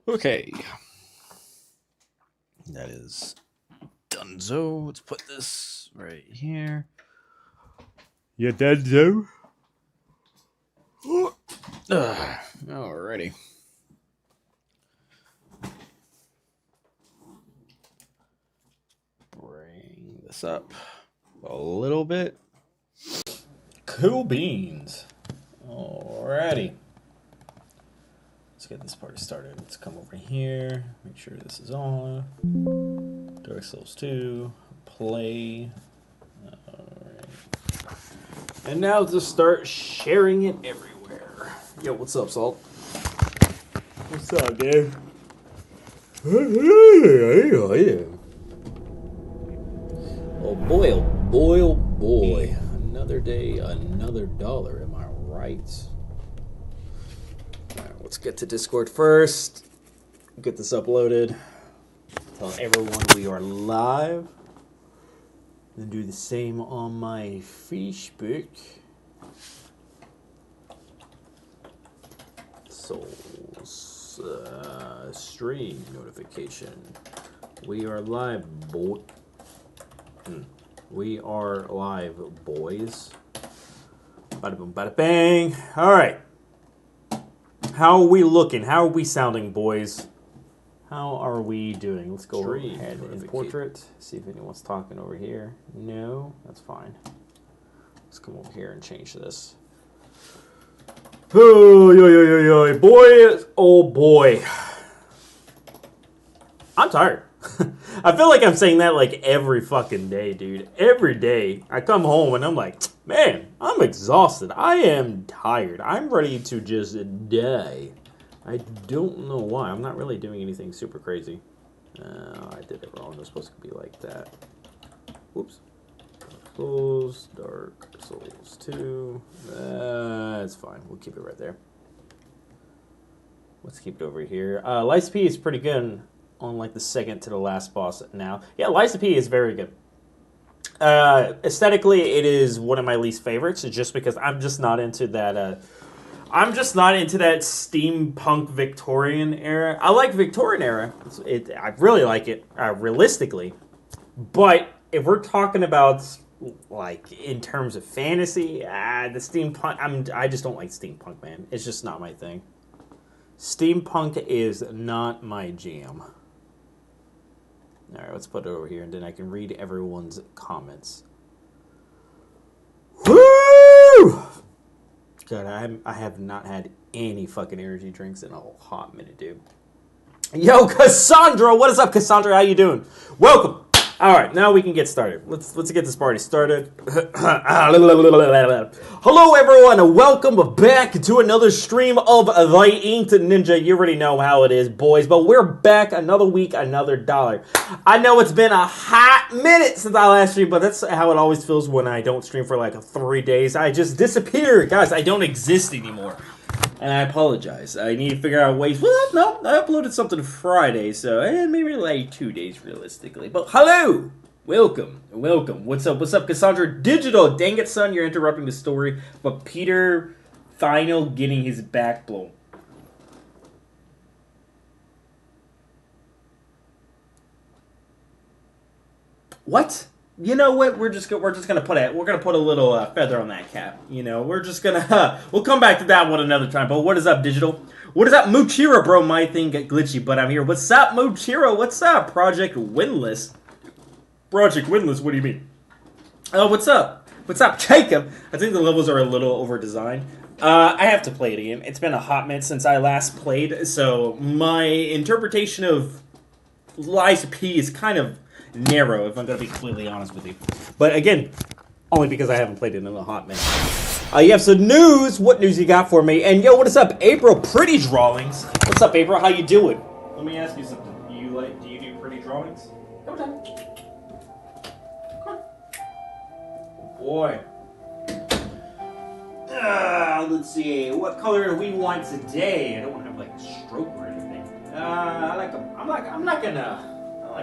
Okay. That is donezo. Let's put this right here. You donezo? Alrighty. Bring this up a little bit. Cool beans. Alrighty. Let's get this party started. Let's come over here. Make sure this is on. Dark Souls 2. Play. Alright. And now just start sharing it everywhere. Yo, what's up, Salt? What's up, dude? Oh boy, oh boy, oh boy. Another day, another dollar. Am I right? Alright, let's get to Discord first. Get this uploaded. Tell everyone we are live. Then do the same on my Facebook. Souls stream notification. We are live, boy. We are live, boys. Bada boom, bada bang. All right. How are we looking? How are we sounding, boys? How are we doing? Let's go ahead in portrait. See if anyone's talking over here. No, that's fine. Let's come over here and change this. Oh, yo, boy, oh boy. I'm tired. I feel like I'm saying that like every fucking day, dude. Every day I come home and I'm like, man, I'm exhausted. I am tired. I'm ready to just die. I don't know why. I'm not really doing anything super crazy. I did it wrong. It was supposed to be like that. Whoops. Dark Souls 2. That's fine. We'll keep it right there. Let's keep it over here. Lies P is pretty good on like the second to the last boss now. Yeah, Liza P is very good. Aesthetically, it is one of my least favorites, just because I'm just not into that. I'm just not into that steampunk Victorian era. I like Victorian era. I really like it realistically, but if we're talking about like in terms of fantasy, the steampunk. I just don't like steampunk, man. It's just not my thing. Steampunk is not my jam. All right, let's put it over here, and then I can read everyone's comments. Woo! God, I have not had any fucking energy drinks in a hot minute, dude. Yo, Cassandra, what is up, Cassandra? How you doing? Welcome. All right, now we can get started. Let's get this party started. Hello, everyone, and welcome back to another stream of The Inked Ninja. You already know how it is, boys, but we're back another week, another dollar. I know it's been a hot minute since I last streamed, but that's how it always feels when I don't stream for like 3 days. I just disappear. Guys, I don't exist anymore. And I apologize. I need to figure out ways. Well, no, I uploaded something Friday, so maybe like 2 days realistically. But hello! Welcome. What's up, Cassandra Digital? Dang it, son, you're interrupting the story. But Peter Final getting his back blown. What? You know what? We're just gonna put a little feather on that cap. You know, we're just gonna we'll come back to that one another time. But what is up, Digital? What is up, Muchiro, bro? My thing get glitchy, but I'm here. What's up, Muchiro? What's up, Project Windless? Project Windless? What do you mean? Oh, what's up? What's up, Jacob? I think the levels are a little over designed. I have to play it again. It's been a hot minute since I last played, so my interpretation of Lies P is kind of narrow, if I'm going to be completely honest with you. But again, only because I haven't played it in a hot minute. You have some news. What news you got for me? And yo, what is up, April? Pretty drawings. What's up, April? How you doing? Let me ask you something. Do you do pretty drawings? Come on. Boy. Let's see. What color do we want today? I don't want to have like a stroke or anything. I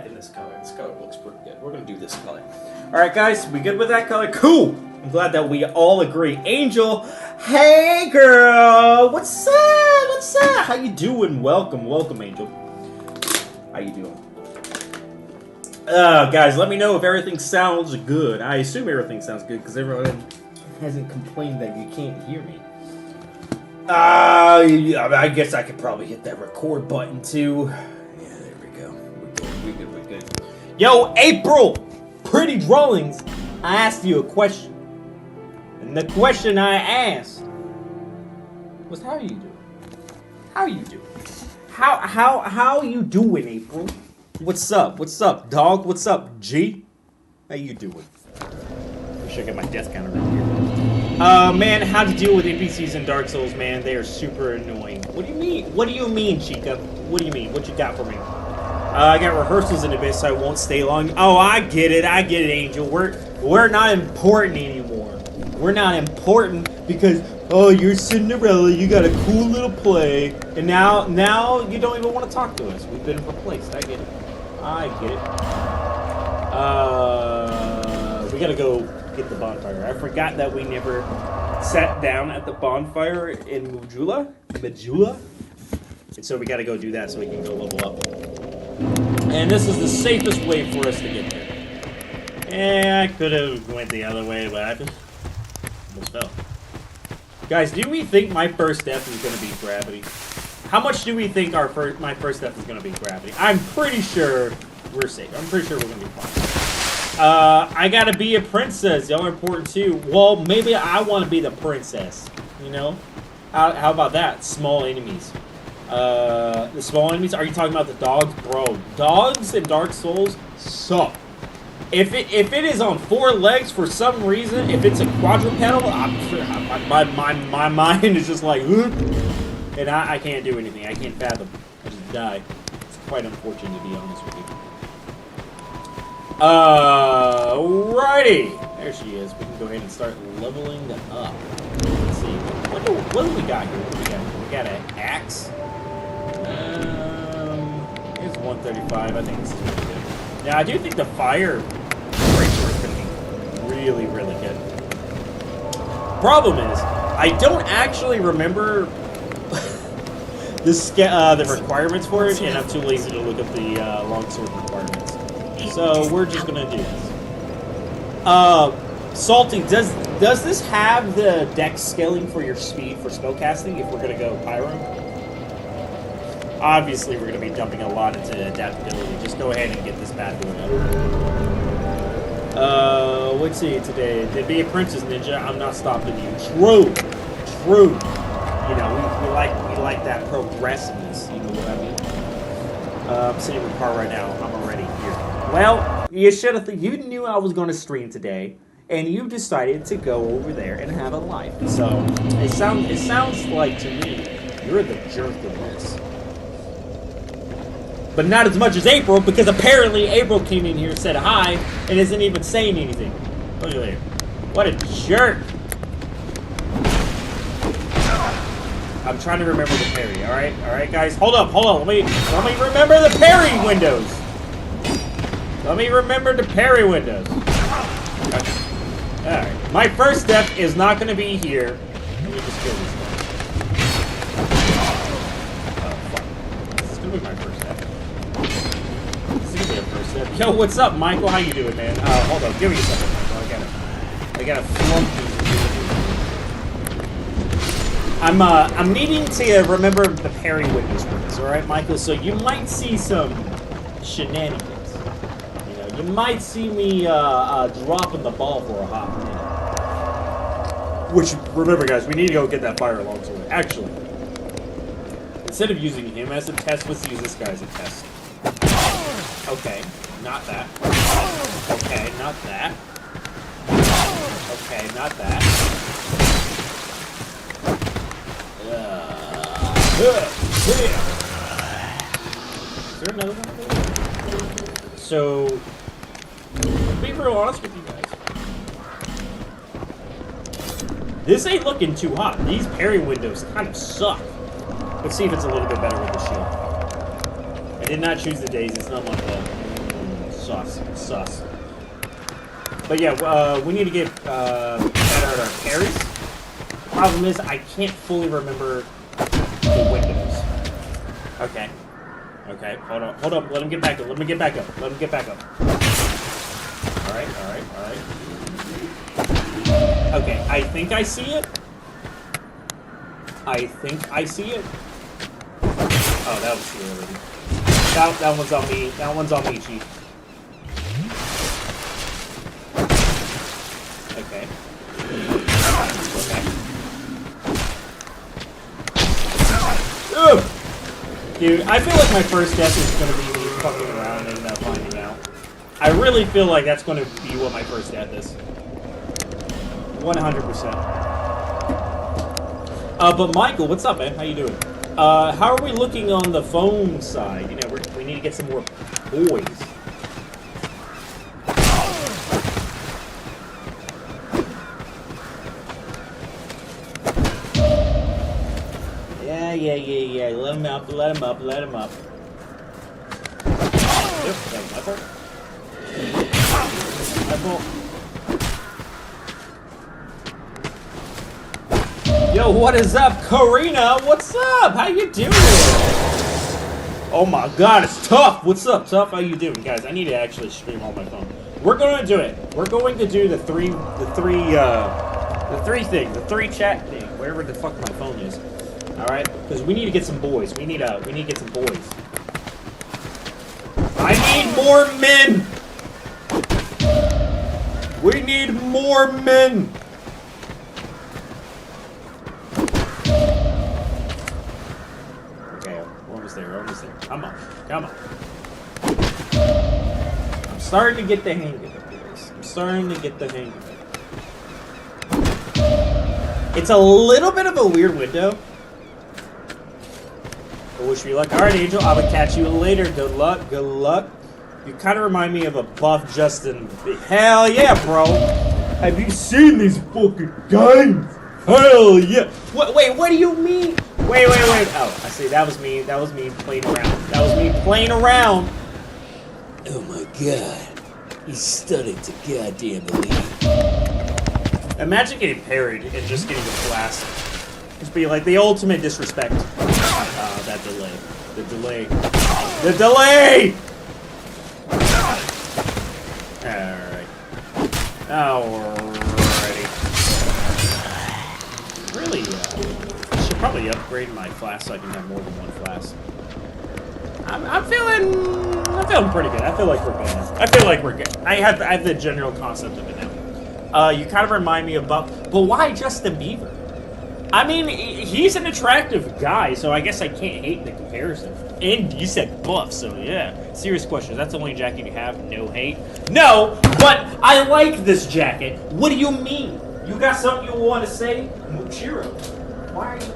like this color. This color looks pretty good. We're going to do this color. All right, guys. We good with that color? Cool. I'm glad that we all agree. Angel. Hey, girl. What's up? What's up? How you doing? Welcome, welcome, Angel. How you doing? Guys, let me know if everything sounds good. I assume everything sounds good because everyone hasn't complained that you can't hear me. I guess I could probably hit that record button too. Yeah, there we go. We're good. Yo, April! Pretty Drawings, I asked you a question. And the question I asked was, how are you doing? How are you doing? How you doing, April? What's up? What's up, dog? What's up, G? How you doing? I should get my death counter right here. Man, how to deal with NPCs in Dark Souls, man. They are super annoying. What do you mean? What do you mean, Chica? What do you mean? What you got for me? I got rehearsals in a bit, so I won't stay long. Oh, I get it, Angel. We're not important anymore. We're not important because, oh, you're Cinderella, you got a cool little play, and now you don't even want to talk to us. We've been replaced. I get it. We gotta go get the bonfire. I forgot that we never sat down at the bonfire in Majula. And so we gotta go do that so we can go level up. And this is the safest way for us to get there. Yeah, I could have went the other way, but I just almost fell. Guys, do we think my first death is going to be gravity? How much do we think my first death is going to be gravity? I'm pretty sure we're safe. I'm pretty sure we're going to be fine. I got to be a princess. Y'all are important too. Well, maybe I want to be the princess. You know? How about that? Small enemies. The small enemies? Are you talking about the dogs? Bro, dogs in Dark Souls suck. If it is on 4 legs for some reason, if it's a quadrupedal, I'm sure my mind is just like, and I can't do anything. I can't fathom. I just die. It's quite unfortunate, to be honest with you. Alrighty, there she is. We can go ahead and start leveling up. Let's see. What do we got here? We got an axe. Here's 135. I think this is pretty good. Yeah, I do think the fire breaker is going to be really, really good. Problem is, I don't actually remember the requirements for it, and I'm too lazy to look up the longsword requirements. So we're just going to do this. Salty, does this have the dex scaling for your speed for spellcasting if we're going to go pyro? Obviously, we're going to be dumping a lot into adaptability. Just go ahead and get this bad boy up. Let's see today. To be a princess ninja, I'm not stopping you. True. You know, we like that progressiveness. You know what I mean? I'm sitting in the car right now. I'm already here. Well, you should have. You knew I was going to stream today, and you decided to go over there and have a life. So it sounds like to me you're the jerk of this. But not as much as April, because apparently April came in here and said hi, and isn't even saying anything. Look at there. What a jerk. I'm trying to remember the parry, alright? Alright, guys, hold up. Let me remember the parry windows. Let me remember the parry windows. Okay. Alright. My first step is not going to be here. Let me just kill this guy. Oh, fuck. This is going to be my first step. Yo, what's up, Michael? How you doing, man? Hold on. Give me a second, Michael. I gotta flunk these. I'm needing to remember the parry windows for this, alright, Michael? So you might see some shenanigans. You know, you might see me dropping the ball for a hot minute. Which, remember, guys, we need to go get that fire longsword. Actually, instead of using him as a test, let's use this guy as a test. Okay, not that. Okay, not that. Okay, not that. Is there another one there? So, to be real honest with you guys, this ain't looking too hot. These parry windows kind of suck. Let's see if it's a little bit better with the shield. I did not choose the days. It's not my fault. Sus. But yeah, we need to get better at our parries. Problem is, I can't fully remember the windows. Okay. Okay, hold up. Let him get back up. Let him get back up. Alright. Okay, I think I see it. Oh, that was here already. That one's on me. That one's on me, Chief. Okay. Ugh! Dude, I feel like my first death is gonna be me fucking around and finding out. I really feel like that's gonna be what my first death is. 100%. But Michael, what's up, man? How you doing? How are we looking on the phone side? You know, we need to get some more boys. Yeah. Let him up. Yep, that's my fault. Yo, what is up, Karina? What's up? How you doing? Oh my god, it's Tough. What's up, Tough? How you doing? Guys, I need to actually stream on my phone. We're gonna do it. We're going to do the three chat thing, wherever the fuck my phone is. Alright? Because we need to get some boys. We need to get some boys. I need more men! We need more men! Okay, we're almost there. Come on. I'm starting to get the hang of it, boys. It's a little bit of a weird window. I wish me luck. Alright, Angel, I would catch you later. Good luck. You kind of remind me of a buff Justin. Hell yeah, bro. Have you seen these fucking guns? Hell yeah. Wait, what do you mean? Wait. Oh, I see. That was me playing around. Oh my god. He's stunning to goddamn believe. Imagine getting parried and just getting a blast. Just be like the ultimate disrespect. That delay. The delay! Alrighty. Really, I should probably upgrade my flask so I can have more than one flask. I'm feeling pretty good. I feel like we're good. I have the general concept of it now. You kind of remind me of Buff, but why Justin Bieber? I mean, he's an attractive guy, so I guess I can't hate the comparison. And you said buff, so yeah. Serious question. That's the only jacket you have? No hate? No, but I like this jacket. What do you mean? You got something you want to say? Muchiro. Why are you...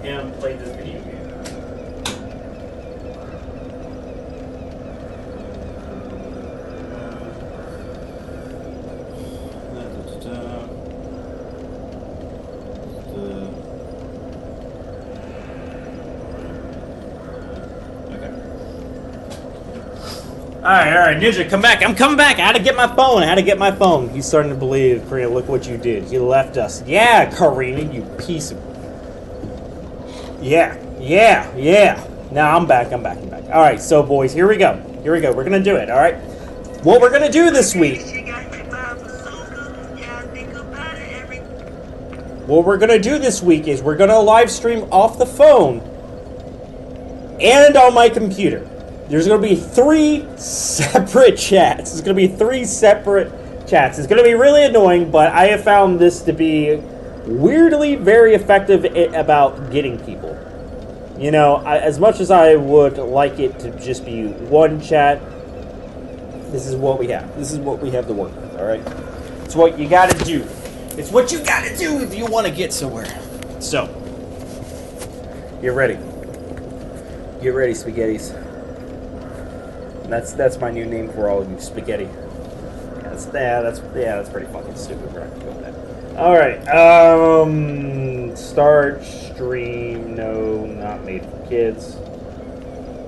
him play this video game. Alright, Ninja, come back. I'm coming back. I had to get my phone. He's starting to believe, Karina, look what you did. You left us. Yeah, Karina, you piece of... Yeah. Now I'm back. Alright, so boys, here we go. We're gonna do it, alright? What we're gonna do this week... What we're gonna do this week is we're gonna live stream off the phone and on my computer. There's gonna be 3 separate chats. It's gonna be 3 separate chats. It's gonna be really annoying, but I have found this to be weirdly very effective about getting people. You know, as much as I would like it to just be one chat, This is what we have. This is what we have to work with, all right? It's what you got to do. It's what you got to do if you want to get somewhere. So, get ready. Get ready, spaghettis. That's my new name for all of you, spaghetti. That's pretty fucking stupid. We're not gonna go with that. All right. Start stream. No, not made for kids.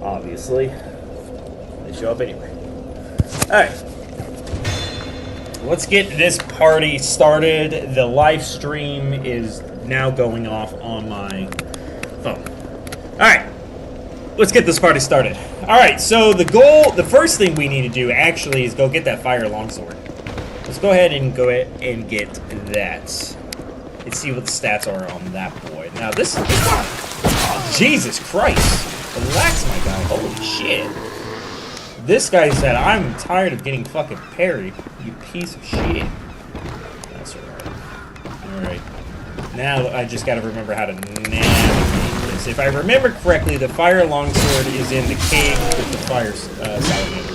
Obviously, they show up anyway. All right. Let's get this party started. The live stream is now going off on my phone. All right. Let's get this party started. All right, so the first thing we need to do actually is go get that fire longsword. Let's go ahead and get that. Let's see what the stats are on that boy. Now this oh, Jesus Christ. Relax, my guy. Holy shit. This guy said, I'm tired of getting fucking parried, you piece of shit. That's alright. Alright. Now I just gotta remember how to navigate this. If I remember correctly, the fire longsword is in the cave with the fire salamanders.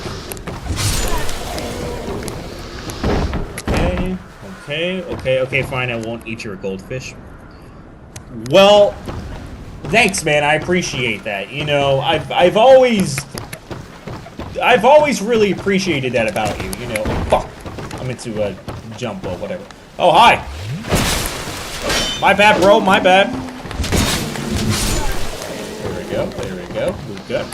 Okay, fine, I won't eat your goldfish. Well, thanks, man, I appreciate that. You know, I've always really appreciated that about you, you know. Oh, fuck! I meant to jump or whatever. Oh, hi! My bad, bro, my bad. There we go. We're good.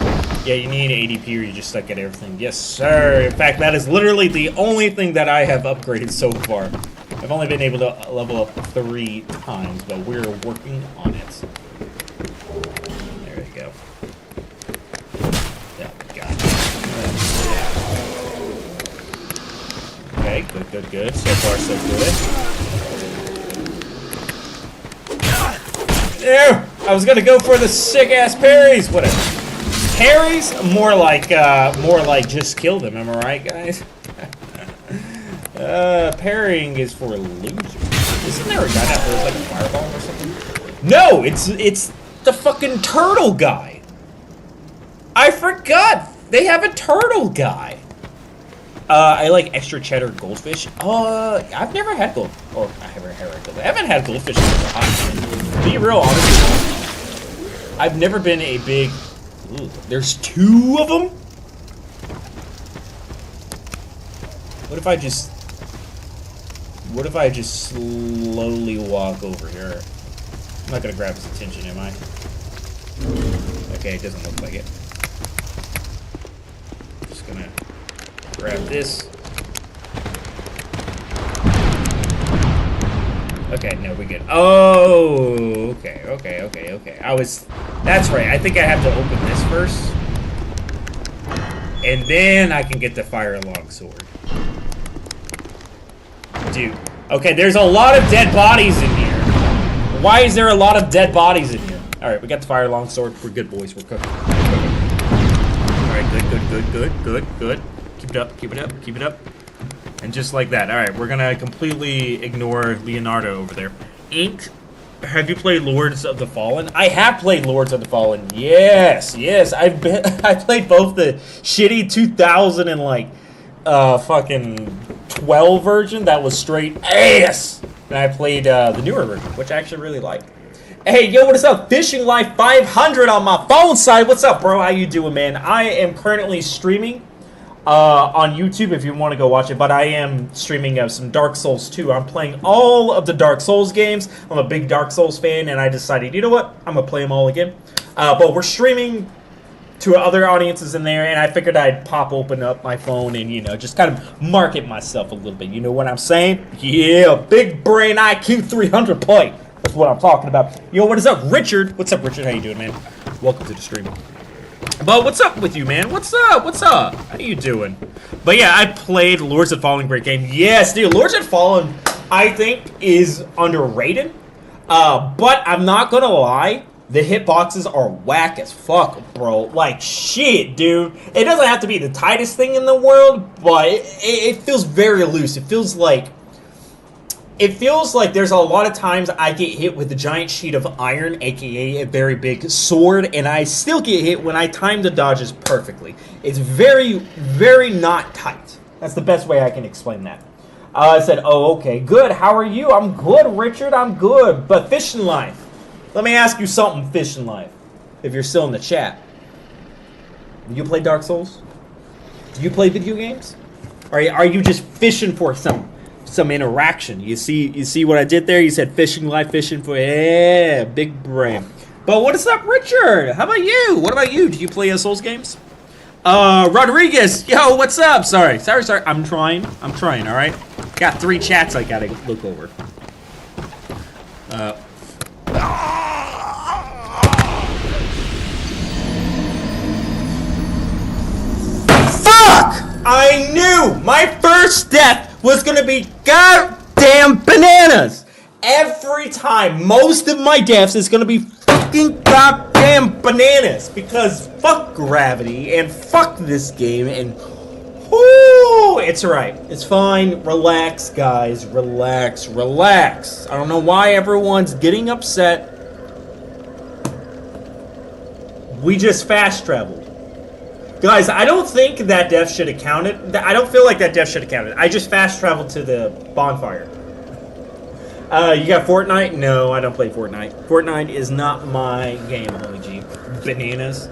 Yeah, you need ADP or you just suck at everything. Yes, sir. In fact, that is literally the only thing that I have upgraded so far. I've only been able to level up 3 times, but we're working on it. There we go. Yeah, we got it. Okay, good. So far, so good. There! I was gonna go for the sick-ass parries! Whatever. Parries? More like just kill them, am I right, guys? Parrying is for losers. Isn't there a guy that throws like a fireball or something? No! It's the fucking turtle guy! I forgot! They have a turtle guy! I like extra cheddar goldfish. I've never had gold. Or, I haven't had goldfish in a hot minute. To be real honest, I've never been a big... Ooh, there's 2 of them? What if I just slowly walk over here? I'm not gonna grab his attention, am I? Okay, it doesn't look like it. Just gonna grab this. Okay, no, we good. Oh, okay. That's right. I think I have to open this first. And then I can get the fire longsword. Dude. Okay, there's a lot of dead bodies in here. Why is there a lot of dead bodies in here? Alright, we got the fire longsword. We're good, boys. We're cooking. Alright, good. Keep it up. And just like that. Alright, we're gonna completely ignore Leonardo over there. Have you played Lords of the Fallen? I have played Lords of the Fallen. Yes. I played both the shitty 2000 and like fucking 12 version that was straight ass. And I played the newer version, which I actually really like. Hey, yo, what is up? Fishing Life 500 on my phone side. What's up, bro? How you doing, man? I am currently streaming on YouTube if you want to go watch it, but I am streaming some Dark Souls 2. I'm playing all of the Dark Souls games. I'm a big Dark Souls fan, and I decided, you know what? I'm going to play them all again. But we're streaming to other audiences in there, and I figured I'd open up my phone and, you know, just kind of market myself a little bit. You know what I'm saying? Yeah, big brain IQ 300 play. That's what I'm talking about. Yo, what is up, Richard? What's up, Richard? How you doing, man? Welcome to the stream. But what's up with you, man? What's up? How you doing? But yeah, I played Lords of Fallen, great game. Yes, dude, Lords of Fallen, I think, is underrated. But I'm not gonna lie, the hitboxes are whack as fuck, bro. Like, shit, dude. It doesn't have to be the tightest thing in the world, but it feels very loose. It feels like It feels like there's a lot of times I get hit with a giant sheet of iron, aka a very big sword, and I still get hit when I time the dodges perfectly. It's very, very not tight. That's the best way I can explain that. I said, oh, okay, good. How are you? I'm good, Richard. I'm good. But Fish in Life. Let me ask you something, Fish in Life. If you're still in the chat. Do you play Dark Souls? Do you play video games? Are you just fishing for some interaction? You see what I did there? You said fishing life, fishing for big brain. But what is up, Richard? How about you? What about you? Do you play Souls games? Rodriguez, yo, what's up? Sorry. I'm trying. All right. Got 3 chats I gotta look over. Fuck! I knew my first death was gonna be goddamn bananas. Every time, most of my deaths is gonna be fucking goddamn bananas. Because fuck gravity and fuck this game and whoo, it's alright. It's fine. Relax, guys. Relax. I don't know why everyone's getting upset. We just fast traveled. Guys, I don't think that death should have counted. I don't feel like that death should have counted. I just fast traveled to the bonfire. You got Fortnite? No, I don't play Fortnite. Fortnite is not my game, Holy G. Bananas?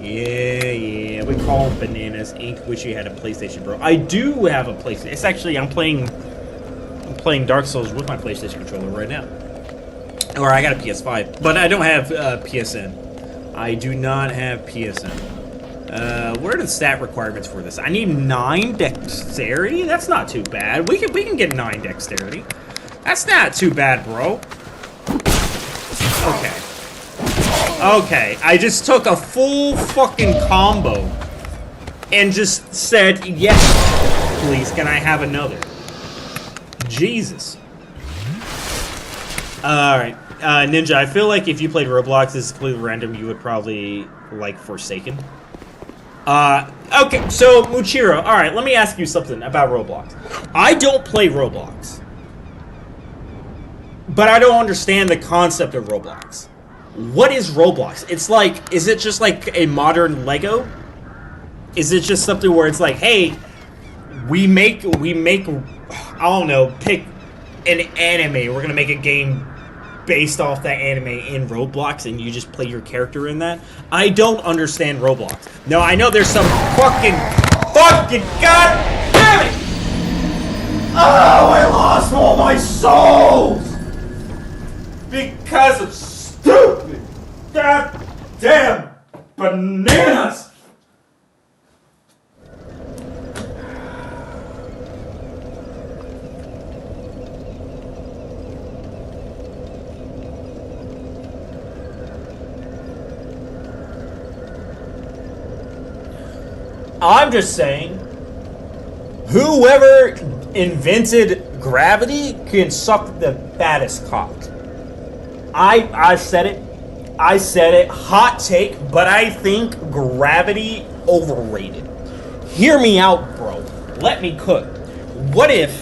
Yeah. We call them Bananas Inc. Wish you had a PlayStation, bro. I do have a PlayStation. It's actually, I'm playing Dark Souls with my PlayStation controller right now. Or I got a PS5. But I don't have PSN. I do not have PSN. What are the stat requirements for this? I need 9 dexterity? That's not too bad. We can get 9 dexterity. That's not too bad, bro. Okay, I just took a full fucking combo and just said, yes, please, can I have another? Jesus. Alright, Ninja, I feel like if you played Roblox, this is completely random, you would probably like Forsaken. Okay, so Muchiro, alright, let me ask you something about Roblox. I don't play Roblox. But I don't understand the concept of Roblox. What is Roblox? It's like, is it just like a modern Lego? Is it just something where it's like, hey, we make, I don't know, pick an anime. We're gonna make a game based off that anime in Roblox, and you just play your character in that? I don't understand Roblox. No, I know there's some fucking god damn it! Oh, I lost all my souls! Because of stupid goddamn bananas! I'm just saying, whoever invented gravity can suck the fattest cock. I said it, hot take, but I think gravity overrated. Hear me out, bro. Let me cook. What if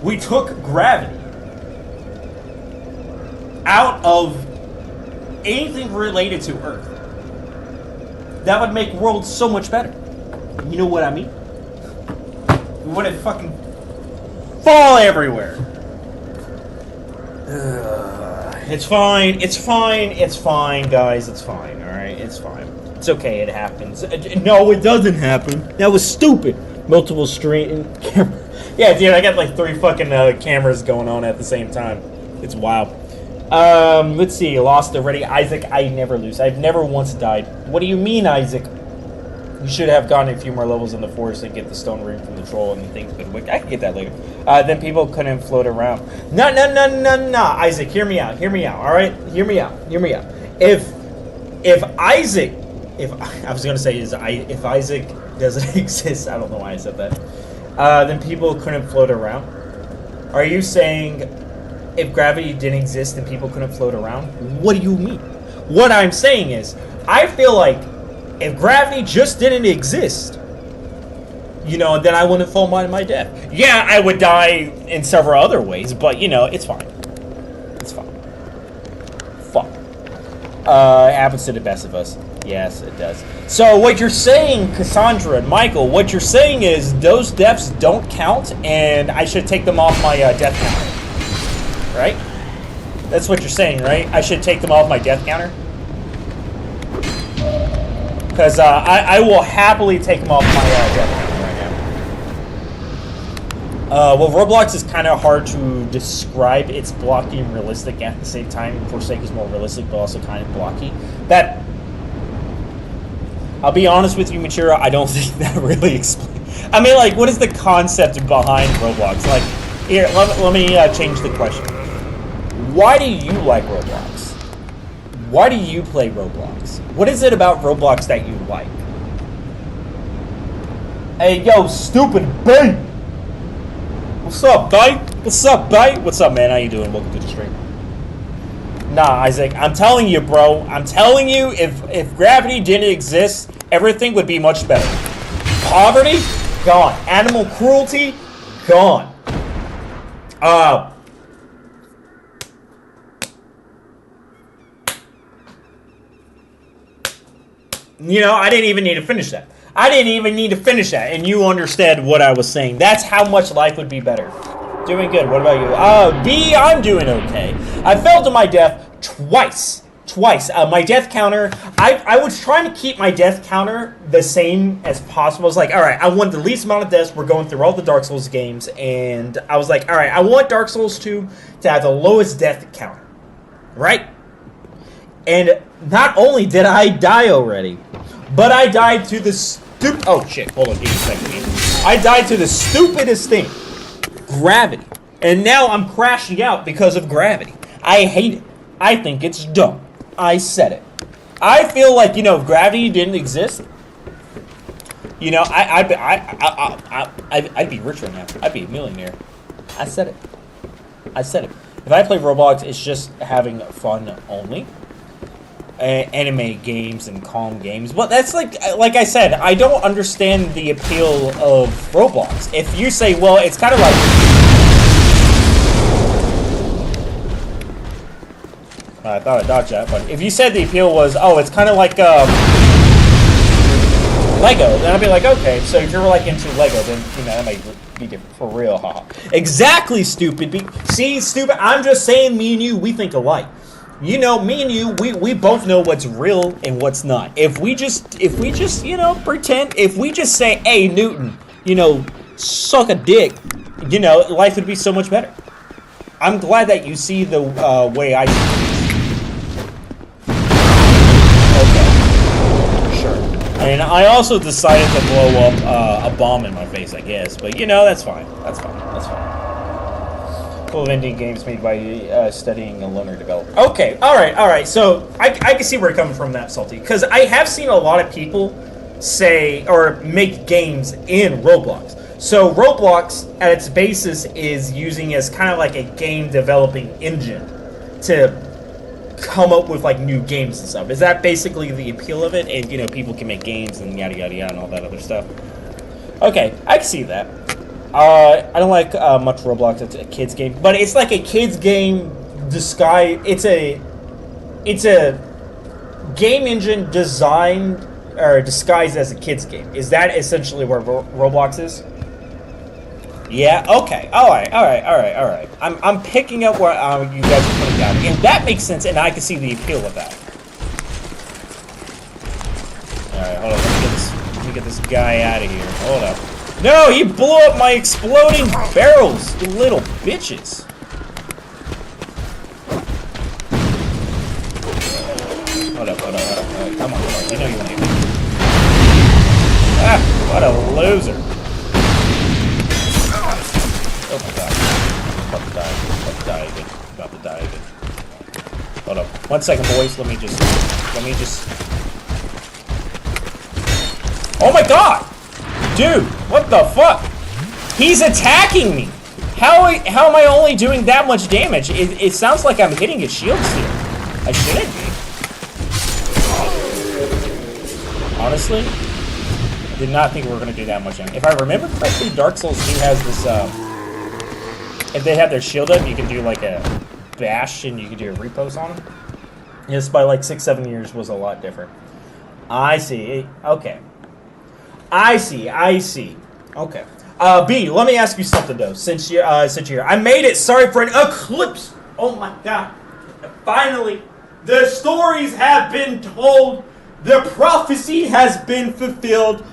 we took gravity out of anything related to Earth? That would make worlds so much better. You know what I mean? We wouldn't fucking fall everywhere. It's fine, guys, it's fine, alright? It's fine. It's okay, it happens. No, it doesn't happen. That was stupid. Multiple screen camera. Yeah, dude, I got like 3 fucking cameras going on at the same time. It's wild. Let's see, lost already. Isaac, I never lose. I've never once died. What do you mean, Isaac? You should have gotten a few more levels in the forest and get the stone ring from the troll and the things could work. I can get that later. Then people couldn't float around. No. Isaac, hear me out, alright? Hear me out. If Isaac, if Isaac doesn't exist, I don't know why I said that, then people couldn't float around. Are you saying if gravity didn't exist, then people couldn't float around? What do you mean? What I'm saying is, I feel like if gravity just didn't exist, You know, then I wouldn't fall by my death. Yeah, I would die in several other ways, but, you know, it's fine. It's fine. Fuck. It happens to the best of us. Yes, it does. So what you're saying, Cassandra and Michael, what you're saying is those deaths don't count, and I should take them off my death counter. Right? That's what you're saying, right? I should take them off my death counter? Because I will happily take them off my death counter right now. Well, Roblox is kind of hard to describe. It's blocky and realistic at the same time. Forsake is more realistic, but also kind of blocky. That... I'll be honest with you, Machiro, I don't think that really explains... I mean, like, what is the concept behind Roblox? Like, here, let me change the question. Why do you like Roblox? Why do you play Roblox? What is it about Roblox that you like? Hey, yo, stupid babe! What's up, babe? What's up, babe? What's up, man? How you doing? Welcome to the stream. Nah, Isaac, I'm telling you, bro. I'm telling you, if gravity didn't exist, everything would be much better. Poverty? Gone. Animal cruelty? Gone. You know, I didn't even need to finish that. I didn't even need to finish that, and you understood what I was saying. That's how much life would be better. Doing good. What about you? B, I'm doing okay. I fell to my death twice. My death counter, I was trying to keep my death counter the same as possible. I was like, all right, I want the least amount of deaths. We're going through all the Dark Souls games, and I was like, all right, I want Dark Souls 2 to have the lowest death counter, right? And not only did I die already, but I died to the oh shit, hold on, give me a second. I died to the stupidest thing. Gravity. And now I'm crashing out because of gravity. I hate it. I think it's dumb. I said it. I feel like, you know, if gravity didn't exist, you know, I'd be rich right now. I'd be a millionaire. I said it. I said it. If I play Roblox, it's just having fun only. Anime games and calm games. But that's like I said, I don't understand the appeal of Roblox. If you say, well, it's kind of like... I thought I dodged that, but if you said the appeal was, oh, it's kind of like Lego, then I'd be like, okay, so if you're like into Lego, then, you know, that might be different. For real, haha. Exactly, stupid. See, stupid, I'm just saying me and you, we think alike. You know, me and you, we both know what's real and what's not. If we just, you know, pretend, if we just say, hey, Newton, you know, suck a dick, you know, life would be so much better. I'm glad that you see the way I see it. Okay. Sure. And I also decided to blow up a bomb in my face, I guess. But, you know, that's fine. That's fine. That's fine. Full of indie games made by studying a learner developer. Okay, alright. So, I can see where you're coming from that, Salty. Because I have seen a lot of people say, or make games in Roblox. So, Roblox, at its basis, is using as kind of like a game developing engine to come up with, like, new games and stuff. Is that basically the appeal of it? And, you know, people can make games and yada yada yada and all that other stuff. Okay, I can see that. I don't like much Roblox. It's a kids game, but it's like a kids game disguise. It's a game engine designed or disguised as a kids game. Is that essentially where Roblox is? Yeah. Okay. All right. I'm picking up where you guys are putting down, and that makes sense, and I can see the appeal of that. All right. Hold on. Let me get this guy out of here. Hold up. No, he blew up my exploding barrels, you little bitches. Hold up. Come on. You know you want to hit me. Ah, what a loser. Oh my god. About to die again. Hold up. 1 second, boys. Let me just... Oh my god! Dude, what the fuck? He's attacking me! How am I only doing that much damage? It sounds like I'm hitting his shields here. I shouldn't be. Honestly? Did not think we were going to do that much damage. If I remember correctly, Dark Souls 2 has this, if they have their shield up, you can do like a bash and you can do a repost on them. This by like 6-7 years was a lot different. I see. Okay. I see. Okay. B, let me ask you something though. Since you're here, I made it. Sorry for an eclipse. Oh my god! Finally, the stories have been told. The prophecy has been fulfilled.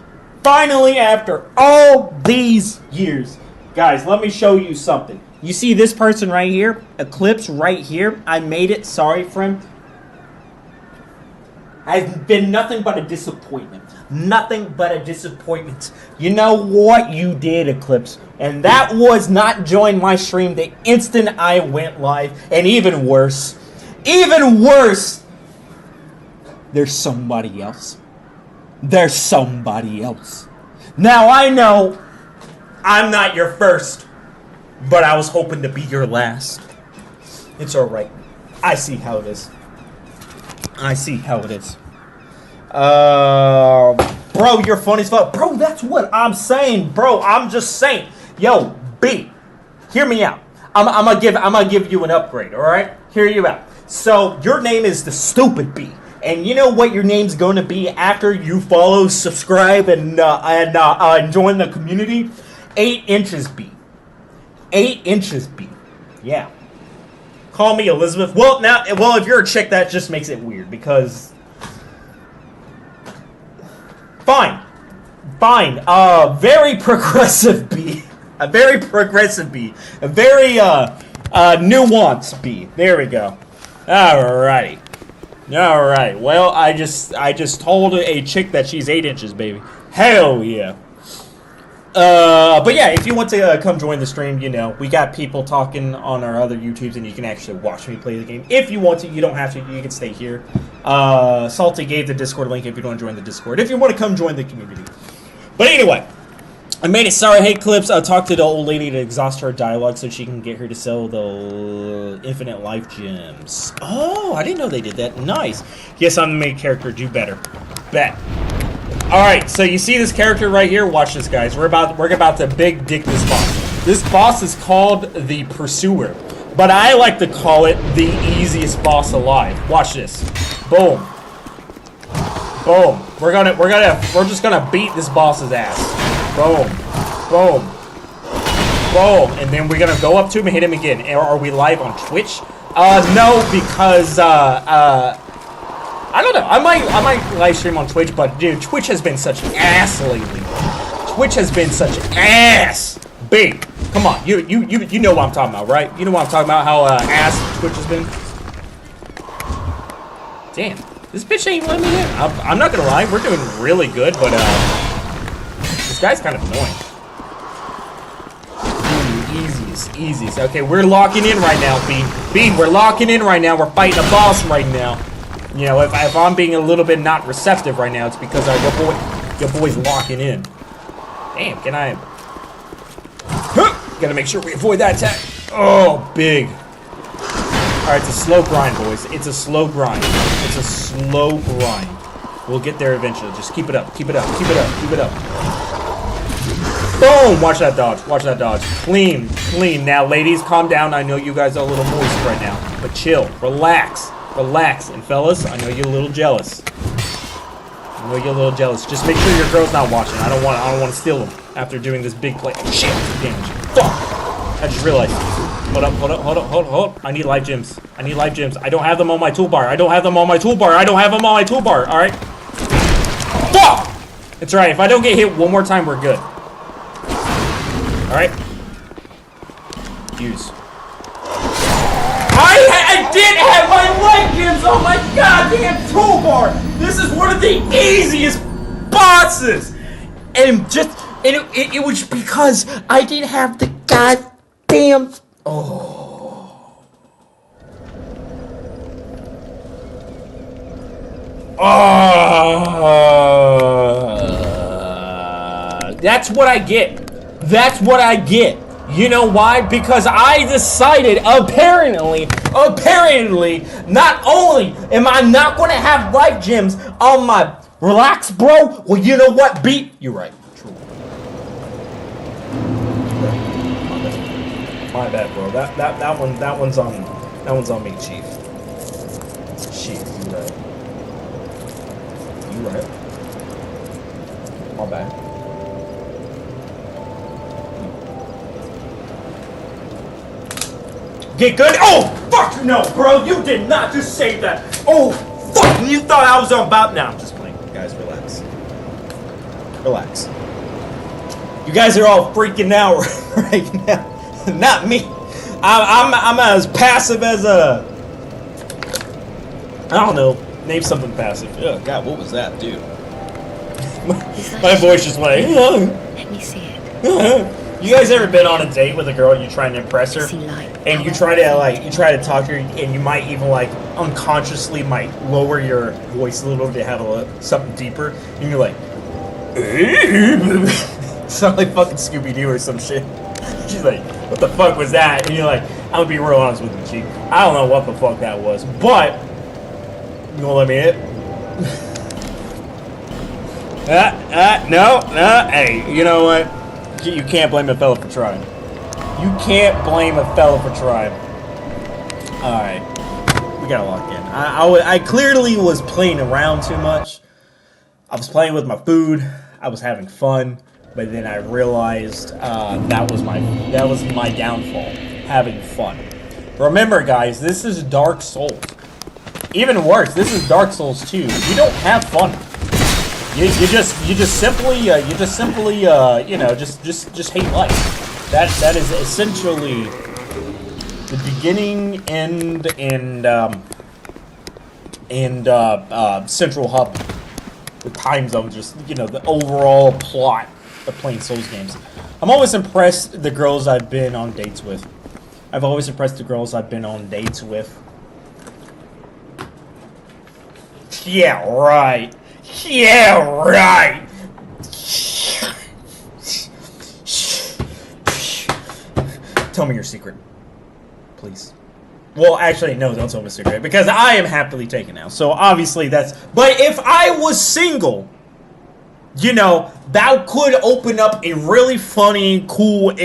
Finally, after all these years, guys, let me show you something. You see this person right here, eclipse right here. I made it. Sorry for him. Has been nothing but a disappointment. Nothing but a disappointment. You know what you did, Eclipse? And that was not join my stream the instant I went live. And even worse, there's somebody else. There's somebody else. Now I know I'm not your first, but I was hoping to be your last. It's alright. I see how it is. I see how it is. Bro, you're funny as fuck. Bro, that's what I'm saying, bro. I'm just saying. Yo, B, hear me out. I'm gonna give you an upgrade, alright? Hear you out. So, your name is the Stupid B. And you know what your name's gonna be after you follow, subscribe, and join the community? 8 inches B. 8 inches B. Yeah. Call me Elizabeth. Well, if you're a chick, that just makes it weird because. Fine. Very progressive B. A very progressive B. A very nuanced B. There we go. Alrighty. Alright. Well, I just told a chick that she's 8 inches, baby. Hell yeah. But yeah, if you want to come join the stream, you know, we got people talking on our other YouTubes, and you can actually watch me play the game. If you want to, you don't have to. You can stay here. Salty gave the Discord link if you want to join the Discord. If you want to come join the community. But anyway, I made it. Sorry, hey, Clips. I talked to the old lady to exhaust her dialogue so she can get her to sell the infinite life gems. Oh, I didn't know they did that. Nice. Yes, I'm the main character. Do better. Bet. Alright, so you see this character right here? Watch this, guys. We're about to big dick this boss. This boss is called the Pursuer, but I like to call it the easiest boss alive. Watch this. Boom. Boom. We're just gonna beat this boss's ass. Boom. Boom. Boom. And then we're gonna go up to him and hit him again. Are we live on Twitch? No, because I don't know. I might live stream on Twitch, but dude, Twitch has been such ass lately. Twitch has been such ass. Big. Come on, you know what I'm talking about, right? You know what I'm talking about? How ass Twitch has been. Damn, this bitch ain't letting me in. I'm not gonna lie, we're doing really good, but this guy's kind of annoying. Easiest. Okay, we're locking in right now, B. We're locking in right now. We're fighting a boss right now. You know, if I'm being a little bit not receptive right now, it's because your boy's locking in. Damn, can I? Gotta make sure we avoid that attack. Oh, big. All right, it's a slow grind, boys. It's a slow grind. It's a slow grind. We'll get there eventually. Just keep it up. Keep it up. Keep it up. Keep it up. Boom! Watch that dodge. Watch that dodge. Clean. Clean. Now, ladies, calm down. I know you guys are a little moist right now, but chill. Relax. Relax, and fellas, I know you're a little jealous. I know you're a little jealous. Just make sure your girl's not watching. I don't want to steal them after doing this big play. Oh, shit! Damage. Fuck! I just realized. Hold up. I need life gems. I don't have them on my toolbar. All right. Fuck! It's alright. If I don't get hit one more time, we're good. All right. Use. I did have my light gems on my goddamn toolbar. This is one of the easiest bosses, and it was because I didn't have the goddamn. That's what I get. That's what I get. You know why? Because I decided, apparently, not only am I not going to have life gems on my Relax, bro. Well, you know what, beat. You're right. True. My bad, bro. That one's on me, Chief. Shit, you right. You right. My bad. Get good. Oh, fuck no, bro. You did not just say that. Oh, fuck. You thought I was about now. I'm just playing. Guys, relax. Relax. You guys are all freaking out right now. Not me. I'm as passive as a... I don't know. Name something passive. Oh, God, what was that, dude? My voice just went like... Let me see it. You guys ever been on a date with a girl and you're trying to impress her, and you try to talk to her, and you might even like unconsciously might lower your voice a little bit to have something deeper, and you're like, sound like fucking Scooby-Doo or some shit. She's like, what the fuck was that? And you're like, I'm gonna be real honest with you, Chief. I don't know what the fuck that was, but you gonna let me hit? No, hey, you know what? You can't blame a fella for trying. You can't blame a fella for trying. Alright. We gotta lock in. I clearly was playing around too much. I was playing with my food. I was having fun. But then I realized that was my downfall. Having fun. Remember, guys, this is Dark Souls. Even worse, this is Dark Souls 2. You don't have fun. You just simply you know, just hate life. That is essentially the beginning, end, and central hub. The time zone, just, you know, the overall plot of playing Souls games. I'm always impressed the girls I've been on dates with. I've always impressed the girls I've been on dates with. Yeah, right. Yeah, right. Tell me your secret, please. Well, actually, no, don't tell me a secret, because I am happily taken now. So obviously that's... But if I was single, you know, that could open up a really funny, cool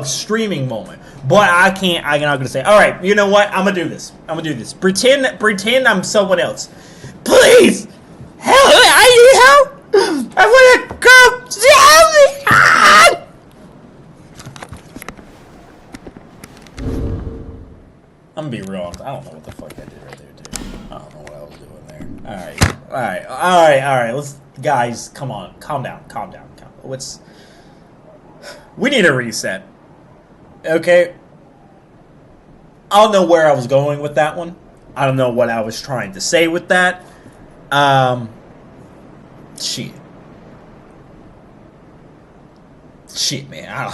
streaming moment. But I can't. I'm not gonna say. All right, you know what? I'm gonna do this. Pretend I'm someone else. Please, help! I need help. I want to come. Help me! Ah! I'm gonna be real. I don't know what the fuck I did right there, dude. I don't know what I was doing there. All right. Let's, guys, come on, calm down. We need a reset. Okay. I don't know where I was going with that one. I don't know what I was trying to say with that. Shit, man.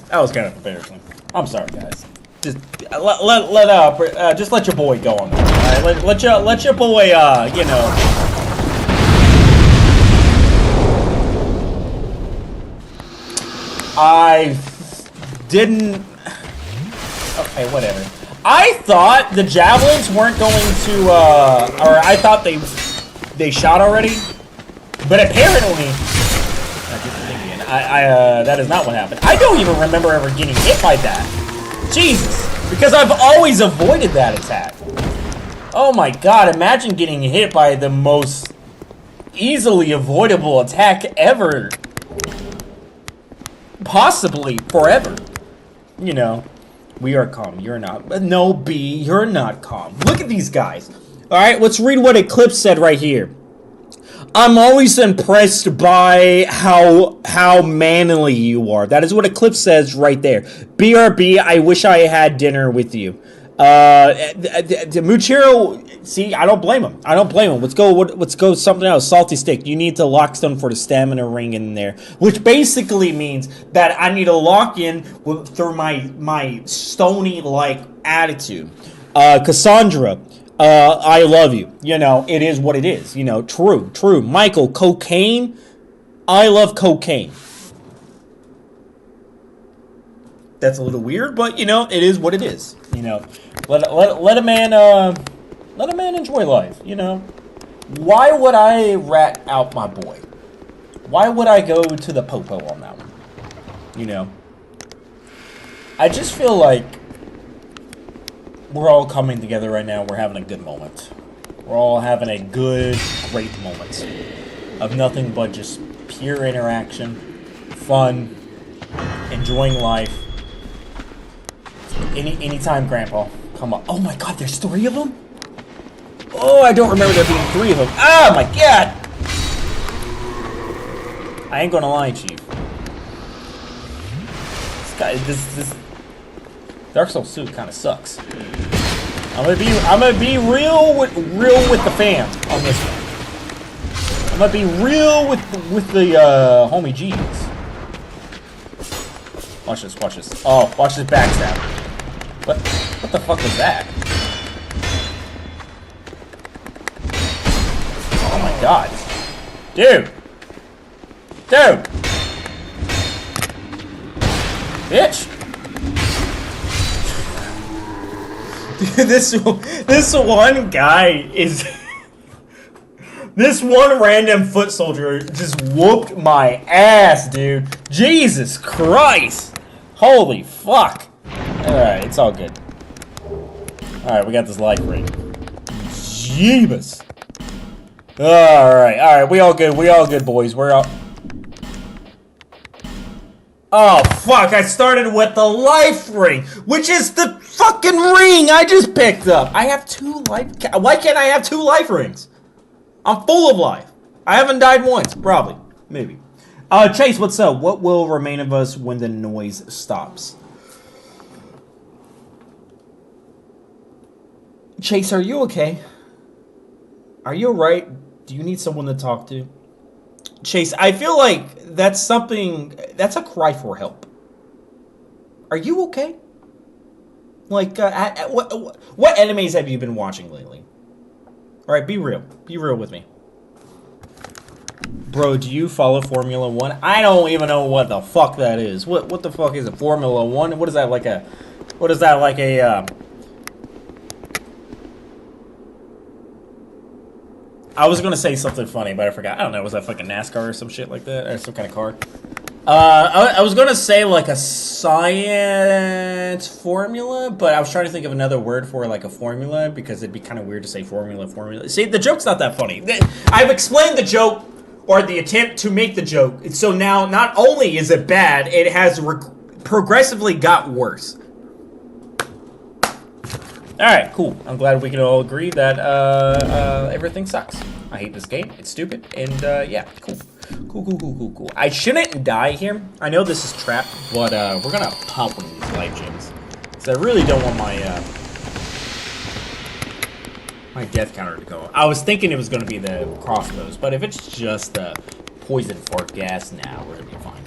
That was kind of embarrassing. I'm sorry, guys. Just just let your boy go on there. All right? Let your boy, you know. I didn't. Okay, whatever. I thought the javelins weren't going to, or I thought they shot already, but apparently, that is not what happened. I don't even remember ever getting hit by that. Jesus, because I've always avoided that attack. Oh my God! Imagine getting hit by the most easily avoidable attack ever, possibly forever. You know. We are calm. You're not. No, B, you're not calm. Look at these guys. All right, let's read what Eclipse said right here. I'm always impressed by how manly you are. That is what Eclipse says right there. BRB, I wish I had dinner with you. Muchiro, see, I don't blame him. Let's go something else. Salty Stick, you need to lockstone for the stamina ring in there. Which basically means that I need to lock in through my stony-like attitude. Cassandra, I love you. You know, it is what it is. You know, true. Michael, cocaine, I love cocaine. That's a little weird, but you know, it is what it is. You know, let a man enjoy life. You know, Why would I rat out my boy? Why would I go to the popo on that one? You know? I just feel like we're all coming together right now. We're having a good moment. We're all having a good, great moment of nothing but just pure interaction, fun, enjoying life. Anytime, Grandpa. Come on. Oh my God, there's 3 of them? Oh, I don't remember there being 3 of them. Oh my God! I ain't gonna lie, Chief. This Dark Souls 2 kind of sucks. I'm gonna be real with the fam on this one. I'm gonna be real with the homie G's. Watch this, watch this. Oh, watch this backstab. What the fuck was that? Oh my God, dude, bitch. Dude, this one guy is this one random foot soldier just whooped my ass, dude. Jesus Christ. Holy fuck. Alright, it's all good. Alright, we got this life ring. Jeebus. Alright, we all good, boys. We're all... Oh, fuck, I started with the life ring, which is the fucking ring I just picked up. I have 2 life... Why can't I have 2 life rings? I'm full of life. I haven't died once, probably. Maybe. Chase, what's up? What will remain of us when the noise stops? Chase, are you okay? Are you alright? Do you need someone to talk to? Chase, I feel like that's a cry for help. Are you okay? Like, what animes have you been watching lately? Alright, be real. Be real with me. Bro, do you follow Formula 1? I don't even know what the fuck that is. What the fuck is a Formula 1? What is that like a... I was gonna say something funny, but I forgot. I don't know, was that fucking NASCAR or some shit like that? Or some kind of car? I was gonna say like a science formula, but I was trying to think of another word for like a formula because it'd be kind of weird to say formula. See, the joke's not that funny. I've explained the joke or the attempt to make the joke, so now not only is it bad, it has progressively got worse. Alright, cool. I'm glad we can all agree that everything sucks. I hate this game. It's stupid. And yeah, cool. Cool. I shouldn't die here. I know this is trapped, but we're gonna pop one of these life gems. So I really don't want my death counter to go. I was thinking it was gonna be the crossbows, but if it's just poison fart gas, now we're gonna be fine.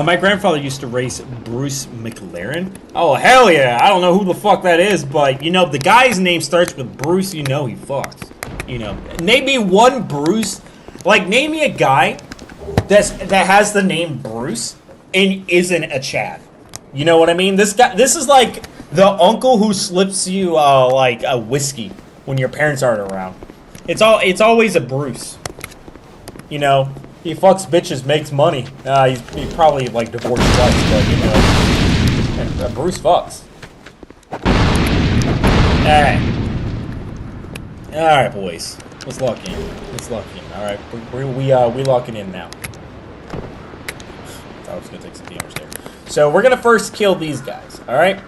My grandfather used to race Bruce McLaren. Oh, hell yeah. I don't know who the fuck that is, but, you know, the guy's name starts with Bruce, you know he fucks. You know, name me one Bruce. Like, name me a guy that has the name Bruce and isn't a Chad. You know what I mean? This is like the uncle who slips you, like, a whiskey when your parents aren't around. It's always a Bruce. You know? He fucks bitches, makes money. He's probably like divorced twice, but you know. And Bruce fucks. Alright, boys. Let's lock in. Alright, we locking in now. I was gonna take some damage there. So we're gonna first kill these guys, alright?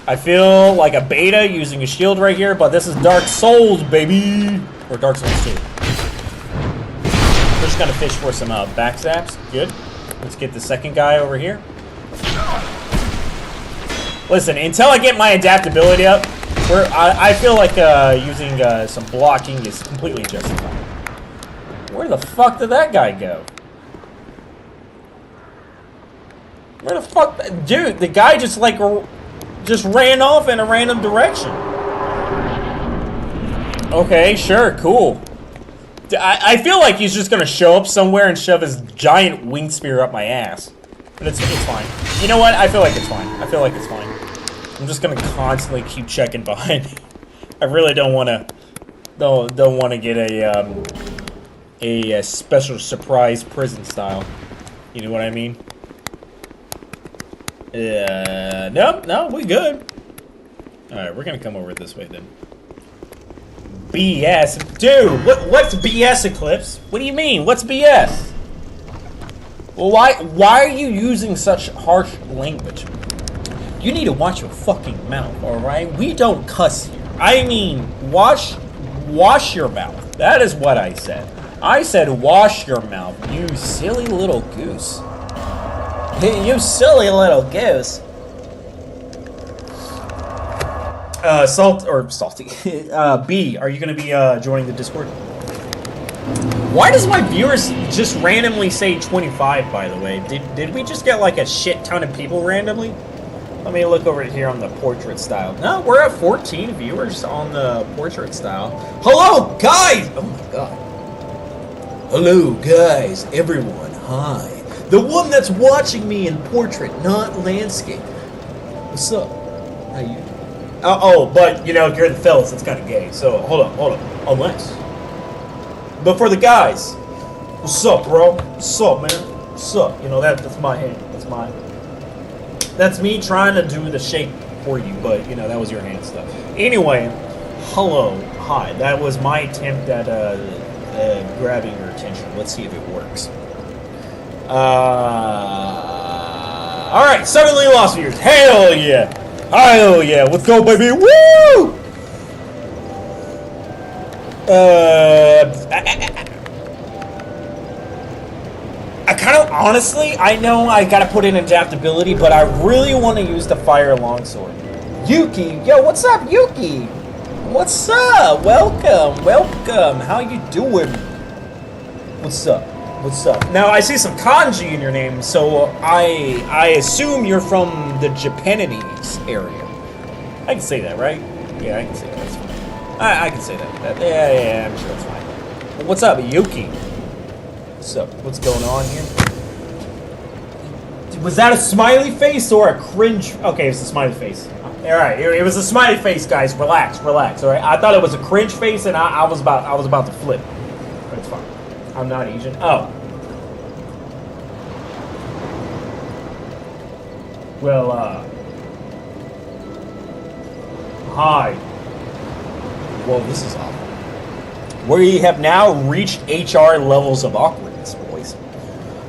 I feel like a beta using a shield right here, but this is Dark Souls, baby! Or Dark Souls 2. We're just gonna fish for some backstabs. Good. Let's get the second guy over here. Listen, until I get my adaptability up, I feel like using some blocking is completely justified. Where the fuck did that guy go? Where the fuck, dude? The guy just like just ran off in a random direction. Okay, sure, cool. I feel like he's just gonna show up somewhere and shove his giant wing spear up my ass. But it's fine. You know what? I feel like it's fine. I'm just gonna constantly keep checking behind me. I really don't want to. Don't want to get a special surprise prison style. You know what I mean? No, we good. All right, we're gonna come over this way then. BS, dude. What's BS, Eclipse? What do you mean? What's BS? Well, why are you using such harsh language? You need to watch your fucking mouth, all right? We don't cuss here. I mean, wash your mouth. That is what I said. I said wash your mouth, you silly little goose. You silly little goose. Salty. B, are you gonna be joining the Discord? Why does my viewers just randomly say 25, by the way? Did we just get like a shit ton of people randomly? Let me look over here on the portrait style. No, we're at 14 viewers on the portrait style. Hello, guys! Oh my god. Hello, guys, everyone, hi. The one that's watching me in portrait, not landscape. What's up? How you? Oh, but, you know, if you're the fellas, it's kind of gay. So, hold on. Unless. But for the guys, what's up, bro? What's up, man? What's up? You know, that's my hand. That's me trying to do the shape for you, but, you know, that was your hand stuff. Anyway, hello, hi. That was my attempt at grabbing your attention. Let's see if it works. Alright, suddenly lost viewers. Hell yeah! Hell yeah! Let's go, baby! Woo! I kind of, honestly, I know I gotta put in adaptability, but I really want to use the fire longsword. Yuki! Yo, what's up, Yuki? What's up? Welcome. How you doing? What's up? Now, I see some kanji in your name, so I assume you're from the Japanese area. I can say that, right? Yeah, I can say that. That's fine. I can say that. Yeah, I'm sure that's fine. Well, what's up, Yuki? What's up? What's going on here? Was that a smiley face or a cringe? Okay, it's a smiley face. Alright, it was a smiley face, guys. Relax, alright? I thought it was a cringe face and I was about to flip. But it's fine. I'm not Asian. Oh. Well, hi. Well, this is awful. We have now reached HR levels of awkwardness, boys.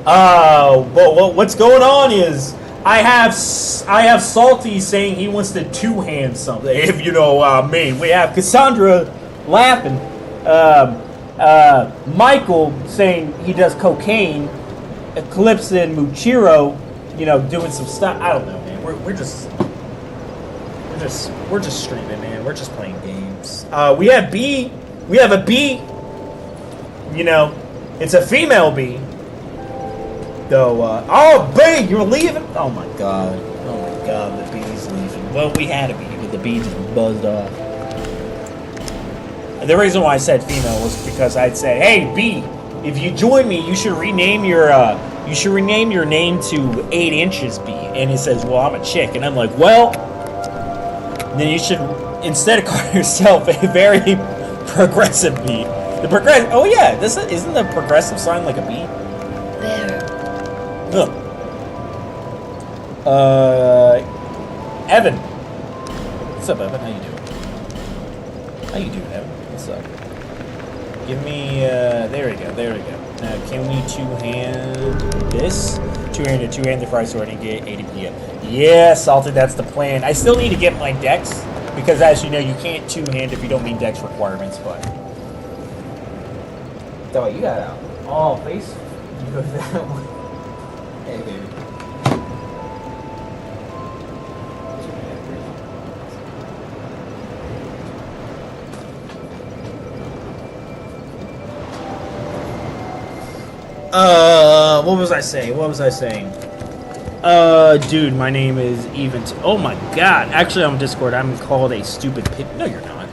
Well, what's going on is I have Salty saying he wants to two-hand something, if you know what I mean. We have Cassandra laughing. Michael saying he does cocaine. Eclipse and Muchiro, you know, doing some stuff. I don't know, man. We're just streaming, man. We're just playing games. We have B. We have a B. You know, it's a female B. Though, oh, B, you're leaving? Oh my god, the B's leaving. Well, we had a B, but the B just buzzed off. And the reason why I said female was because I'd say, hey, B, if you join me, you should rename your name to 8 inches B. And he says, well, I'm a chick. And I'm like, well, then you should instead call yourself a very progressive B. Oh yeah, isn't the progressive sign like a B? There. Ugh. Evan. What's up, Evan? How you doing, Evan? What's up? Give me, there we go. Now, can we two-hand this? Two-hand the fry sword and get ADP up. Yeah, Salted, that's the plan. I still need to get my dex, because as you know, you can't two-hand if you don't meet dex requirements, but... So, you got out. Oh, face? You go that one. Hey, baby. What was I saying? Dude, my name is oh my god. Actually, on Discord, I'm called a stupid pigeon. No, you're not.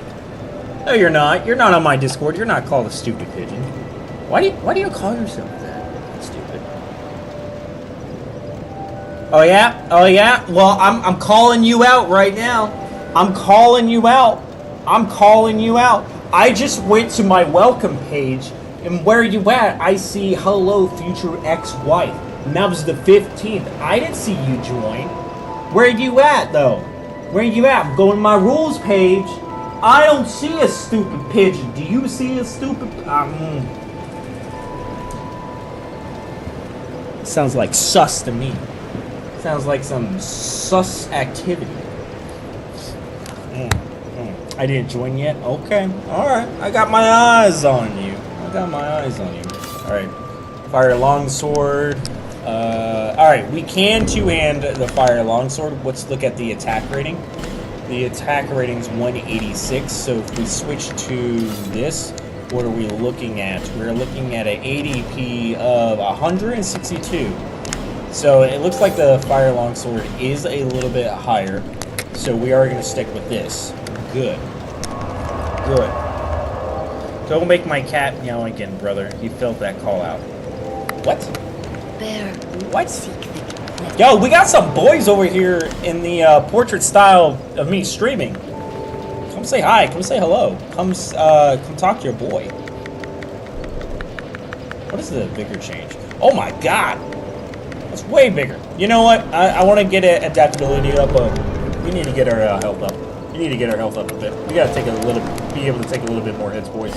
No, you're not. You're not on my Discord. You're not called a stupid pigeon. Why do you call yourself that? Stupid. Oh yeah? Well, I'm calling you out right now. I'm calling you out. I'm calling you out. I just went to my welcome page, and where you at? I see hello future ex-wife. And that was the 15th. I didn't see you join. Where you at though? Where you at? I'm going to my rules page. I don't see a stupid pigeon. Do you see a stupid? Sounds like sus to me. Sounds like some sus activity. I didn't join yet? Okay. Alright. I got my eyes on you. Alright. Fire longsword. Alright. We can two-hand the fire longsword. Let's look at the attack rating. The attack rating is 186. So if we switch to this, what are we looking at? We're looking at an ADP of 162. So it looks like the fire longsword is a little bit higher. So we are going to stick with this. Good. Don't make my cat meow again, brother. He felt that call out. What? Bear. What? Yo, we got some boys over here in the portrait style of me streaming. Come say hi. Come say hello. Come talk to your boy. What is the bigger change? Oh my god. That's way bigger. You know what? I want to get adaptability up. We need to get our health up. We need to get our health up a bit. We gotta take be able to take a little bit more hits, boys.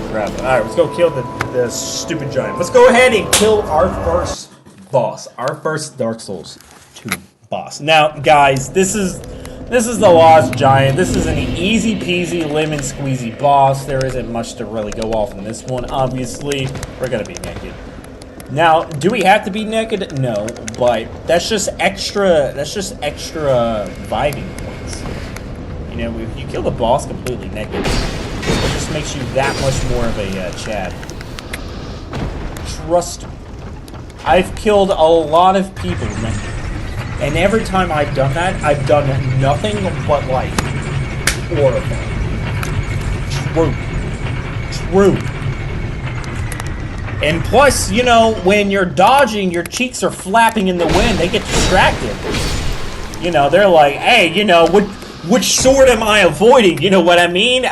Crap. Alright, let's go kill the stupid giant. Let's go ahead and kill our first boss. Our first Dark Souls 2 boss. Now, guys, this is the Lost Giant. This is an easy peasy lemon squeezy boss. There isn't much to really go off in this one. Obviously, we're gonna be naked. Now, do we have to be naked? No, but that's just extra vibing points. You know, if you kill the boss completely naked, it just makes you that much more of a Chad. Trust me. I've killed a lot of people naked. And every time I've done that, I've done nothing but like horrible. True. And plus, you know, when you're dodging, your cheeks are flapping in the wind. They get distracted. You know, they're like, hey, you know, which sword am I avoiding? You know what I mean?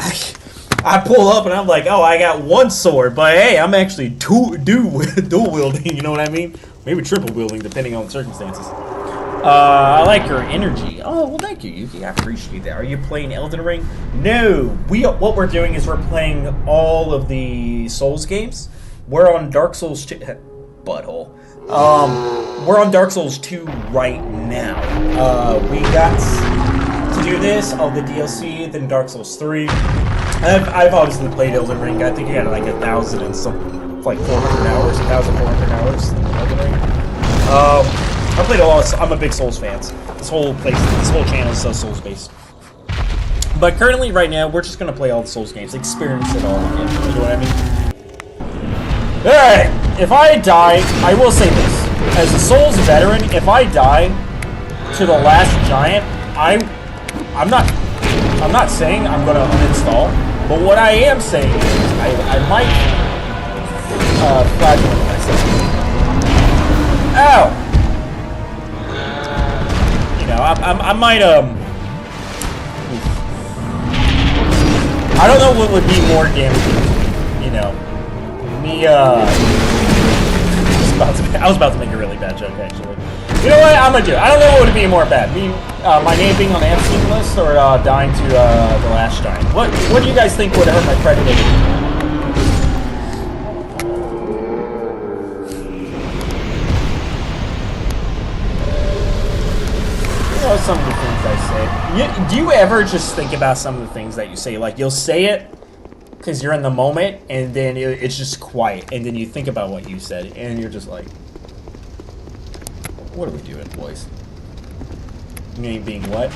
I pull up and I'm like, oh, I got one sword, but hey, I'm actually dual wielding. You know what I mean? Maybe triple wielding, depending on the circumstances. I like your energy. Oh, well, thank you, Yuki. I appreciate that. Are you playing Elden Ring? No. What we're doing is we're playing all of the Souls games. We're on Dark Souls 2. Butthole. We're on Dark Souls 2 right now. We got to do this, all the DLC, then Dark Souls 3. I've obviously played Elden Ring. I think I got like 1,000 and some, like 400 hours, 1,400 hours in Elden Ring. I played a lot. I'm a big Souls fan. This whole channel is so Souls based. But currently, right now, we're just gonna play all the Souls games, experience it all again. You know what I mean? Alright, if I die, I will say this. As a Souls veteran, if I die to the last giant, I'm not saying I'm gonna uninstall, but what I am saying is I might flagellate myself. Ow! You know, I might I don't know what would be more damaging, you know. I was about to make a really bad joke, actually. You know what? I'm gonna do it. I don't know what would be more bad. My name being on the Epstein list or dying to the last giant. What do you guys think would hurt my credibility? You know some of the things I say. Do you ever just think about some of the things that you say? Like, you'll say it because you're in the moment, and then it's just quiet, and then you think about what you said, and you're just like, what are we doing, boys? You mean being what?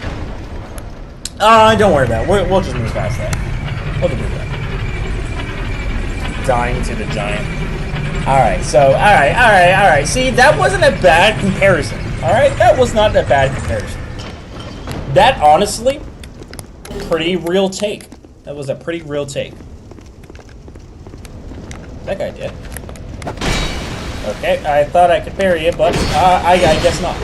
Don't worry about it. We'll just move past that. We'll do that. Dying to the giant. Alright, so, alright. See, that wasn't a bad comparison. Alright? That was not a bad comparison. That, honestly, pretty real take. That was a pretty real take. That guy did. Okay, I thought I could parry it, but I guess not.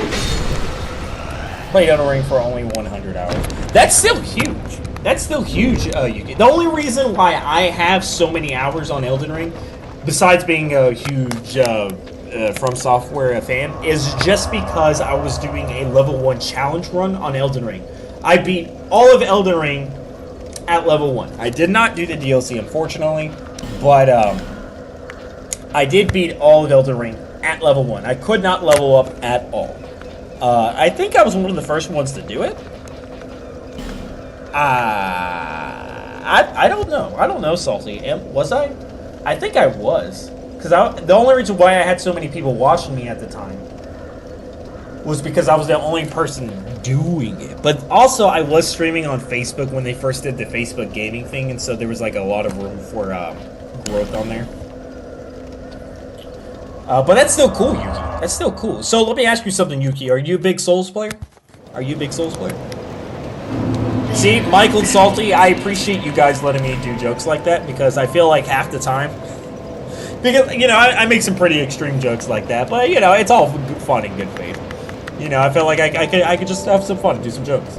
Played Elden Ring for only 100 hours. That's still huge. That's still huge, Yuki. The only reason why I have so many hours on Elden Ring, besides being a huge From Software fan, is just because I was doing a level 1 challenge run on Elden Ring. I beat all of Elden Ring at level 1. I did not do the DLC, unfortunately, but I did beat all of Elden Ring at level 1. I could not level up at all. I think I was one of the first ones to do it. I don't know. I don't know, Salty. Was I? I think I was. Because the only reason why I had so many people watching me at the time was because I was the only person doing it. But also, I was streaming on Facebook when they first did the Facebook gaming thing, and so there was like a lot of room for growth on there. But that's still cool, Yuki. That's still cool. So let me ask you something, Yuki. Are you a big Souls player? Are you a big Souls player? See, Michael and Salty, I appreciate you guys letting me do jokes like that, because I feel like half the time, because, you know, I make some pretty extreme jokes like that, but, you know, it's all fun and good faith. You know, I feel like I could just have some fun and do some jokes.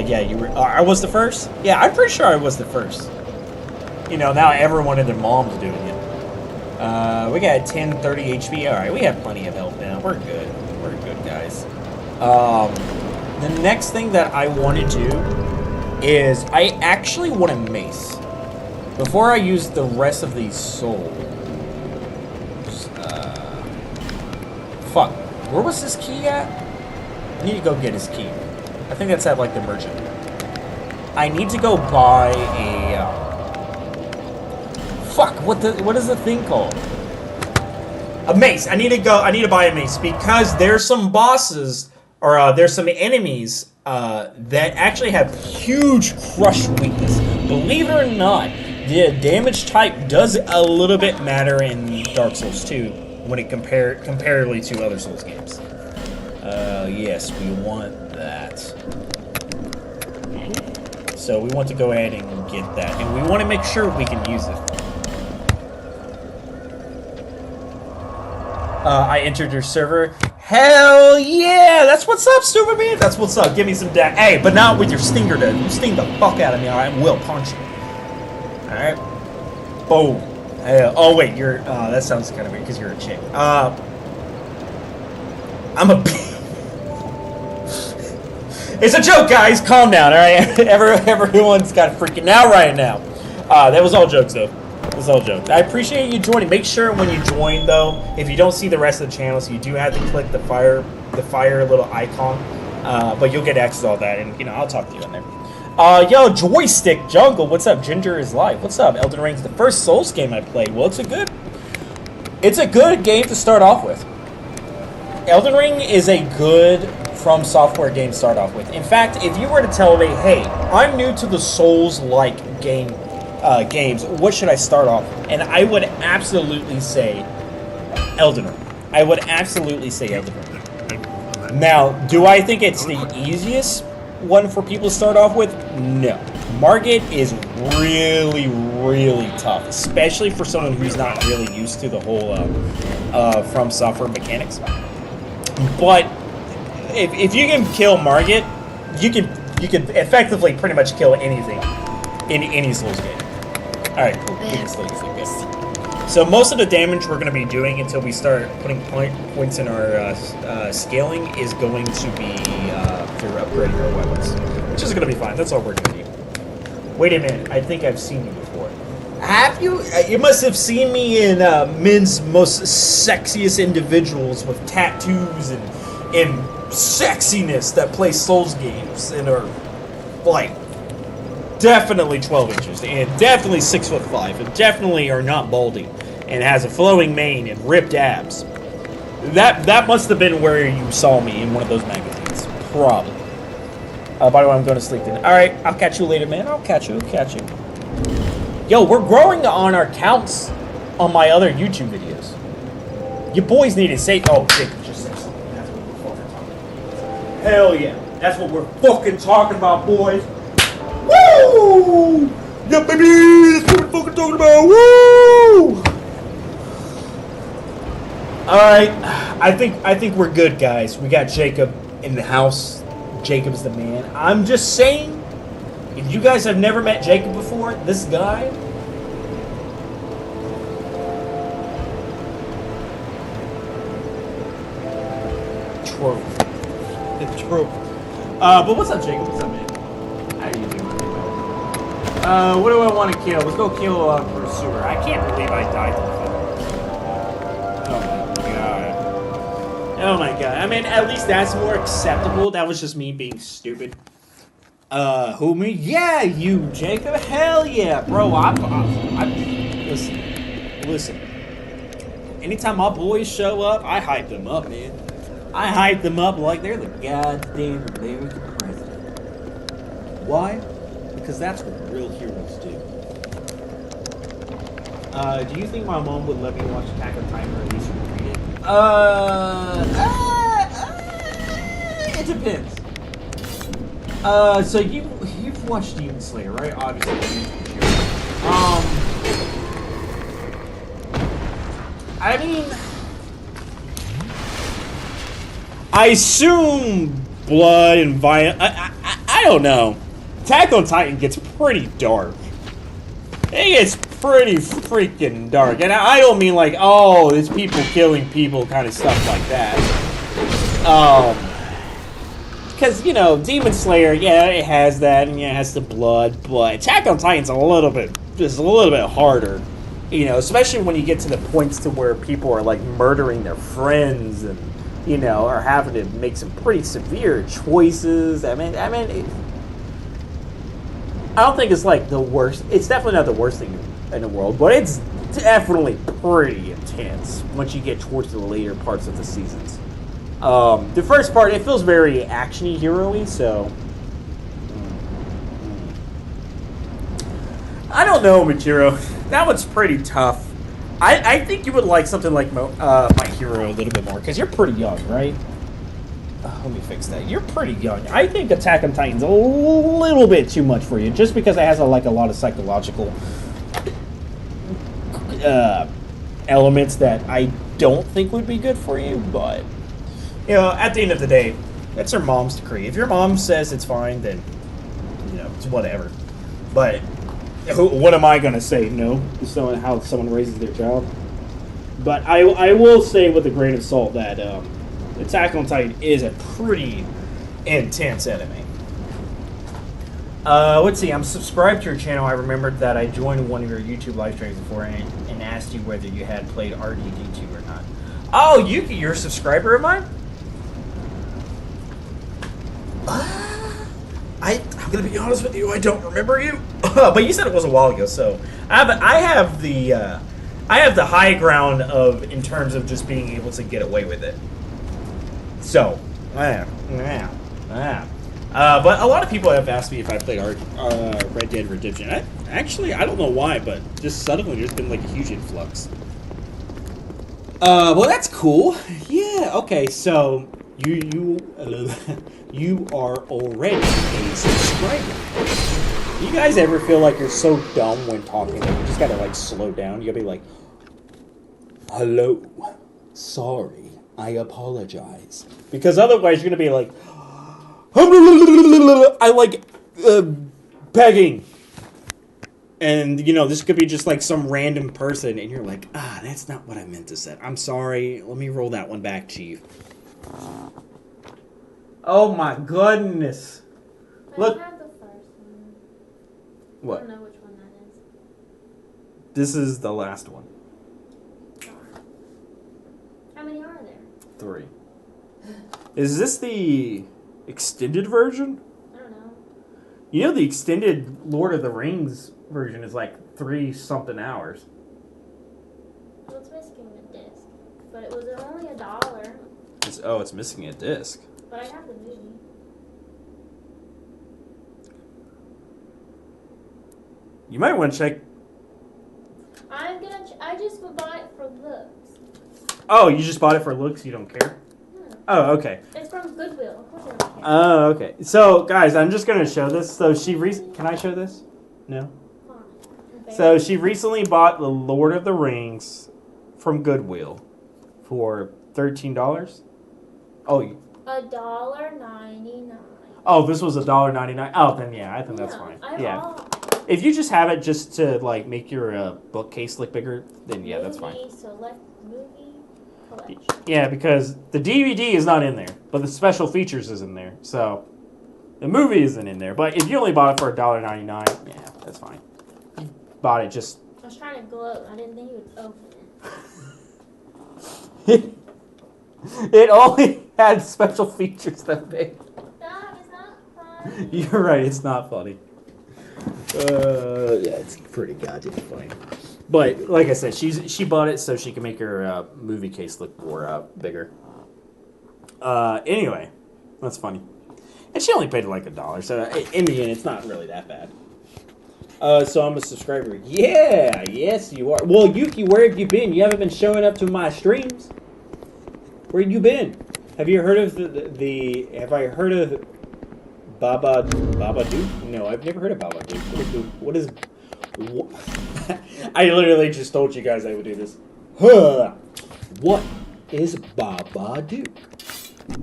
Yeah, you were. I was the first? Yeah, I'm pretty sure I was the first. You know, now everyone and their mom's doing it. We got 1030 HP. Alright, we have plenty of health now. We're good. We're good, guys. The next thing that I want to do is I actually want a mace. Before I use the rest of these souls. Fuck. Where was this key at? I need to go get his key. I think that's at, like, the merchant. I need to go buy a... Fuck, what is the thing called? A mace. I need to buy a mace, because there's some bosses, or there's some enemies that actually have huge crush weakness. Believe it or not, the damage type does a little bit matter in Dark Souls 2 when it comparatively to other Souls games. Yes, we want that. So we want to go ahead and get that, and we want to make sure we can use it. I entered your server. Hell yeah! That's what's up, stupid man! That's what's up. Give me some dash. Hey, but not with your stinger, dude. You sting the fuck out of me, alright? Will punch you. Alright? Boom. Oh, wait, you're... that sounds kind of weird, because you're a chick. I'm a... It's a joke, guys! Calm down, alright? Everyone's got freaking out right now. That was all jokes, though. It's all jokes. I appreciate you joining. Make sure when you join, though, if you don't see the rest of the channel, so you do have to click the fire little icon, but you'll get access to all that, and, you know, I'll talk to you in there. Yo, Joystick Jungle, what's up? Ginger is live. What's up? Elden Ring's the first Souls game I played. Well, it's a good game to start off with. Elden Ring is a good From Software game to start off with. In fact, if you were to tell me, hey, I'm new to the Souls-like games, what should I start off with? And I would absolutely say Elden Ring. I would absolutely say Elden Ring. Now, do I think it's the easiest one for people to start off with? No. Margit is really, really tough, especially for someone who's not really used to the whole From Software mechanics. But if you can kill Margit, you can effectively pretty much kill anything in any Souls game. Alright, cool. We can still use it. Good. So most of the damage we're going to be doing until we start putting points in our scaling is going to be through upgrading our weapons, which is going to be fine. That's all we're going to do. Wait a minute. I think I've seen you before. Have you? You must have seen me in men's most sexiest individuals with tattoos and sexiness that play Souls games and are like definitely 12 inches and definitely 6'5" and definitely are not balding and has a flowing mane and ripped abs. That must have been where you saw me in one of those magazines, probably. By the way, I'm going to sleep then. All right, I'll catch you later, man. I'll catch you. Yo, we're growing on our counts on my other YouTube videos. You boys need to say... Oh, Jacob just said something. That's what we're fucking talking about. Hell yeah. That's what we're fucking talking about, boys. Woo! Yeah, baby! That's what we're fucking talking about. Woo! Alright, I think we're good, guys. We got Jacob in the house. Jacob's the man. I'm just saying, if you guys have never met Jacob before, this guy... Trope. Trope. But what's up, Jacob? What's up, man? How are you doing? What do I want to kill? Let's go kill Pursuer. I can't believe I died to the phone. Oh my god. I mean, at least that's more acceptable. That was just me being stupid. Who, me? Yeah, you, Jacob. Hell yeah, bro. I'm listen. Anytime my boys show up, I hype them up, man. I hype them up like they're the goddamn American president. Why? Because that's what real heroes do. Do you think my mom would let me watch Attack on Titan or at least read it? It depends. So you've watched Demon Slayer, right? Obviously. I mean, I assume blood and violence. I don't know. Attack on Titan gets pretty dark. It gets pretty freaking dark. And I don't mean like, oh, it's people killing people kind of stuff like that. Because, you know, Demon Slayer, yeah, it has that, and yeah, it has the blood, but Attack on Titan's a little bit harder. You know, especially when you get to the points to where people are, like, murdering their friends and, you know, are having to make some pretty severe choices. I mean, I don't think it's, like, the worst. It's definitely not the worst thing in the world, but it's definitely pretty intense once you get towards the later parts of the seasons. The first part, it feels very action-y, hero-y, so... I don't know, Michiro. That one's pretty tough. I think you would like something like My Hero a little bit more, because you're pretty young, right? Let me fix that. You're pretty young. I think Attack on Titan's a little bit too much for you, just because it has a lot of psychological elements that I don't think would be good for you, but... You know, at the end of the day, that's her mom's decree. If your mom says it's fine, then, you know, it's whatever. But what am I going to say? No? How someone raises their child? But I will say with a grain of salt that Attack on Titan is a pretty intense anime. Let's see. I'm subscribed to your channel. I remembered that I joined one of your YouTube live streams before and asked you whether you had played RDD2 or not. Oh, you're a subscriber of mine? I'm gonna be honest with you. I don't remember you, but you said it was a while ago. So I have the high ground in terms of just being able to get away with it. So, but a lot of people have asked me if I played Red Dead Redemption. I don't know why, but just suddenly there's been like a huge influx. Well, that's cool. Yeah. Okay. So you are already a subscriber. You guys ever feel like you're so dumb when talking that you just gotta like slow down? You gotta be like, "Hello, sorry, I apologize," because otherwise you're gonna be like, "I like begging." And, you know, this could be just like some random person, and you're like, that's not what I meant to say. I'm sorry. Let me roll that one back, Chief. Oh my goodness. Look. I have the first one. What? I don't know which one that is. This is the last one. How many are there? 3. Is this the extended version? I don't know. You know the extended Lord of the Rings version is like 3-something hours. Well, it's missing a disc. But it was only $1. It's missing a disc. But I have the movie. You might want to check. I just would buy it for looks. Oh, you just bought it for looks? You don't care? No. Oh, okay. It's from Goodwill. Of course I don't care. Oh, okay. So, guys, I'm just going to show this. So, can I show this? No? Fine. So, she recently bought The Lord of the Rings from Goodwill for $13. Oh, $1.99. oh, this was $1.99. Oh, then yeah, I think that's fine. Yeah. If you just have it just to like make your bookcase look bigger, then yeah, that's fine. Select movie collection. Yeah, because the DVD is not in there, but the special features is in there. So the movie isn't in there. But if you only bought it for $1.99, yeah, that's fine. You bought it just. I was trying to gloat. I didn't think you would open it. It only had special features that big. Stop! It's not fun. You're right. It's not funny. Yeah, it's pretty goddamn funny. But like I said, she bought it so she can make her movie case look more bigger. Anyway, that's funny. And she only paid like $1, so in the end, it's not really that bad. So I'm a subscriber. Yeah, yes you are. Well, Yuki, where have you been? You haven't been showing up to my streams. Where you been? Have you heard of the have I heard of Babadook? No, I've never heard of Babadook. What is... I literally just told you guys I would do this. Huh. What is Babadook?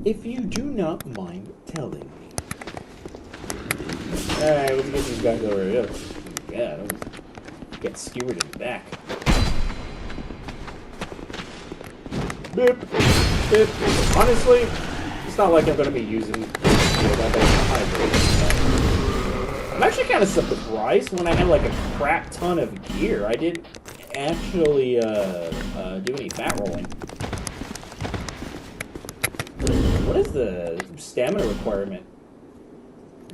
If you do not mind telling me. Alright, let's get these guys over here. Yeah, don't get skewered in the back. Beep, beep. Honestly, it's not like I'm going to be using I'm actually kind of surprised when I had like a crap ton of gear. I didn't actually do any fat rolling. What is the stamina requirement?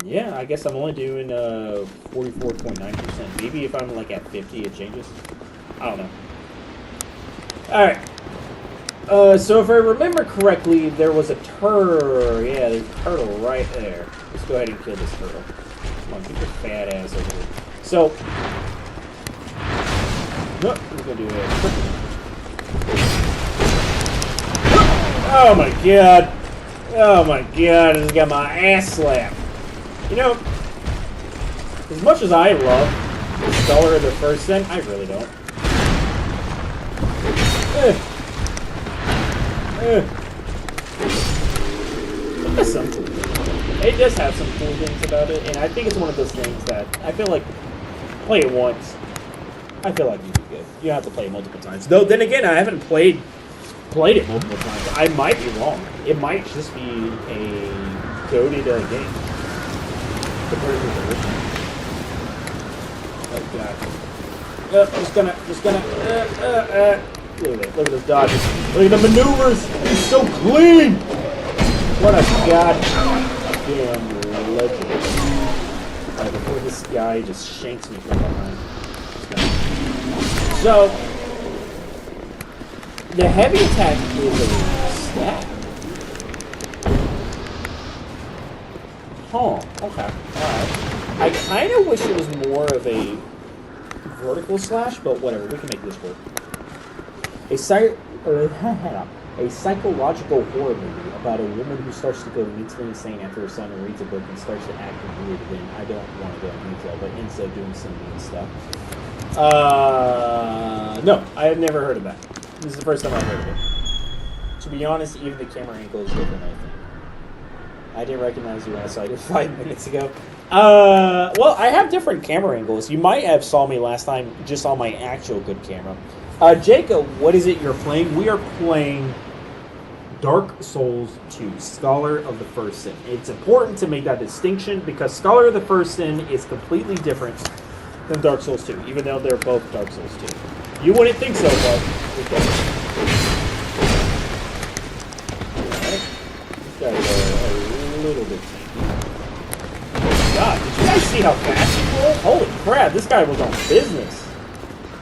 Yeah, I guess I'm only doing 44.9%. Maybe if I'm like at 50 it changes. I don't know. Alright. So if I remember correctly, there was a turtle. Yeah, there's a turtle right there. Let's go ahead and kill this turtle. Come on, get your fat ass over here. So, we're gonna do it. Oh my god! Oh my god! I just got my ass slapped. You know, as much as I love the Scholar of the First Sin, I really don't. That's some cool things. It does have some cool things about it, and I think it's one of those things that I feel like play it once. I feel like you'd be good. You don't have to play it multiple times. Though, then again, I haven't played it multiple times. I might be wrong. It might just be a goated game. Compared to the original. Oh god. Just gonna. Look at those dodges. Look at the maneuvers. He's so clean. What a goddamn legend. Alright, before this guy just shanks me from behind. So, the heavy attack is a stab. Oh, okay. Alright. I kind of wish it was more of a vertical slash, but whatever. We can make this work. A psychological horror movie about a woman who starts to go mentally insane after her son reads a book and starts to act weird. Then I don't want to go into detail, but ends up doing some mean stuff. No, I have never heard of that. This is the first time I've heard of it. To be honest, even the camera angle is different, I think. I didn't recognize you when I saw you 5 minutes ago. Well, I have different camera angles. You might have saw me last time just on my actual good camera. Jacob, what is it you're playing? We are playing Dark Souls 2, Scholar of the First Sin. It's important to make that distinction because Scholar of the First Sin is completely different than Dark Souls 2, even though they're both Dark Souls 2. You wouldn't think so, but okay. Alright. These guys are a little bit tanky. God, did you guys see how fast he rolled? Holy crap, this guy was on business.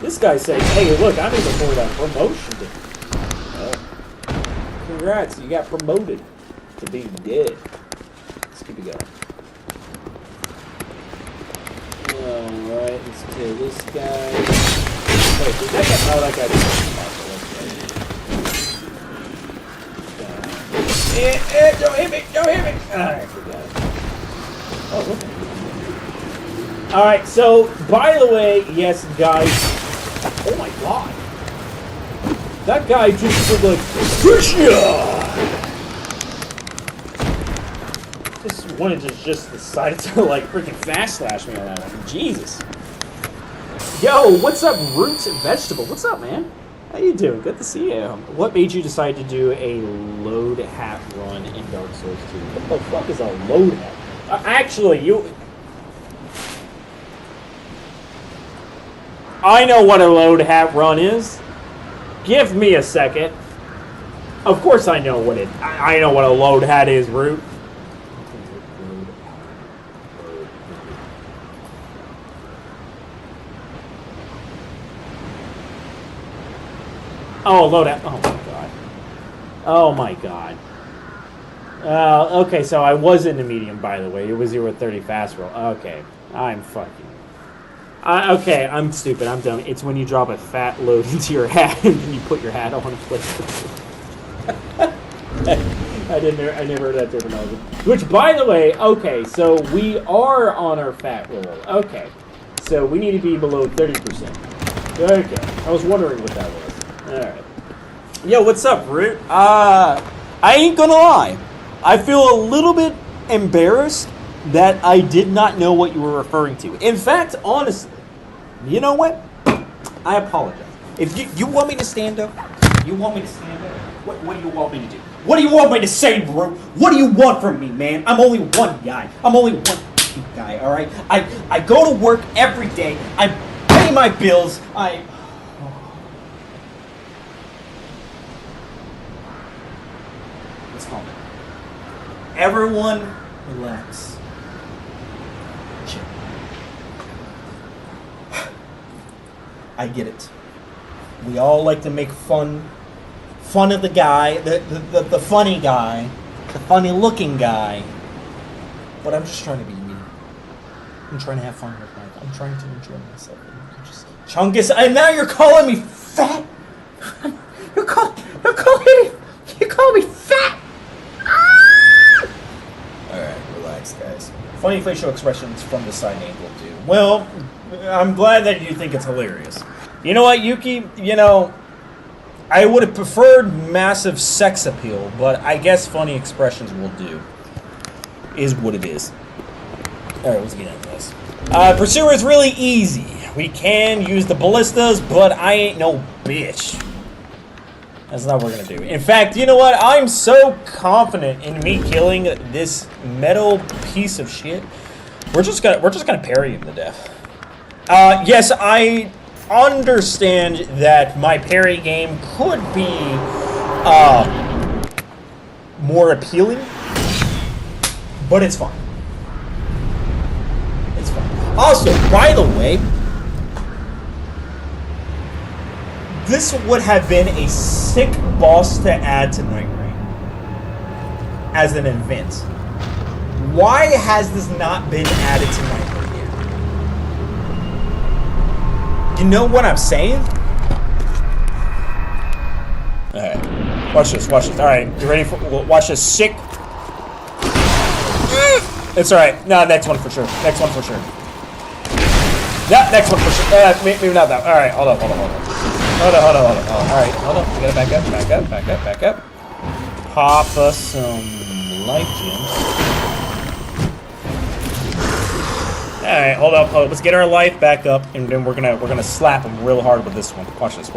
This guy said, hey, look, I'm even for that promotion. Congrats, you got promoted to being dead. Let's keep it going. Alright, let's kill this guy. Wait, did that guy? Oh, that guy didn't. Don't hit me! Don't hit me! Alright, forgot. Oh, look. Alright, so, by the way, yes, guys. Oh my god. That guy just was like, just wanted to just decided to like freaking fast slash me on that one. Jesus. Yo, what's up, Roots and Vegetable? What's up, man? How you doing? Good to see you. What made you decide to do a load hat run in Dark Souls 2? What the fuck is a load hat? Actually, I know what a load hat run is. Give me a second. Of course I know what I know what a load hat is, Root. Oh, load out. Oh, my God. Oh, my God. Okay, so I was in the medium, by the way. It was 0-30 fast roll. Okay. I'm fucking... okay, I'm stupid. I'm dumb. It's when you drop a fat load into your hat and then you put your hat on a plate. I never heard that terminology. Which, by the way, okay, so we are on our fat roll. Okay. So we need to be below 30%. Okay. I was wondering what that was. Alright. Yo, what's up, Root? I ain't gonna lie. I feel a little bit embarrassed that I did not know what you were referring to. In fact, honestly, you know what? I apologize. If you want me to stand up, you want me to stand up, what do you want me to do? What do you want me to say, bro? What do you want from me, man? I'm only one guy. I'm only one guy, alright? I go to work every day. I pay my bills. Let's calm it. Everyone, relax. Chill. I get it. We all like to make fun of the guy, the funny guy, the funny-looking guy. But I'm just trying to be me. I'm trying to have fun with life. I'm trying to enjoy myself. Just Chungus, and now you're calling me fat. You're calling me fat. Alright, relax, guys. Funny facial expressions from the side angle, dude. Well, I'm glad that you think it's hilarious. You know what, Yuki? You know, I would have preferred massive sex appeal, but I guess funny expressions will do. Is what it is. Alright, let's get into this. Pursuer is really easy. We can use the ballistas, but I ain't no bitch. That's not what we're gonna do. In fact, you know what? I'm so confident in me killing this metal piece of shit. We're just gonna parry him to death. Yes, I understand that my parry game could be more appealing, but it's fine. It's fine. Also, by the way, this would have been a sick boss to add to Night Rain as an event. Why has this not been added to Night Rain yet? You know what I'm saying? Alright. Watch this, watch this. Alright, you ready for... Watch this sick... It's alright. No, next one for sure. Next one for sure. Yeah, next one for sure. Maybe not that. Alright, hold on. Hold on. Alright, hold on. We gotta back up. Pop us some life gems. Alright, hold up. Let's get our life back up, and then we're gonna slap him real hard with this one. Watch this.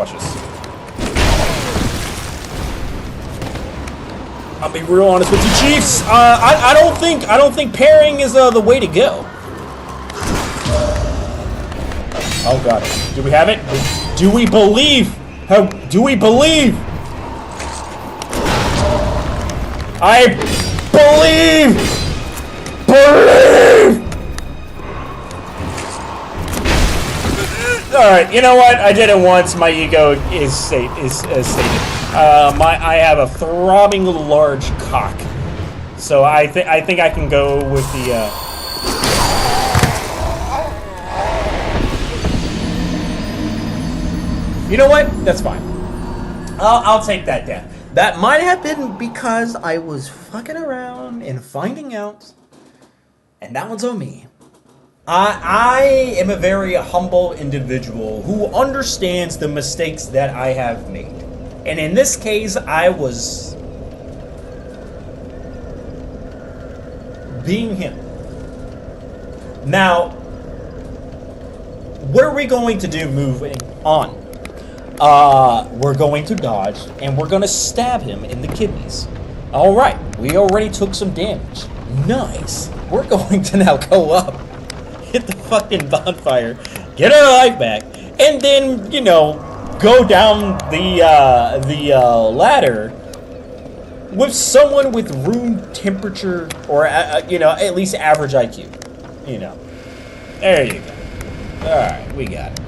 I'll be real honest with you, Chiefs. I don't think parrying is the way to go. Oh god. Do we have it? Do we believe? How do we believe? I believe! Alright, you know what? I did it once. My ego is stated. I have a throbbing large cock. So I think I can go with the You know what? That's fine. I'll take that death. That might have been because I was fucking around and finding out, and that one's on me. I am a very humble individual who understands the mistakes that I have made. And in this case, I was being him. Now, what are we going to do moving on? We're going to dodge, and we're going to stab him in the kidneys. Alright, we already took some damage. Nice. We're going to now go up, hit the fucking bonfire, get our life back, and then, you know, go down the ladder with someone with room temperature, or, you know, at least average IQ. You know. There you go. Alright, we got it.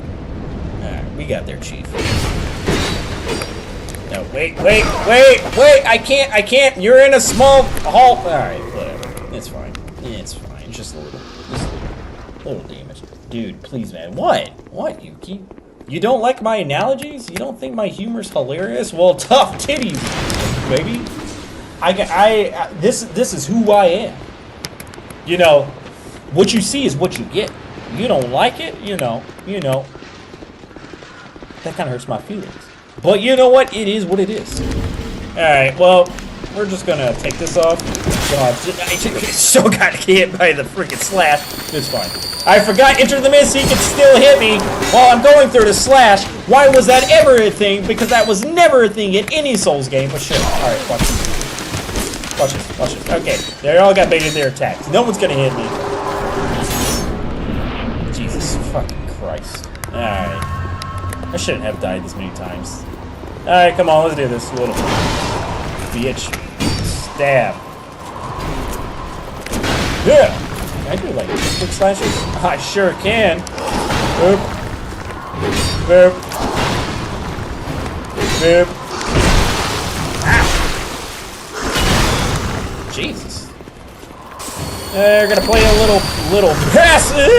Alright, we got their chief. No, wait, I can't, you're in a small hall. Alright, whatever. It's fine. It's fine. Just a little damage. Dude, please, man. What, Yuki? You don't like my analogies? You don't think my humor's hilarious? Well, tough titties, baby. This is who I am. You know, what you see is what you get. You don't like it, you know. That kind of hurts my feelings. But you know what? It is what it is. Alright, well, we're just gonna take this off. God, I still got hit by the freaking slash. It's fine. I forgot Enter the Mist, he can still hit me while I'm going through the slash. Why was that ever a thing? Because that was never a thing in any Souls game, but sure. Alright, watch this. Watch this. Okay, they all got baited their attacks. No one's gonna hit me. Jesus fucking Christ. Alright. I shouldn't have died this many times. Alright, come on, let's do this. Little bitch. Stab. Yeah! Can I do like quick slashes? I sure can. Boop. Boop. Boop. Ow! Jesus. They're gonna play a little passive!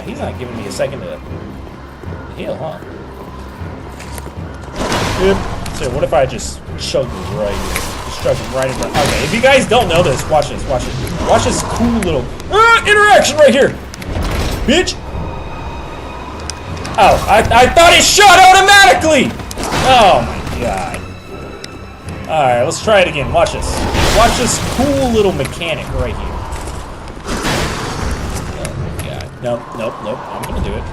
He's not giving me a second to heal, huh? Yep. So what if I just chug right here? Just chug him right in front. Okay, if you guys don't know this, watch this. Watch this cool little interaction right here. Bitch! Oh, I thought it shot automatically! Oh my god. Alright, let's try it again. Watch this. Watch this cool little mechanic right here. Nope. I'm gonna do it.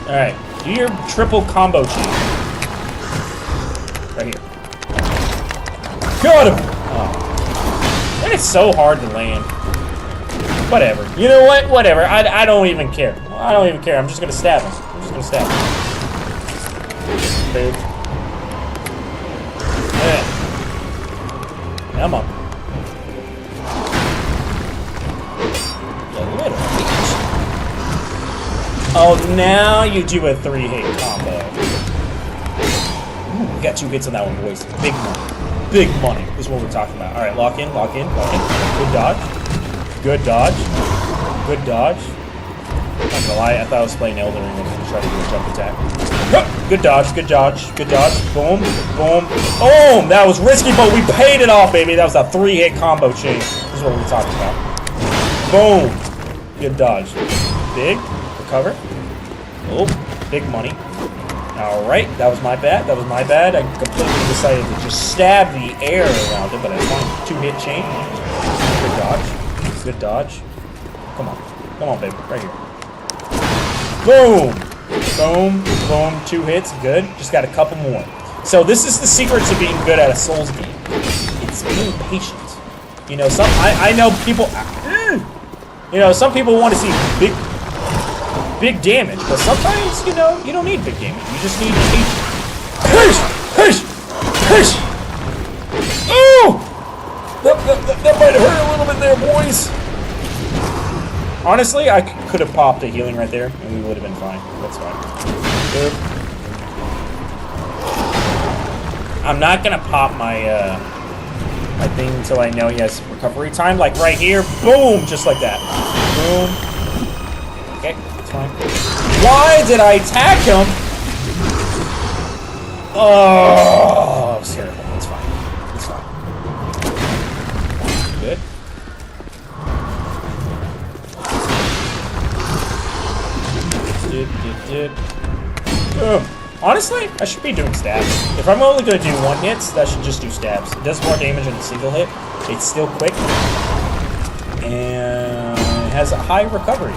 Alright. Do your triple combo chain. Right here. Got him! Oh. And it's so hard to land. Whatever. You know what? Whatever. I don't even care. I'm just gonna stab him. Boom. Yeah. Come on. Oh, now you do a 3-hit combo. Ooh, we got 2 hits on that one, boys. Big money. Big money is what we're talking about. Alright, lock in. Good dodge. I'm not gonna lie, I thought I was playing eldenring when I was trying to do a jump attack. Good dodge. Boom. That was risky, but we paid it off, baby. That was a 3-hit combo chain. This is what we're talking about. Boom. Good dodge. Big. Recover. Oh, big money. Alright, that was my bad. I completely decided to just stab the air around it, but I want 2-hit chain. Good dodge. Come on, baby. Right here. Boom! 2 hits. Good. Just got a couple more. So this is the secret to being good at a Souls game. It's being patient. You know, I know people... You know, some people want to see big damage, but sometimes, you know, you don't need big damage. You just need patience. Oh! That might have hurt a little bit there, boys. Honestly, I could have popped a healing right there, and we would have been fine. That's fine. Boop. I'm not gonna pop my thing until I know he has recovery time. Like right here, boom, just like that. Boom. Okay, that's fine. Why did I attack him? Oh, it's terrible. It's fine. Good. Honestly, I should be doing stabs. If I'm only going to do one hits, that should just do stabs. It does more damage in a single hit. It's still quick. And it has a high recovery.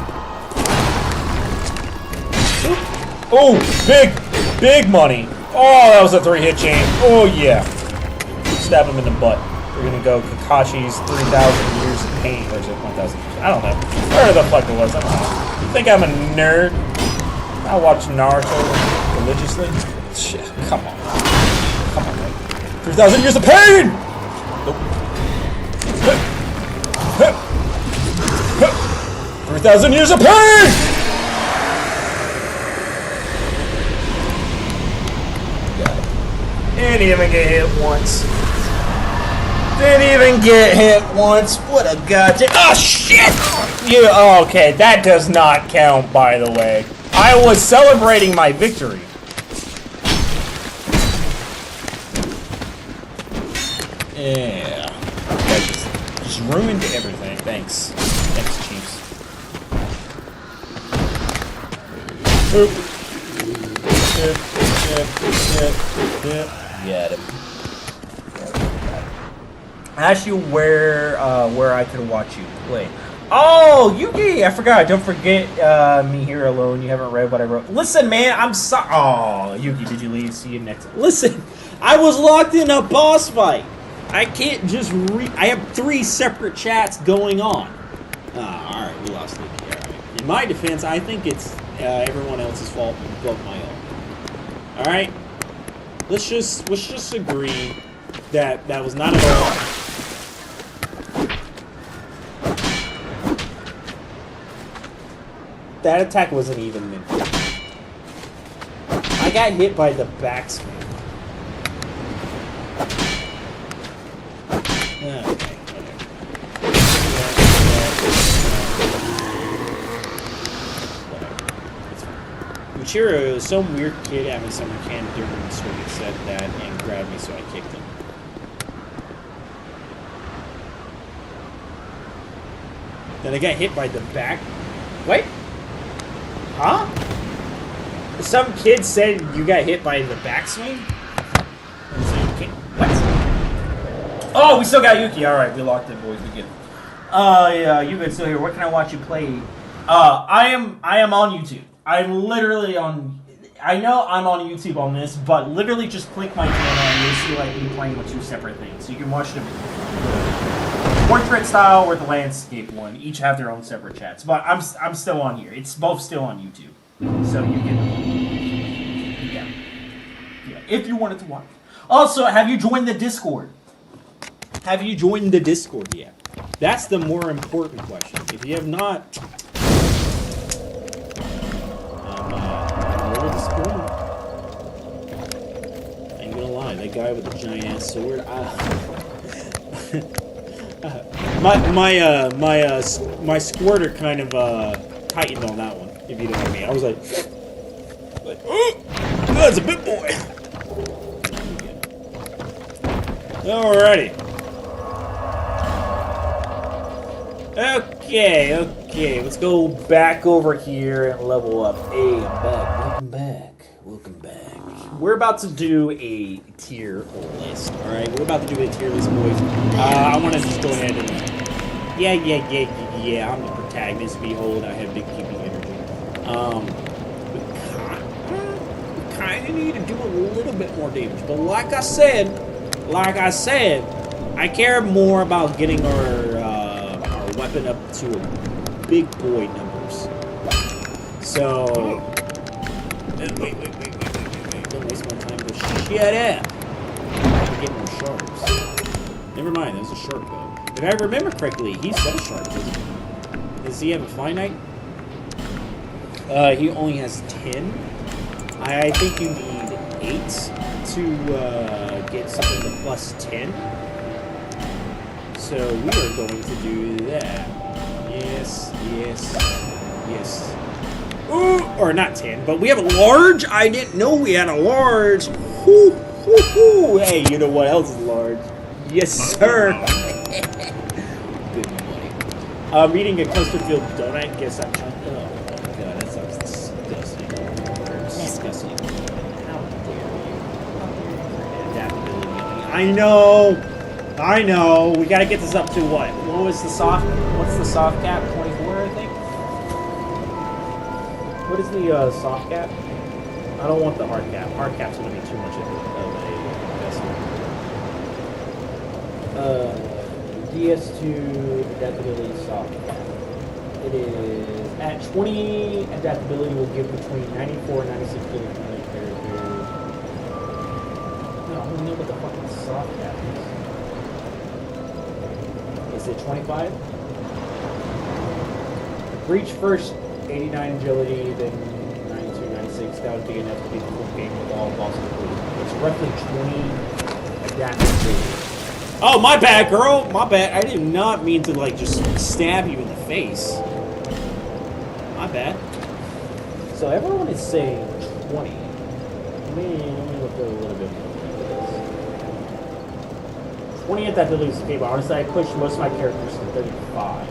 Oh, big money. Oh, that was a 3-hit chain. Oh, yeah. Stab him in the butt. We're going to go Kakashi's 3,000 years of pain. Or is it 1,000 years? I don't know. Whatever the fuck it was. I don't know. You think I'm a nerd? I watch Naruto religiously. Shit, come on. Come on, man. 3,000 years of pain! Nope. 3,000 years of pain! Didn't even get hit once. Didn't even get hit once. What a goddamn... Oh, shit! You... Okay, that does not count, by the way. I was celebrating my victory. Yeah. That just ruined everything. Thanks. Thanks, Chiefs. Oop. Get him. Ask you where I could watch you play. Oh, Yuki! I forgot. Don't forget me here alone. You haven't read what I wrote. Listen, man, I'm sorry. Oh, Yuki, did you leave? See you next time. Listen, I was locked in a boss fight. I can't just I have 3 separate chats going on. Alright, we lost Yuki. Right. In my defense, I think it's everyone else's fault but my own. Alright? Let's just agree that that was not at all. That attack wasn't even meant. I got hit by the backswing. Okay, whatever. Uchiro is some weird kid having summer camp during the school. He said that and grabbed me, so I kicked him. Then I got hit by the back. Wait. Huh? Some kid said you got hit by the backswing? What? Oh, we still got Yuki. Alright, we locked it, boys. We get it. Yeah, you guys still here. Where can I watch you play? I am on YouTube. I'm literally on... I know I'm on YouTube on this, but literally just click my channel and you'll see like me playing with 2 separate things. So you can watch the portrait style or the landscape one. Each have their own separate chats. But I'm still on here. It's both still on YouTube. So you can... Yeah. If you wanted to watch. Also, have you joined the Discord? Have you joined the Discord yet? That's the more important question. If you have not... I ain't gonna lie, that guy with the giant ass sword. My squirter kind of tightened on that one. If you know what I mean, I was like, oh, that's a big boy. Alrighty. Okay, let's go back over here and level up. Hey, I'm back. Welcome back. We're about to do a tier list, alright? We're about to do a tier list, boys. I want to just go ahead and... Yeah, I'm the protagonist. Behold, I have big keeping energy. We kind of need to do a little bit more damage, but like I said, I care more about getting our weapon up to big boy numbers. So, wait. Don't waste my time with shit up. I'm getting more sharps. Never mind, there's a sharp bow. If I remember correctly, he's so sharp. Does he have a finite? He only has 10. I think you need 8 to get something to plus 10. So we are going to do that. Yes. Ooh, or not 10, but we have a large. I didn't know we had a large. Hey, you know what else is large? Yes, sir. Good boy. I'm eating a custard filled donut. Guess I'm. Oh my god, that sounds disgusting. I know. I know. We gotta get this up to what? What was the soft? What's the soft cap? 24, I think. What is the soft cap? I don't want the hard cap. Hard cap's gonna be too much of a investment. DS2 adaptability soft cap. It is at 20 adaptability will give between 94 and 96 killing from any character. No, I don't know what the fucking soft cap is. Is it 25? Breach first, 89 agility, then 92, 96. That would be enough to beat the full game with all bosses included. It's roughly 20 adaptability. Oh, my bad, girl. My bad. I did not mean to, like, just stab you in the face. My bad. So everyone is saying 20. Let me look at a little bit more. 20 at that ability is okay, but honestly, I pushed most of my characters to 35.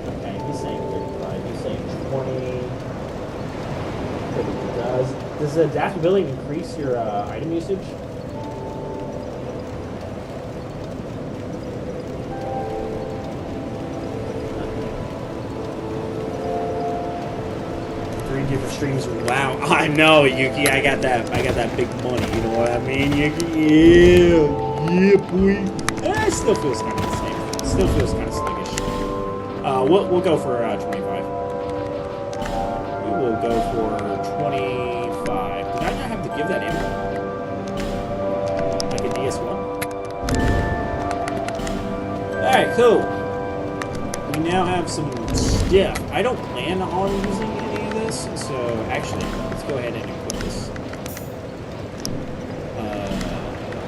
Okay, he's saying 35. He's saying 20. Does the adaptability increase your item usage? Different streams. Wow, I know, Yuki. I got that big money. You know what I mean, Yuki? Yeah, boy. It still feels kind of the same. Still feels kind of sluggish. We'll go for 25. We will go for 25. Did I not have to give that ammo? Like a DS1. All right, cool. We now have some stuff. I don't plan on using it. So actually, let's go ahead and equip this. I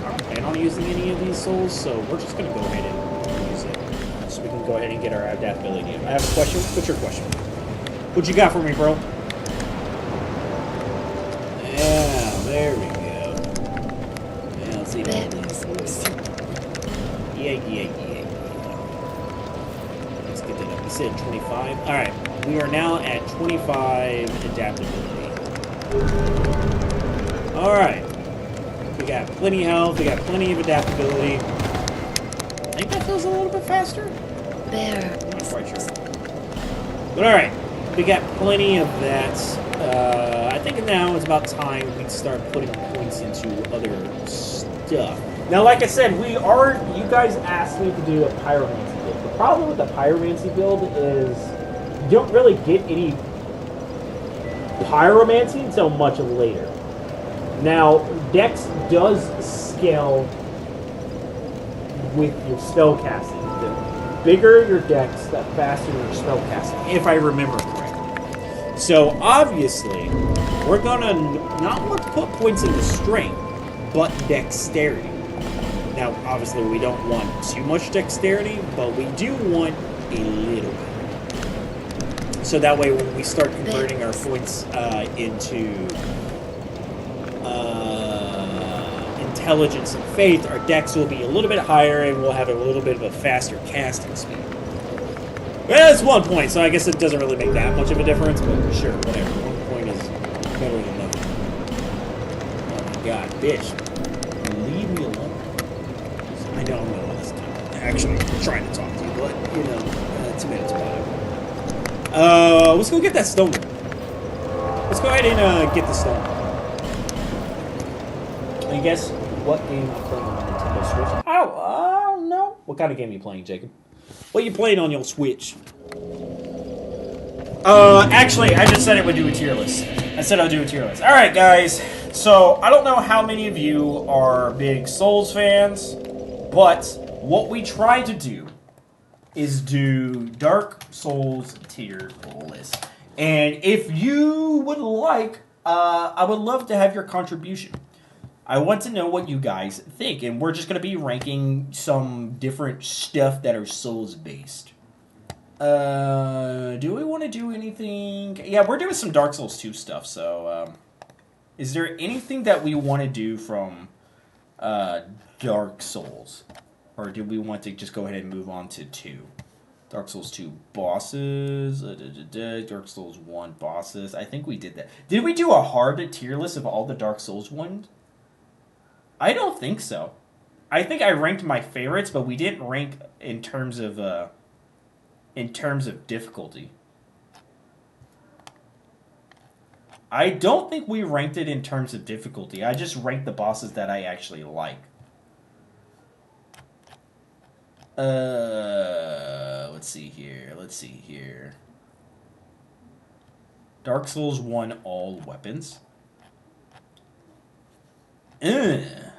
don't plan on using any of these souls, so we're just going to go ahead and use it. So we can go ahead and get our adaptability. I have a question. What's your question? What you got for me, bro? Yeah, there we go. Yeah, let's see that. Yeah. Let's get that up. You said 25? Alright. We are now at 25 adaptability. Alright. We got plenty of health. We got plenty of adaptability. I think that feels a little bit faster. There. I'm not quite sure. But alright. We got plenty of that. I think now it's about time we start putting points into other stuff. Now, like I said, you guys asked me to do a pyromancy build. The problem with the pyromancy build is you don't really get any pyromancy until much later. Now, Dex does scale with your spellcasting. The bigger your Dex, the faster your spellcasting, if I remember correctly. So, obviously, we're gonna not want to put points into strength, but dexterity. Now, obviously, we don't want too much dexterity, but we do want a little bit. So that way, when we start converting our points into intelligence and faith, our dex will be a little bit higher, and we'll have a little bit of a faster casting speed. Well, it's 1 point, so I guess it doesn't really make that much of a difference, but sure, whatever. 1 point is better than nothing. Oh my god, bitch. Leave me alone. I know I'm not actually trying to talk to you, but, you know, 2 minutes about it. Let's go get that stone. Let's go ahead and get the stone. And guess what game I'm playing on Nintendo Switch? I don't know. What kind of game are you playing, Jacob? What are you playing on your Switch? Actually, I just said it would do a tier list. I said I'll do a tier list. Alright, guys. So, I don't know how many of you are big Souls fans, but what we try to do is do Dark Souls tier list. And if you would like, I would love to have your contribution. I want to know what you guys think, and we're just going to be ranking some different stuff that are Souls-based. Do we want to do anything? Yeah, we're doing some Dark Souls 2 stuff, so, is there anything that we want to do from, Dark Souls? Or do we want to just go ahead and move on to 2? Dark Souls 2 bosses, Dark Souls 1 bosses. I think we did that. Did we do a hard tier list of all the Dark Souls ones? I don't think so. I think I ranked my favorites, but we didn't rank in terms of difficulty. I don't think we ranked it in terms of difficulty. I just ranked the bosses that I actually like. Let's see here. Dark Souls 1 all weapons. It's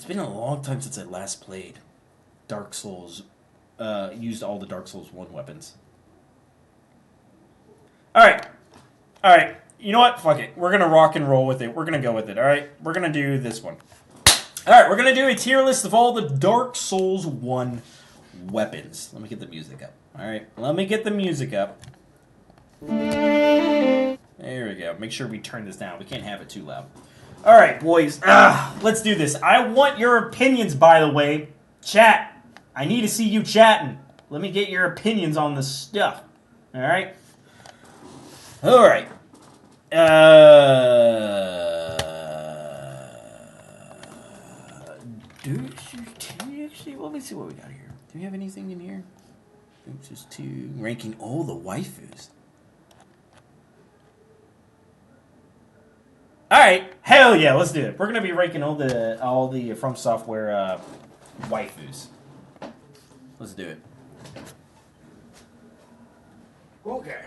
been a long time since I last played Dark Souls. Used all the Dark Souls 1 weapons. Alright. You know what? Fuck it. We're gonna rock and roll with it. We're gonna go with it, alright? We're gonna do this one. Alright, we're gonna do a tier list of all the Dark Souls 1 weapons. Let me get the music up. Alright, let me get the music up. There we go. Make sure we turn this down. We can't have it too loud. Alright, boys. Let's do this. I want your opinions, by the way. Chat. I need to see you chatting. Let me get your opinions on this stuff. Alright? Alright. Actually, let me see what we got here. Do we have anything in here? I think it's just two. Ranking all the waifus. Alright, hell yeah, let's do it. We're gonna be ranking all the From Software waifus. Let's do it. Okay.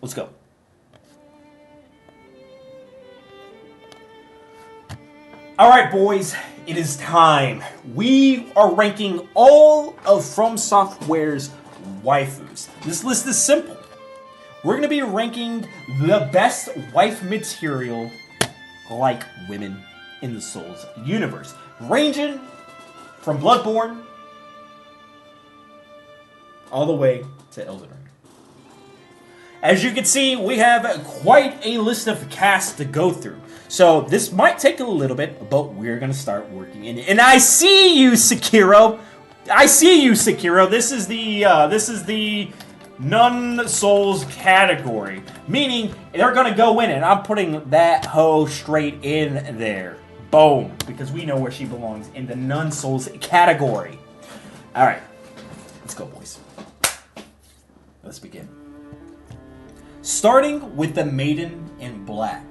Let's go. Alright, boys, it is time. We are ranking all of From Software's waifus. This list is simple. We're going to be ranking the best wife material like women in the Souls universe. Ranging from Bloodborne all the way to eldenring. As you can see, we have quite a list of casts to go through. So this might take a little bit, but we're going to start working in it. And I see you, Sekiro! This is the non-Souls category. Meaning, they're going to go in, and I'm putting that hoe straight in there. Boom. Because we know where she belongs, in the non-Souls category. Alright. Let's go, boys. Let's begin. Starting with the Maiden in Black.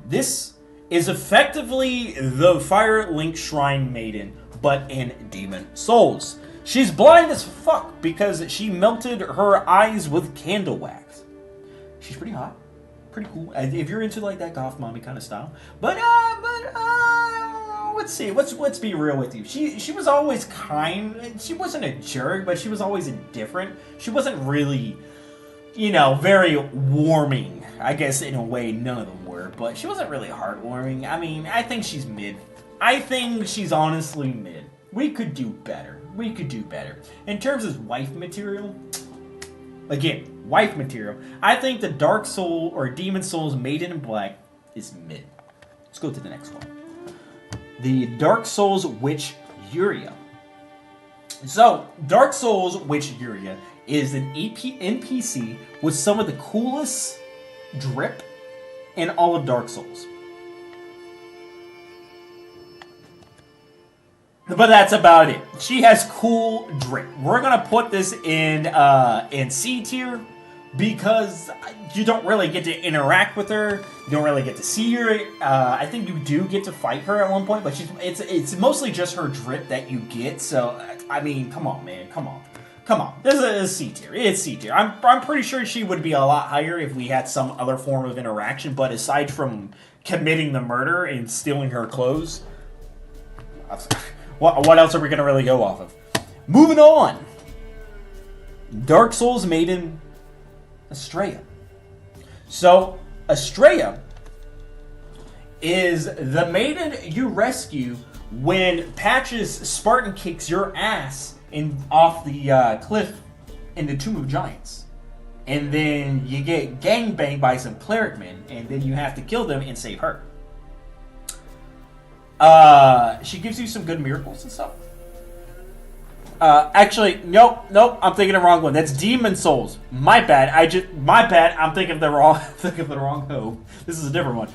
This is effectively the Fire Link Shrine Maiden, but in Demon Souls. She's blind as fuck because she melted her eyes with candle wax. She's pretty hot. Pretty cool. If you're into like that goth mommy kind of style. But let's see. Let's be real with you. She was always kind. She wasn't a jerk, but she was always indifferent. She wasn't really, very warming. I guess in a way none of them were, but she wasn't really heartwarming. I mean, I think she's mid. I think she's honestly mid. We could do better. In terms of wife material, again, wife material, I think the Dark Soul or Demon Souls Maiden in Black is mid. Let's go to the next one. The Dark Souls Witch Yuria. So, Dark Souls Witch Yuria is an NPC with some of the coolest drip in all of Dark Souls. But that's about it. She has cool drip. We're gonna put this in C tier because you don't really get to interact with her. You don't really get to see her. I think you do get to fight her at one point, but it's mostly just her drip that you get. So I mean, come on, man, come on. This is C tier. It's C tier. I'm pretty sure she would be a lot higher if we had some other form of interaction. But aside from committing the murder and stealing her clothes, what else are we gonna really go off of? Moving on. Dark Souls Maiden Estrella. So Estrella is the maiden you rescue when Patches Spartan kicks your ass off the cliff in the Tomb of Giants. And then you get gangbanged by some cleric men, and then you have to kill them and save her. She gives you some good miracles and stuff. Actually, nope. I'm thinking of the wrong one. That's Demon Souls. My bad. My bad. I'm thinking of the wrong. Thinking of the wrong hoe. This is a different one.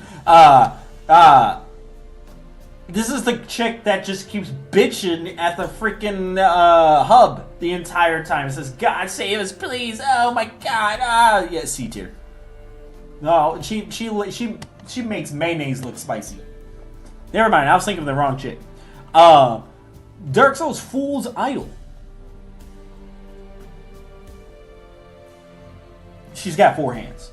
This is the chick that just keeps bitching at the freaking hub the entire time. It says, "God save us, please! Oh my God!" Yeah, C tier. No, she makes mayonnaise look spicy. Never mind. I was thinking of the wrong chick. Dark Souls Fool's Idol. She's got 4 hands.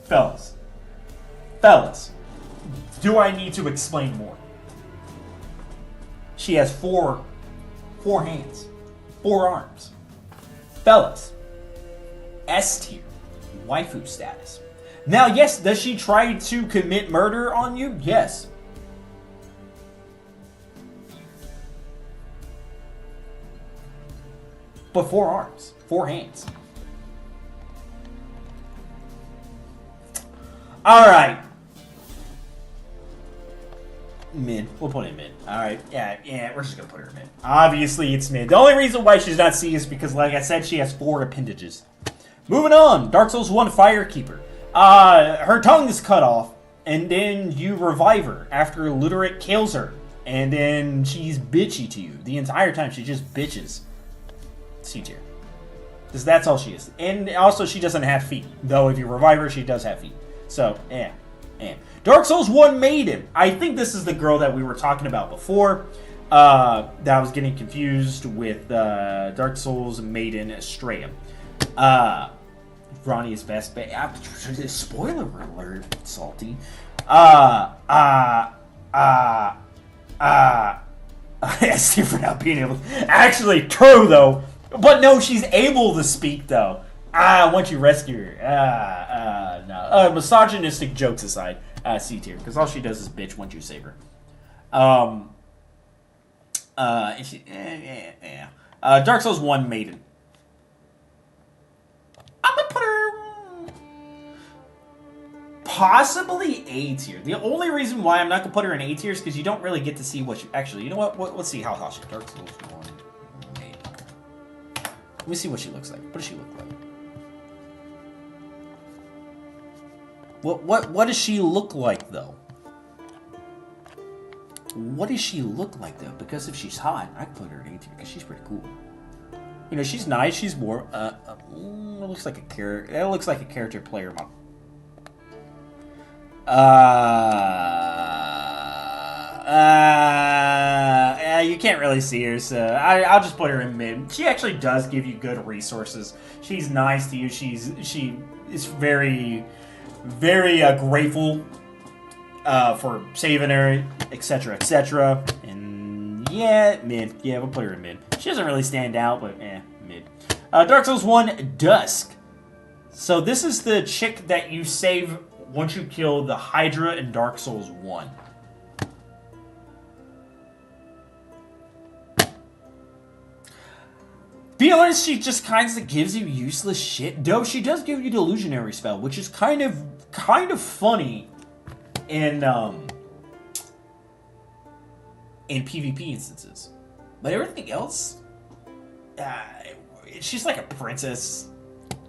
Fellas, do I need to explain more? She has 4 hands, 4 arms. Fellas, S tier, waifu status. Now, yes, does she try to commit murder on you? Yes. But 4 arms, 4 hands. Alright. Mid. We'll put it in mid. Alright. Yeah, we're just gonna put her in mid. Obviously, it's mid. The only reason why she's not C is because, like I said, she has 4 appendages. Moving on. Dark Souls 1 Firekeeper. Her tongue is cut off, and then you revive her after Literate kills her. And then she's bitchy to you. The entire time, she just bitches. C tier. Because that's all she is. And also, she doesn't have feet. Though, if you revive her, she does have feet. So, yeah. Dark Souls 1 Maiden. I think this is the girl that we were talking about before. That I was getting confused with Dark Souls Maiden Estrella. Ronnie is best. Spoiler alert, salty. S tier for not being able. Actually, true though. But no, she's able to speak though. Once you rescue her. No. Misogynistic jokes aside, C tier, because all she does is bitch once you save her. Dark Souls 1 Maiden. I'm gonna put her possibly A tier. The only reason why I'm not gonna put her in A tier is because you don't really get to see what she actually. You know what? Let's see how she Dark Souls 1 Maiden. Let me see what she looks like. What does she look like? What does she look like though? What does she look like though? Because if she's hot, I can put her in A tier because she's pretty cool. You know, she's nice. She's more. It looks like a character. That looks like a character player model. You can't really see her, so I'll just put her in mid. She actually does give you good resources. She's nice to you. She is very, very grateful for saving her, etc., etc. And yeah, mid. Yeah, we'll put her in mid. She doesn't really stand out, but mid. Dark Souls 1 Dusk. So this is the chick that you save once you kill the Hydra in Dark Souls 1. Be honest, she just kind of gives you useless shit. Though she does give you the illusionary spell, which is kind of funny in PvP instances. But everything else, she's like a princess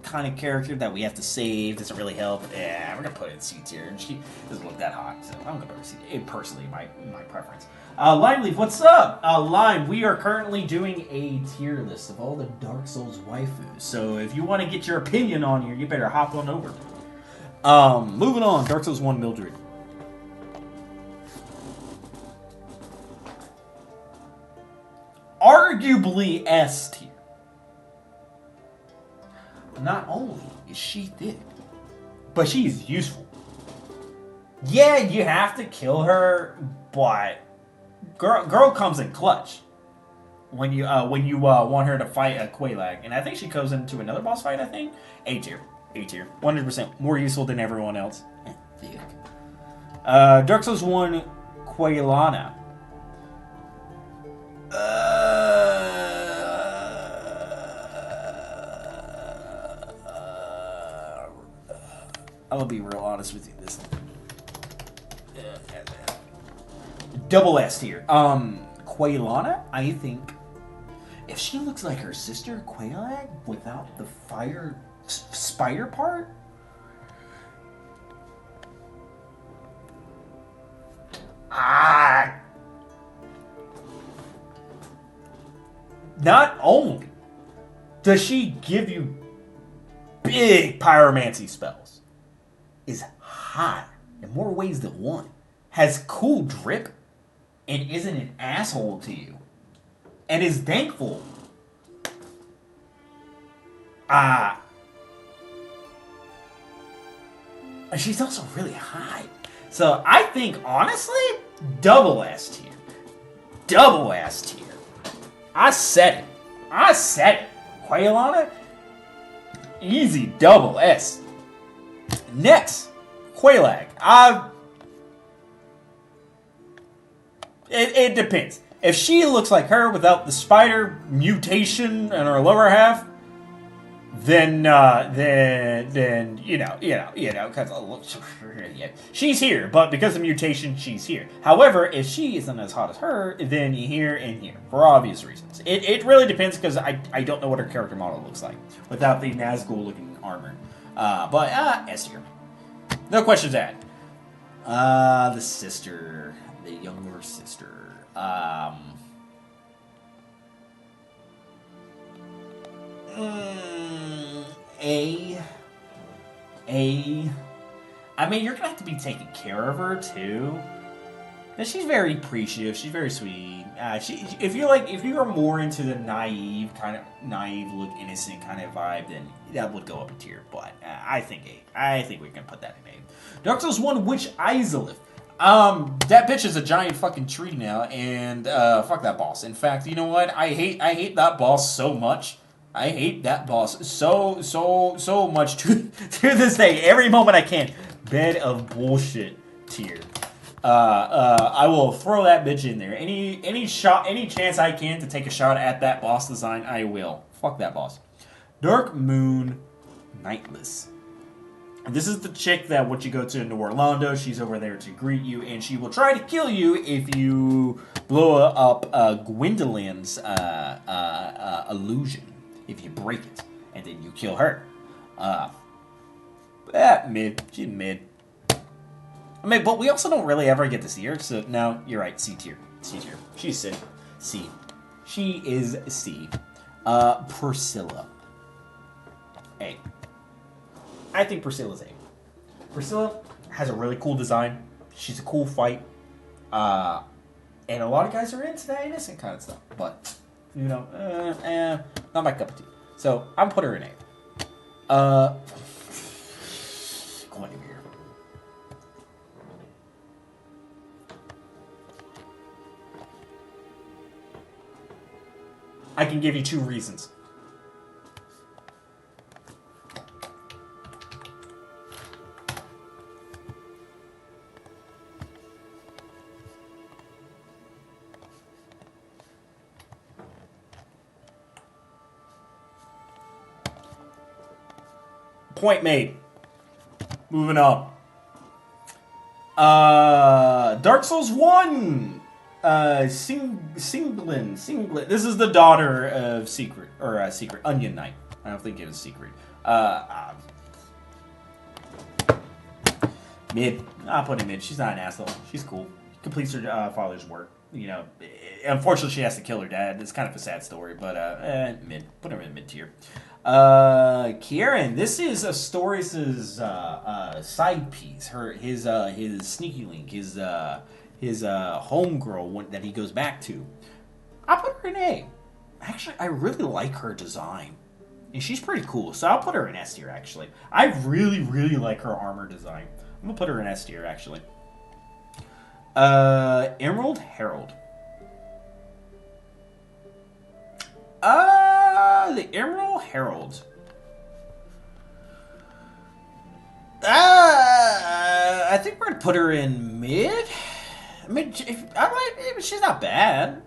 kind of character that we have to save. Doesn't really help. Yeah, we're gonna put it in C tier, and she doesn't look that hot. So I'm gonna put her in C tier. Personally, my preference. Limeleaf, what's up? Lime, we are currently doing a tier list of all the Dark Souls waifus. So if you want to get your opinion on here, you better hop on over. Moving on, Dark Souls 1 Mildred. Arguably S tier. Not only is she thick, but she's useful. Yeah, you have to kill her, but girl comes in clutch when you want her to fight a Quelaag, and I think she goes into another boss fight. I think A tier, 100% more useful than everyone else. Thick. Dark Souls 1 Quailana. I'm gonna be real honest with you. This double S tier. Quaylana, I think, if she looks like her sister Quaylag without the fire spider part, not only does she give you big pyromancy spells, is hot in more ways than one, has cool drip, and isn't an asshole to you, and is thankful. She's also really high. So I think, honestly, double S tier. Double S tier. I said it. Quaylana, easy double S. Next, Quaylag. It depends. If she looks like her without the spider mutation in her lower half, then because she's here, but because of mutation, she's here. However, if she isn't as hot as her, then here and here for obvious reasons. It really depends because I don't know what her character model looks like without the Nazgul looking armor. But S tier, no questions asked. The sister, the younger sister. I mean, you're gonna have to be taking care of her too. And she's very appreciative. She's very sweet. If you are more into the naive look, innocent kind of vibe, then that would go up a tier. But I think A. I think we can put that in A. Dark Souls 1 Witch Izalith. That bitch is a giant fucking tree now, and fuck that boss. In fact, you know what? I hate that boss so much. I hate that boss so much to this day. Every moment I can. Bed of bullshit tier. I will throw that bitch in there. Any chance I can to take a shot at that boss design, I will. Fuck that boss. Dark Moon Nightless. This is the chick that once you go to New Orlando, she's over there to greet you, and she will try to kill you if you blow up Gwendolyn's illusion. If you break it, and then you kill her. Mid. She's mid. I mean, but we also don't really ever get to see her, so no, you're right, C tier. C tier. She's C. C. She is C. Priscilla. A. I think Priscilla's A. Priscilla has a really cool design. She's a cool fight. And a lot of guys are into that innocent kind of stuff. But, you know, not my cup of tea. So, I'm put her in A. Go on in here. I can give you 2 reasons. Point made. Moving on. Dark Souls 1. Singlet. This is the daughter of Secret Onion Knight. I don't think it is Secret. Mid. I'll put it mid. She's not an asshole. She's cool. Completes her father's work. You know, unfortunately, she has to kill her dad. It's kind of a sad story, but mid. Put her in mid tier. Kieran, this is Astorius's side piece. His sneaky link, his homegirl that he goes back to. I put her in A. Actually, I really like her design, and she's pretty cool. So I'll put her in S tier. Actually, I really like her armor design. I'm gonna put her in S tier. Actually, Emerald Herald. The Emerald Herald. I think we're gonna put her in mid. I mean, she's not bad.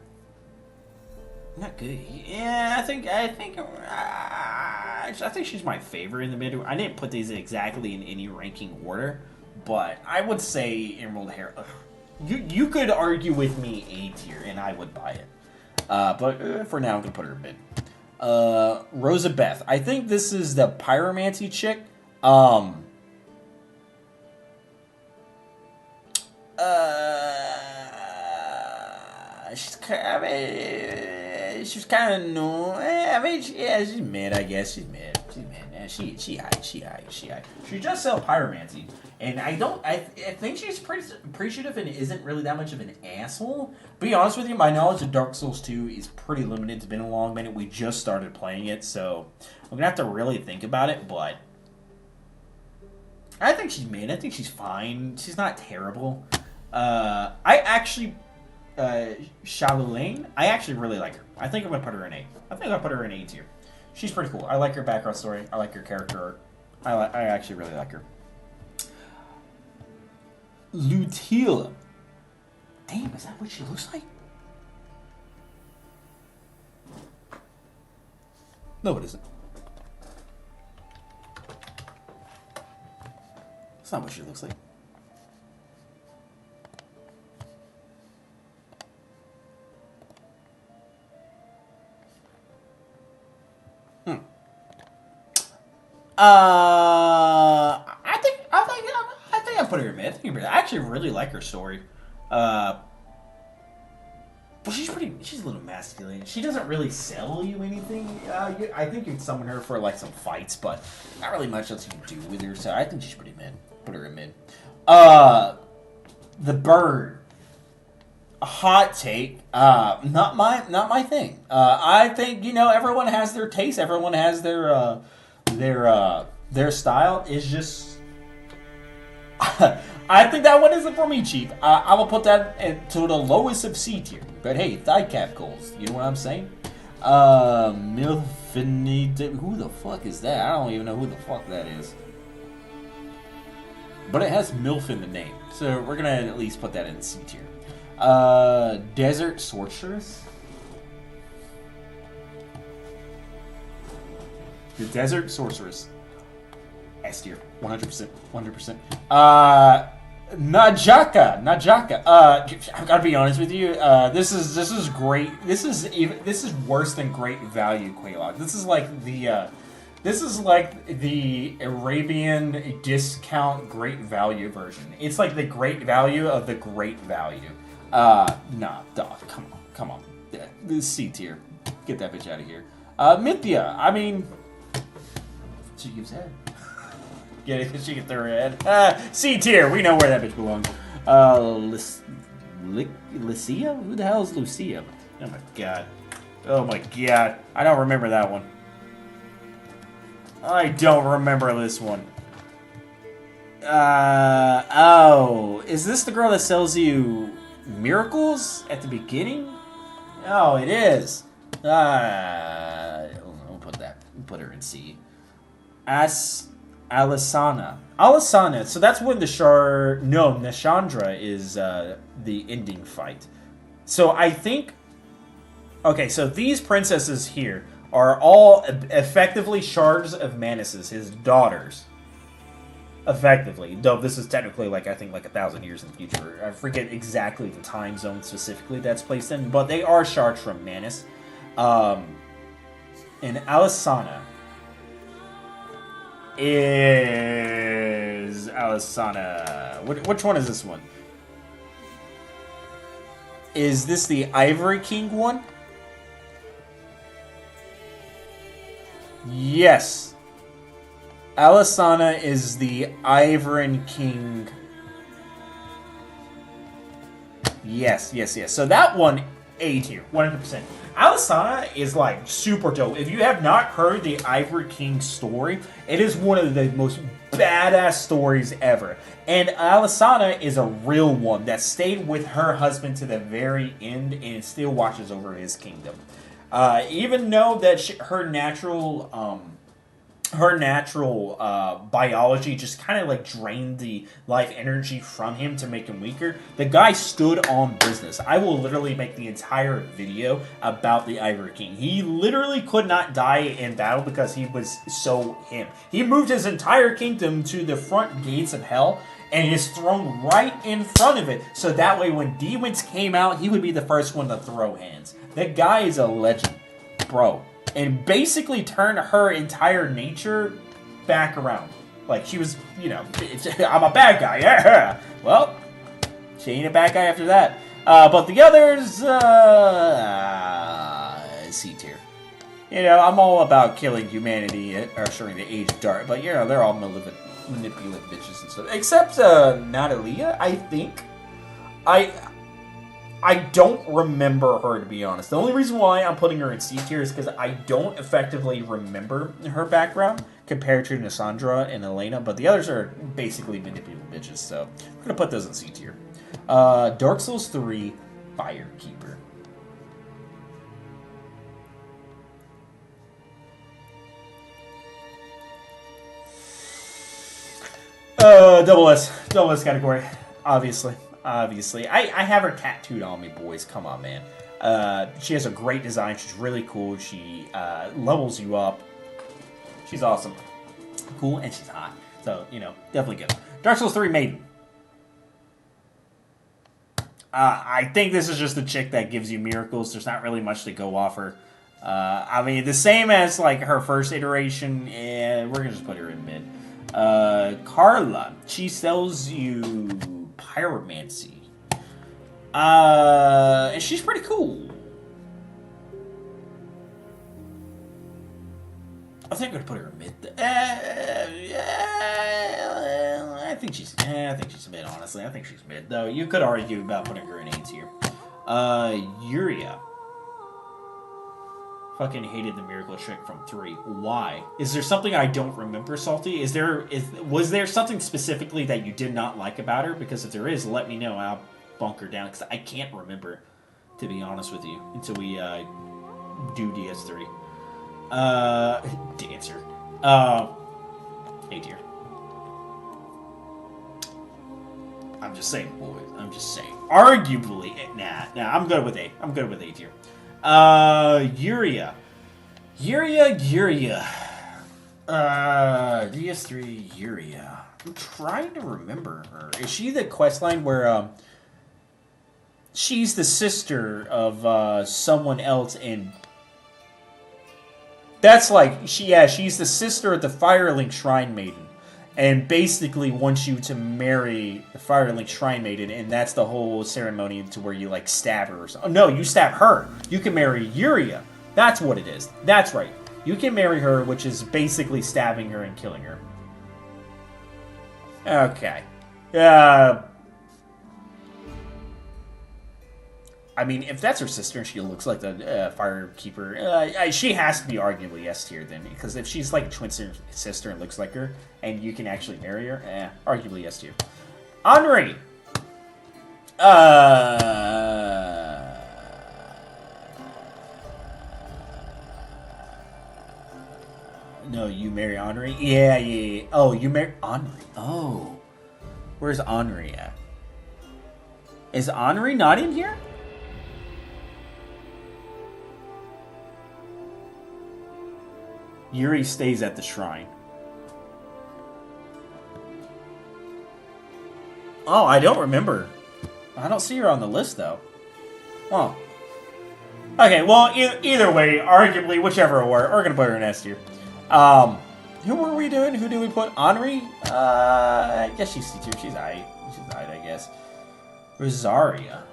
Not good. Yeah, I think she's my favorite in the mid. I didn't put these exactly in any ranking order, but I would say Emerald Herald. You could argue with me A tier, and I would buy it. But for now, I'm gonna put her in mid. Rosa Beth. I think this is the pyromancy chick. She's kind of no. I mean, she's mid. I guess she's mid. She's mid. She high. She just sell pyromancy, and I think she's pretty appreciative and isn't really that much of an asshole. Be honest with you, my knowledge of Dark Souls 2 is pretty limited. It's been a long minute. We just started playing it, so I'm gonna have to really think about it. But I think she's mid. I think she's fine. She's not terrible. I actually. Shalulaine, I actually really like her. I think I'm gonna put her in A. I think I'll put her in A tier. She's pretty cool. I like her background story. I like her character art. I actually really like her. Lutila. Damn, is that what she looks like? No, it isn't. That's not what she looks like. I think I put her in mid. I actually really like her story. But she's a little masculine. She doesn't really sell you anything. I think you'd summon her for like some fights, but not really much else you can do with her. So I think she's pretty mid. Put her in mid. The bird. A hot take. Not my thing. I think everyone has their taste. Everyone has their style. Is just. I think that one isn't for me, Chief. I will put that to the lowest of C tier. But hey, thigh cap goals. You know what I'm saying? Milfinite. Who the fuck is that? I don't even know who the fuck that is. But it has MILF in the name. So we're going to at least put that in C tier. Desert Sorceress. The Desert Sorceress. S tier. 100%. 100%. Najaka. I've got to be honest with you. This is great. This is worse than Great Value Quelaag. This is like the Arabian discount Great Value version. It's like the Great Value of the Great Value. Nah, dog. Come on. Yeah, this is C tier. Get that bitch out of here. Mythia. I mean, she gives head. Get it? She can throw her head. C tier. We know where that bitch belongs. Lucia? Who the hell is Lucia? Oh my god. I don't remember that one. I don't remember this one. Oh. Is this the girl that sells you miracles at the beginning? Oh, it is. We'll put her in C. Alisana. So that's when Nashandra is the ending fight. So I think... Okay, so these princesses here are all effectively shards of Manus, his daughters. Effectively. Though this is technically, I think 1,000 years in the future. I forget exactly the time zone specifically that's placed in, but they are shards from Manus. And Alisana is... Which one is this one? Is this the Ivory King one? Yes. Alisana is the Ivory King. Yes. So that one, A tier, 100%. Alisana is super dope. If you have not heard the Ivory King story, it is one of the most badass stories ever. And Alisana is a real one that stayed with her husband to the very end and still watches over his kingdom. Even though that her natural biology just kind of drained the life energy from him to make him weaker, the guy stood on business. I will literally make the entire video about the Ivory King. He literally could not die in battle because he was so him. He moved his entire kingdom to the front gates of hell and it is thrown right in front of it. So that way, when demons came out, he would be the first one to throw hands. That guy is a legend, bro. And basically turned her entire nature back around. Like, she was, you know, I'm a bad guy, yeah. Well, she ain't a bad guy after that. But the others, C tier. You know, I'm all about killing humanity at during the Age of Dark, but, you know, they're all manipulative bitches and stuff. Except Natalia, I think. I don't remember her, to be honest. The only reason why I'm putting her in C tier is because I don't effectively remember her background compared to Nassandra and Elena, but the others are basically manipulative bitches, so I'm going to put those in C tier. Dark Souls 3, Firekeeper. Double S category, obviously. I have her tattooed on me, boys. Come on, man. She has a great design. She's really cool. She levels you up. She's awesome. Cool, and she's hot. So, you know, definitely good. Dark Souls 3 Maiden. I think this is just a chick that gives you miracles. There's not really much to go off her. I mean, the same as, like, her first iteration, and we're going to just put her in mid. Carla. She sells you pyromancy. And she's pretty cool. I think I'm gonna put her in mid. I think she's mid. Honestly, I think she's mid. Though you could argue about putting her in A tier. Yuria. Fucking hated the miracle trick from 3. Why? Is there something I don't remember, Salty? Was there something specifically that you did not like about her? Because if there is, let me know. I'll bunk her down because I can't remember, to be honest with you, until we do DS3. Dancer. A tier. I'm just saying, boys. I'm just saying. Arguably, nah. I'm good with A. I'm good with A tier. Yuria. DS3 Yuria. I'm trying to remember her. Is she the questline where, she's the sister of, someone else in... That's like, she's the sister of the Firelink Shrine Maiden. And basically wants you to marry the Firelink Shrine Maiden, and that's the whole ceremony to where you, like, stab her or something. No, you stab her. You can marry Yuria. That's what it is. That's right. You can marry her, which is basically stabbing her and killing her. Okay. I mean, if that's her sister and she looks like the Firekeeper, she has to be arguably S tier then, because if she's like a twin sister and looks like her, and you can actually marry her, arguably S tier. Henri! No, you marry Henri? Yeah. Oh, you marry Henri. Oh. Where's Henri at? Is Henri not in here? Yuri stays at the shrine. Oh, I don't remember. I don't see her on the list, though. Oh. Okay, well, either way, arguably, whichever we're going to put her in S tier. Who were we doing? Who did we put? Henri? I guess she's C tier. She's I. I guess. Rosaria.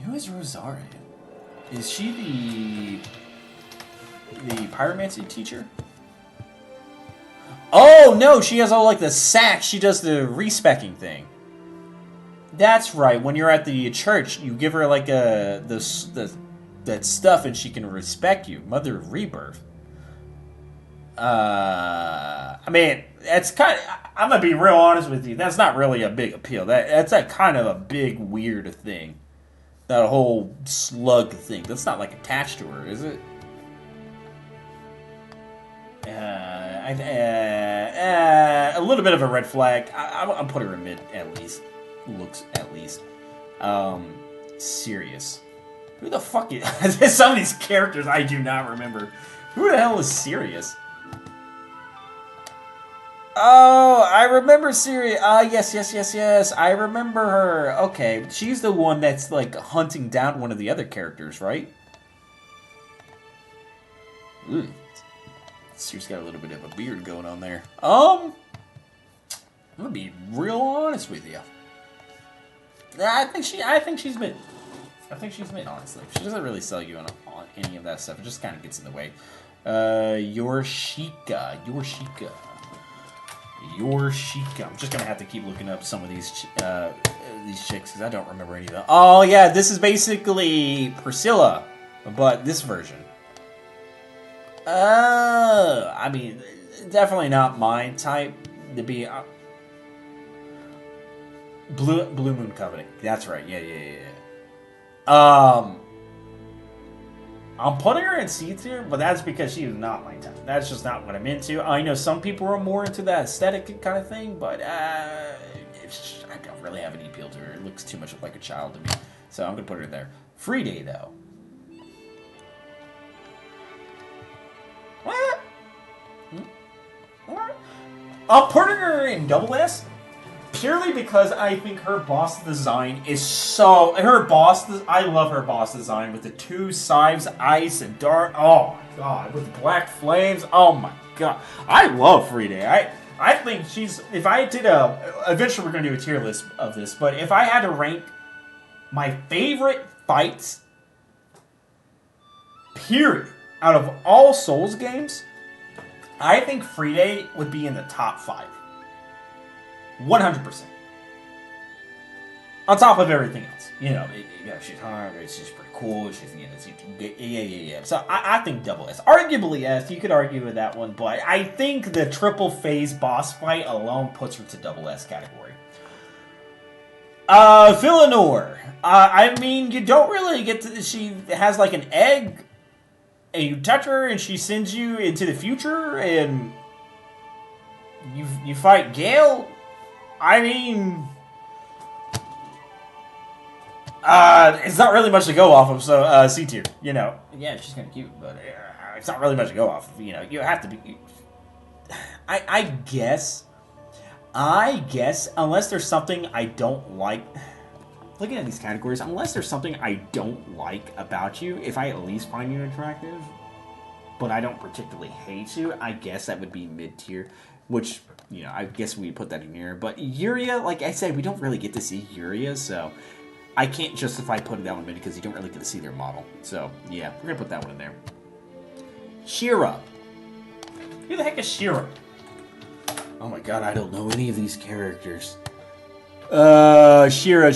Who is Rosaria? Is she the pyromancy teacher? Oh, no, she has all, like, the sack. She does the respecking thing. That's right. When you're at the church, you give her, like, that stuff and she can respect you. Mother of Rebirth. I mean, that's kind of... I'm going to be real honest with you. That's not really a big appeal. That's a kind of a big, weird thing. That whole slug thing. That's not, like, attached to her, is it? A little bit of a red flag. I'll put her in mid, at least. Looks, at least. Sirius. Who the fuck is... Some of these characters I do not remember. Who the hell is Sirius? Oh, I remember Siri. Yes. I remember her. Okay, she's the one that's like hunting down one of the other characters, right? Ooh. Siri's got a little bit of a beard going on there. I'm gonna be real honest with you. I think she's mid. I think she's mid, honestly. She doesn't really sell you on any of that stuff. It just kind of gets in the way. Yorshika. I'm just gonna have to keep looking up some of these chicks because I don't remember any of them. Oh yeah, this is basically Priscilla, but this version. I mean, definitely not my type to be. Blue Moon Covenant. That's right. Yeah. I'm putting her in C tier, but that's because she is not my type. That's just not what I'm into. I know some people are more into that aesthetic kind of thing, but I don't really have any appeal to her. It looks too much like a child to me. So I'm going to put her there. Free Day, though. What? I'm putting her in double S. Purely because I think her boss design is so... I love her boss design with the two sides, ice and dark. Oh my god. With the black flames. Oh my god. I love Free Day. I think she's... If I did eventually we're going to do a tier list of this, but if I had to rank my favorite fights, period, out of all Souls games, I think Free Day would be in the top 5. 100%. On top of everything else. She's hard, she's pretty cool, yeah. So I think double S. Arguably S, you could argue with that one, but I think the triple phase boss fight alone puts her to double S category. Villanor. I mean, you don't really get to... She has like an egg, and you touch her, and she sends you into the future, and you fight Gale. I mean, it's not really much to go off of, so C tier. Yeah, she's kind of cute, but it's not really much to go off of. You have to be. I guess, unless there's something I don't like. Looking at these categories, unless there's something I don't like about you, if I at least find you attractive, but I don't particularly hate you, I guess that would be mid tier, which. I guess we put that in here. But Yuria, like I said, we don't really get to see Yuria, so I can't justify putting that one in because you don't really get to see their model. So, yeah, we're going to put that one in there. Shira. Who the heck is Shira? Oh my god, I don't know any of these characters. Shira.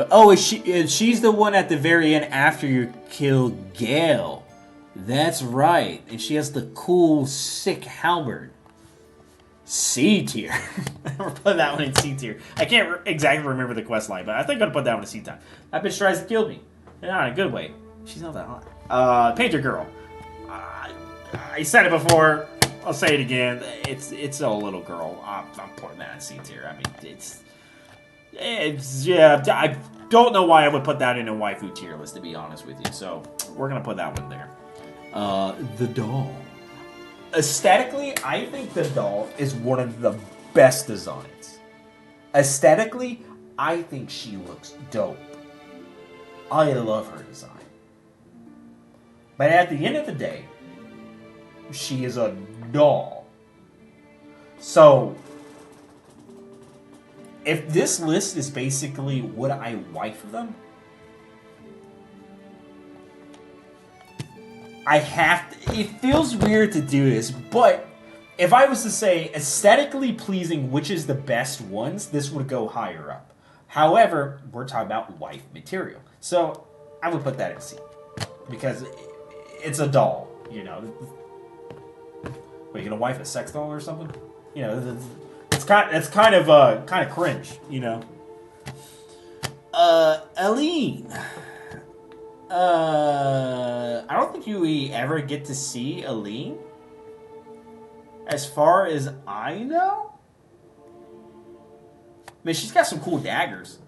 Oh, she's the one at the very end after you kill Gale. That's right. And she has the cool, sick halberd. C tier. We're putting that one in C tier. I can't exactly remember the quest line, but I think I'm going to put that one in C tier. That bitch tries to kill me. Not in a good way. She's not that hot. Painter Girl. I said it before. I'll say it again. It's a little girl. I'm putting that in C tier. I mean, it's yeah. I don't know why I would put that in a waifu tier list, to be honest with you. So we're going to put that one there. The doll. Aesthetically, I think the doll is one of the best designs. Aesthetically, I think she looks dope. I love her design. But at the end of the day, she is a doll. So, if this list is basically would I wife them, I have to, it feels weird to do this, but if I was to say aesthetically pleasing which is the best ones, this would go higher up. However, we're talking about wife material. So, I would put that in C. Because it's a doll, Wait, you gonna wife a sex doll or something? It's kind of cringe, Aline. I don't think you ever get to see Aline. As far as I know. I mean, she's got some cool daggers.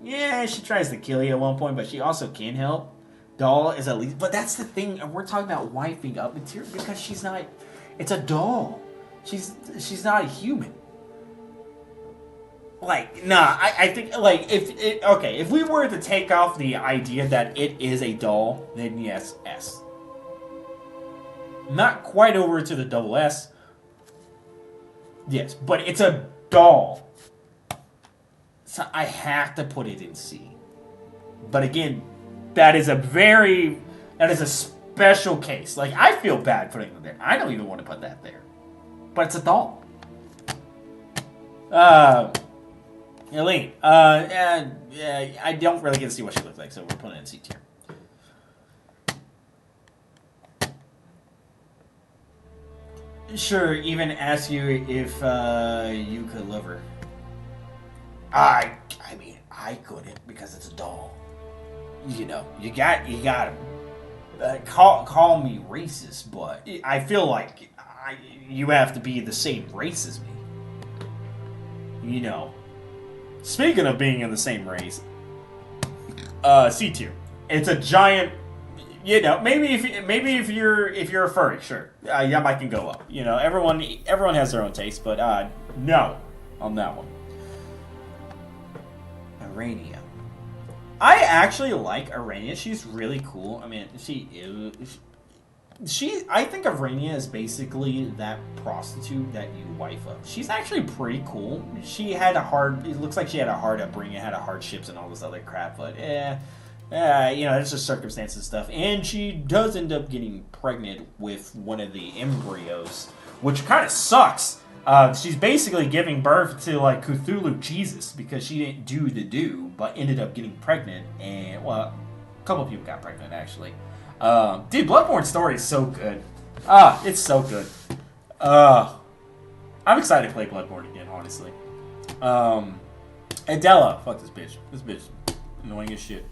Yeah, she tries to kill you at one point, but she also can help. Doll is at least... But that's the thing, we're talking about wifing up material because she's not... It's a doll. She's not a human. Like, nah, I think, like, if we were to take off the idea that it is a doll, then yes, S. Not quite over to the double S. Yes, but it's a doll. So I have to put it in C. But again, that is a special case. Like, I feel bad putting it there. I don't even want to put that there. But it's a doll. Eileen, I don't really get to see what she looks like, so we're putting it in C tier. Sure, even ask you if you could love her. I mean, I couldn't because it's a doll. You know, you got call me racist, but I feel like you have to be the same race as me. You know. Speaking of being in the same race, C tier. It's a giant. You know, maybe if you're a furry, sure, yeah, I can go up. You know, everyone has their own taste, but no, on that one. Arania. I actually like Arania. She's really cool. I mean, I think Arania is basically that prostitute that you wife up. She's actually pretty cool. It looks like she had a hard upbringing, had hardships and all this other crap, but you know, it's just circumstances and stuff. And she does end up getting pregnant with one of the embryos, which kind of sucks. She's basically giving birth to, like, Cthulhu Jesus because she didn't do, but ended up getting pregnant. And, well, a couple people got pregnant, actually. Dude, Bloodborne story is so good. It's so good. I'm excited to play Bloodborne again, honestly. Adela. Fuck this bitch. This bitch annoying as shit.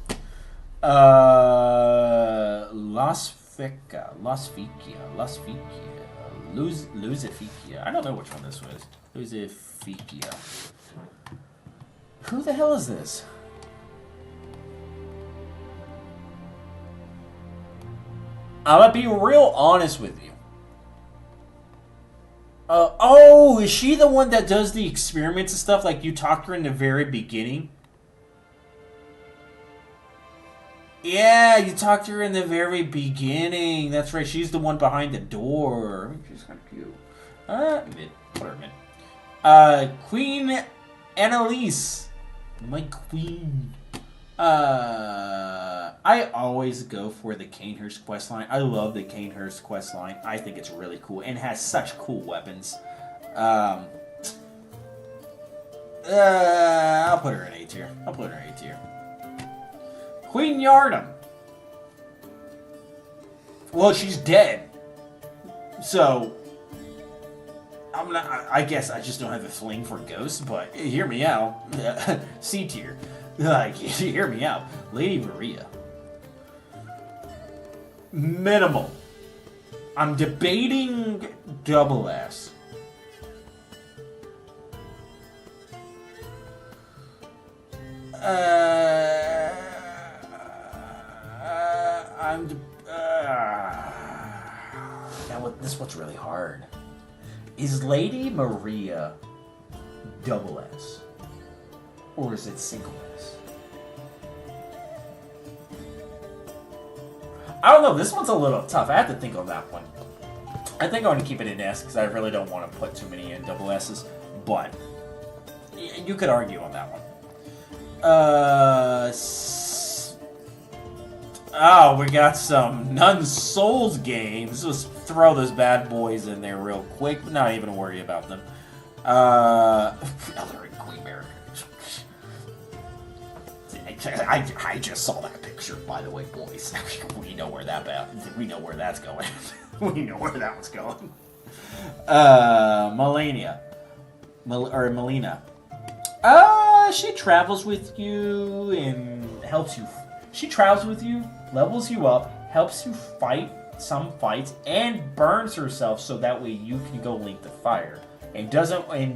Luzificia. I don't know which one this was. Luzificia. Who the hell is this? I'm gonna be real honest with you. Oh, is she the one that does the experiments and stuff? Like, you talked to her in the very beginning? Yeah, you talked to her in the very beginning. That's right, she's the one behind the door. She's kind of cute. Mid. Whatever, mid. Queen Annalise. My queen. I always go for the Canehurst questline. I love the Canehurst questline. I think it's really cool and has such cool weapons. I'll put her in A tier. Queen Yardam. Well, she's dead. So I guess I just don't have a fling for ghosts, but hear me out. C tier. Like, hear me out. Lady Maria. Minimal. I'm debating double S. Now, this is what's really hard. Is Lady Maria double S? Or is it single S? I don't know. This one's a little tough. I have to think on that one. I think I'm going to keep it in S because I really don't want to put too many in double S's. But you could argue on that one. Oh, we got some Nun Souls games. Let's throw those bad boys in there real quick. But not even worry about them. Elden Ring Queen Mary. I just saw that picture, by the way, boys. We know where that's going. We know where that was going. Melina. She travels with you and helps you. She travels with you, levels you up, helps you fight some fights, and burns herself so that way you can go link the fire. And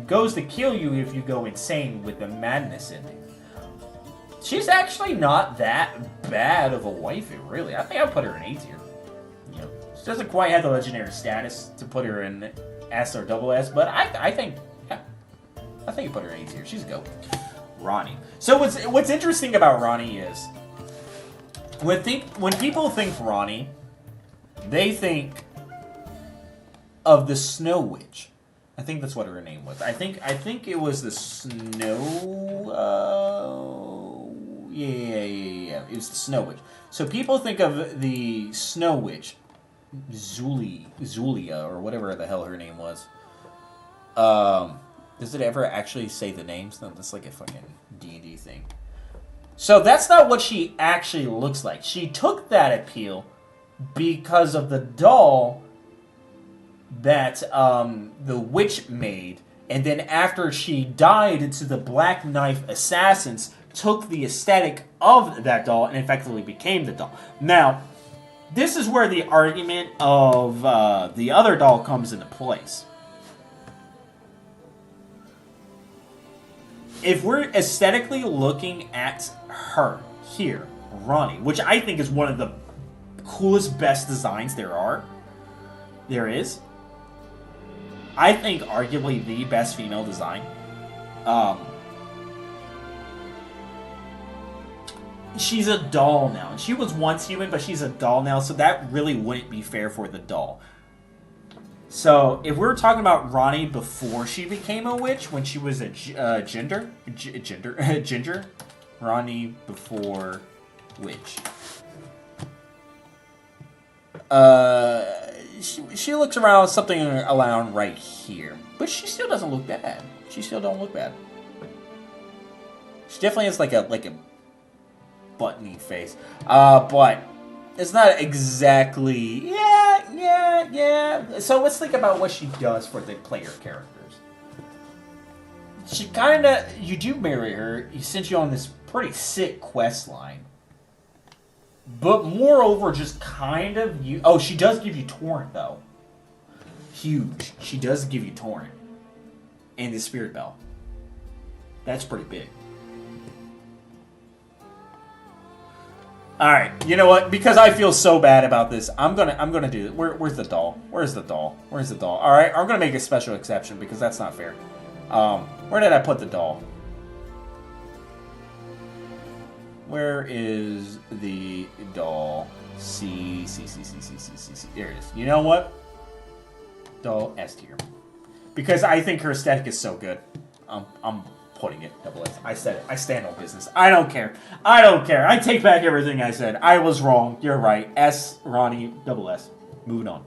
goes to kill you if you go insane with the madness ending. She's actually not that bad of a waifu, really. I think I'd put her in A tier. You know, she doesn't quite have the legendary status to put her in S or double S, but I think, yeah, I think you put her in A tier. She's a goat. Ronnie. So what's interesting about Ronnie is when people think Ronnie, they think of the Snow Witch. I think that's what her name was. I think it was the Snow. Yeah. It was the Snow Witch. So people think of the Snow Witch, Zulia, or whatever the hell her name was. Does it ever actually say the names? No, that's like a fucking D&D thing. So that's not what she actually looks like. She took that appeal because of the doll that the witch made, and then after she died, into the Black Knife Assassins took the aesthetic of that doll and effectively became the doll. Now, this is where the argument of the other doll comes into place. If we're aesthetically looking at her here, Ronnie, which I think is one of the coolest, best designs there is. I think arguably the best female design. She's a doll now. She was once human, but she's a doll now, so that really wouldn't be fair for the doll. So, if we're talking about Ronnie before she became a witch, when she was a ginger, Ronnie before witch. She looks around something around right here, but she still doesn't look bad. She still don't look bad. She definitely has like a buttony face, but it's not exactly. Yeah. So let's think about what she does for the player characters. She you do marry her. He sent you on this pretty sick quest line. But moreover, just kind of you. Oh, she does give you Torrent though. Huge. She does give you Torrent, and the Spirit Bell. That's pretty big. All right, you know what? Because I feel so bad about this, I'm gonna do it. Where's the doll? Where's the doll? Where's the doll? All right, I'm gonna make a special exception because that's not fair. Where did I put the doll? Where is the doll? C. There it is. You know what? Doll S tier. Because I think her aesthetic is so good. I'm putting it double S. I said it. I stand on business. I don't care. I take back everything I said. I was wrong. You're right. S, Ronnie, double S. Moving on.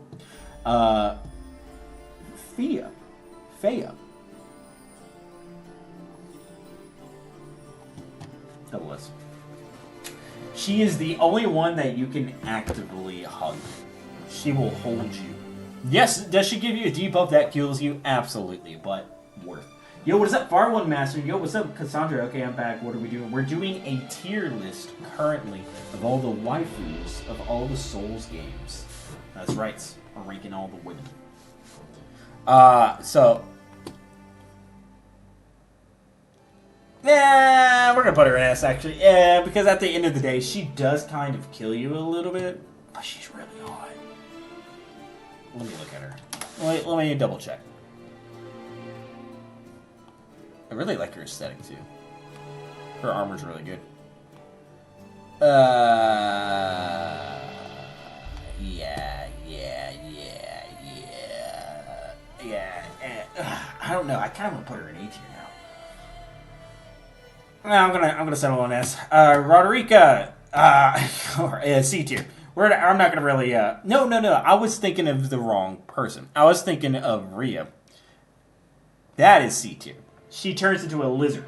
Fea. Double S. She is the only one that you can actively hug. She will hold you. Yes, does she give you a debuff that kills you? Absolutely, but worth. Yo, what is up, Far One Master? Yo, what's up, Cassandra? Okay, I'm back. What are we doing? We're doing a tier list currently of all the waifus of all the Souls games. That's right. We're ranking all the women. Yeah, we're gonna put her in S actually. Yeah, because at the end of the day, she does kind of kill you a little bit, but she's really hot. Let me look at her. Let me double check. I really like her aesthetic too. Her armor's really good. I don't know. I kind of want to put her in A tier now. No, I'm gonna settle on S. Roderica, or C tier. I'm not gonna really. No. I was thinking of the wrong person. I was thinking of Rhea. That is C tier. She turns into a lizard.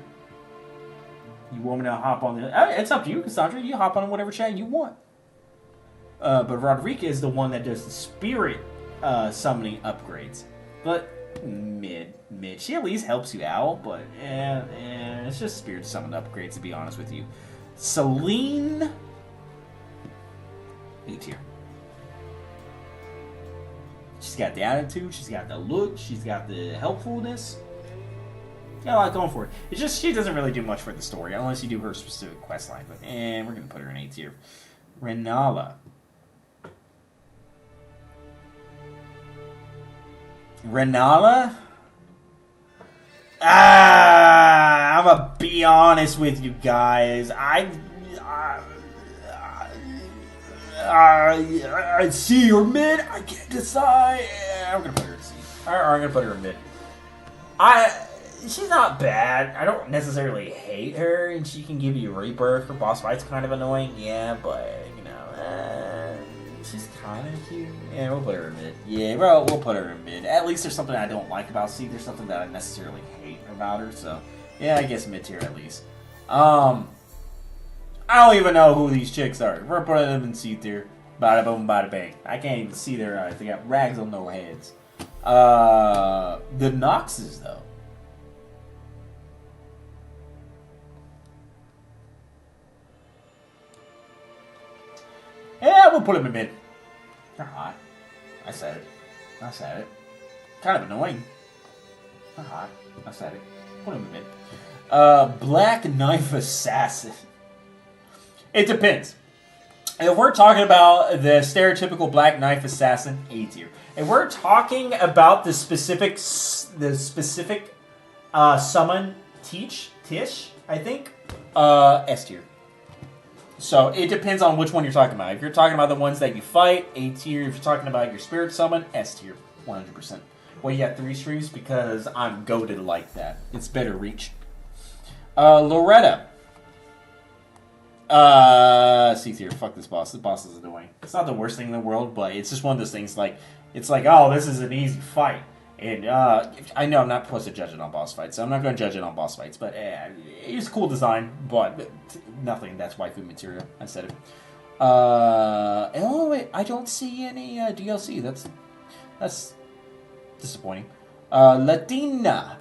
You want me to hop on the... It's up to you, Cassandra. You hop on whatever chat you want. But Roderica is the one that does the spirit summoning upgrades. But mid. She at least helps you out, but it's just spirit summon upgrades, to be honest with you. Celine... A tier. She's got the attitude, she's got the look, she's got the helpfulness. Got a lot going for it. It's just she doesn't really do much for the story unless you do her specific quest line. But we're gonna put her in A tier. Renala. Renala? I'm gonna be honest with you guys. I see her mid. I can't decide. I'm gonna put her in C. I'm gonna put her in mid. She's not bad. I don't necessarily hate her, and she can give you rebirth. Her boss fight's kind of annoying, yeah, but you know, she's kind of cute. Yeah, we'll put her in mid. Yeah, bro, we'll put her in mid. At least there's something I don't like about C. There's something that I necessarily hate about her. So yeah, I guess mid tier at least. I don't even know who these chicks are. We're putting them in C tier. Bada boom, bada bang. I can't even see their eyes. They got rags on their heads. The Noxes though. Yeah, we'll put them in mid. They're hot. I said it. Kind of annoying. They're hot. I said it. Put them in mid. Black Knife Assassin. It depends. If we're talking about the stereotypical Black Knife Assassin, A tier. If we're talking about the specific summon Tish, I think, S tier. So it depends on which one you're talking about. If you're talking about the ones that you fight, A tier. If you're talking about your spirit summon, S tier, 100%. Well, you got 3 streams because I'm goated like that. It's better reach. Loretta. C tier. Fuck this boss. This boss is annoying. It's not the worst thing in the world, but it's just one of those things like, it's like, oh, this is an easy fight. And I know I'm not supposed to judge it on boss fights, so I'm not going to judge it on boss fights. But it's cool design, but nothing that's waifu material. I said it. Oh wait, I don't see any DLC. That's disappointing. Latina.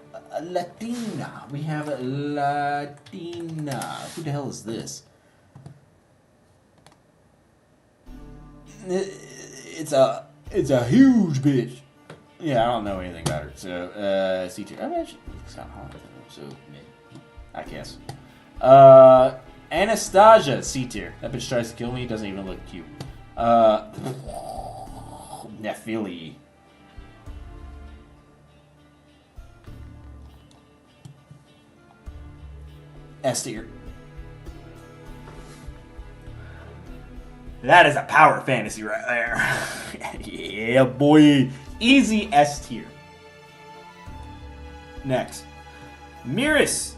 We have Latina. Who the hell is this? It's a huge bitch. Yeah, I don't know anything about her. So, C tier. I mean, it's kind of hard. So, I guess. Anastasia, C tier. That bitch tries to kill me. Doesn't even look cute. Nephili. S tier. That is a power fantasy right there. Yeah, boy. Easy S tier. Next. Miris.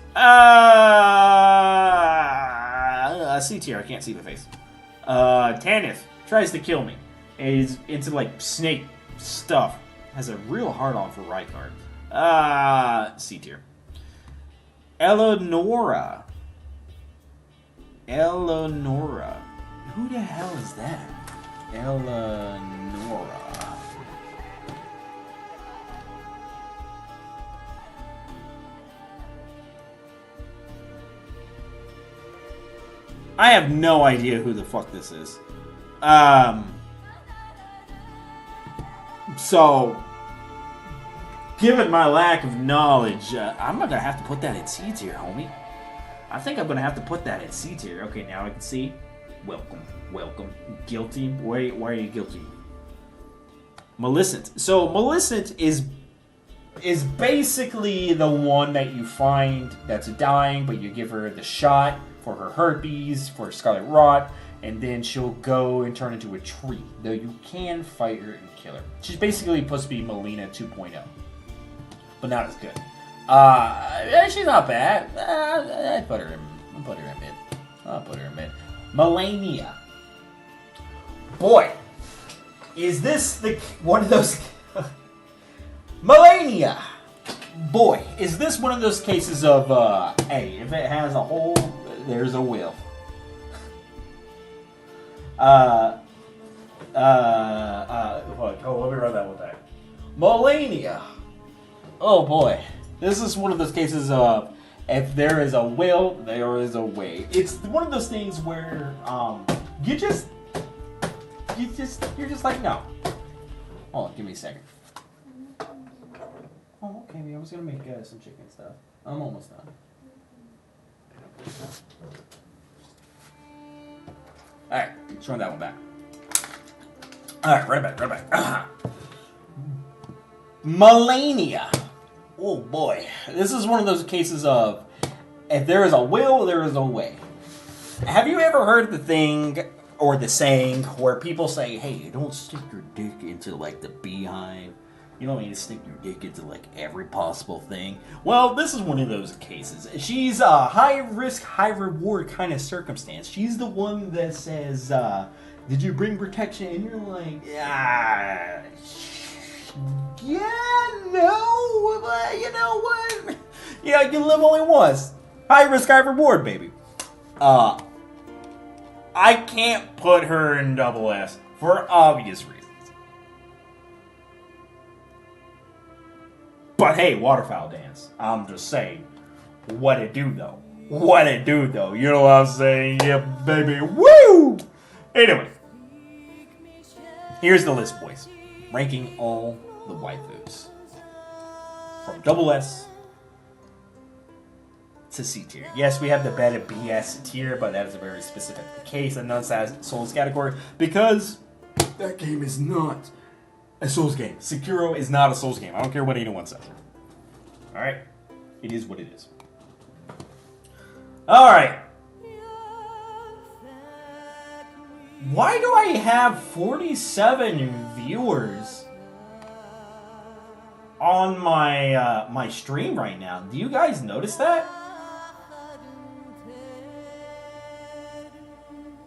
C tier. I can't see the face. Tanith tries to kill me. Is into like snake stuff. Has a real hard on for Rykard. C tier. Eleonora. Who the hell is that? Eleonora. I have no idea who the fuck this is. So, given my lack of knowledge, I'm gonna have to put that in C tier, homie. I think I'm gonna have to put that in C tier. Okay, now I can see. Welcome. Guilty? Why are you guilty? Maleficent. So Maleficent is basically the one that you find that's dying, but you give her the shot for her herpes, for Scarlet Rot, and then she'll go and turn into a tree. Though you can fight her and kill her. She's basically supposed to be Melina 2.0, but not as good. She's not bad. I'll put her in mid. Melania. Boy, is this one of those... Melania. Boy, is this one of those cases of, hey, if it has a hole, there's a will. Let me run that one back. Melania. Oh boy. This is one of those cases of, if there is a will, there is a way. It's one of those things where you're just like, no. Hold on, give me a second. Oh, okay, I was gonna make some chicken stuff. I'm almost done. Alright, let's run that one back. Alright, right back. Melania. Oh boy. This is one of those cases of if there is a will, there is a way. Have you ever heard the thing or the saying where people say, hey, don't stick your dick into like the beehive? You don't need to stick your dick into like every possible thing. Well, this is one of those cases. She's a high risk, high reward kind of circumstance. She's the one that says, did you bring protection? And you're like, yeah, no, but you know what? You know, you live only once. High risk, high reward, baby. I can't put her in double S for obvious reasons. But hey, waterfowl dance. I'm just saying. What it do though? What it do though? You know what I'm saying? Yeah, baby. Woo! Anyway. Here's the list, boys. Ranking all the waifus. From double S to C tier. Yes, we have the beta BS tier, but that is a very specific case, a non-Souls category, because that game is not a Souls game. Sekiro is not a Souls game. I don't care what anyone says. Alright? It is what it is. Alright. Why do I have 47 viewers on my my stream right now? Do you guys notice that?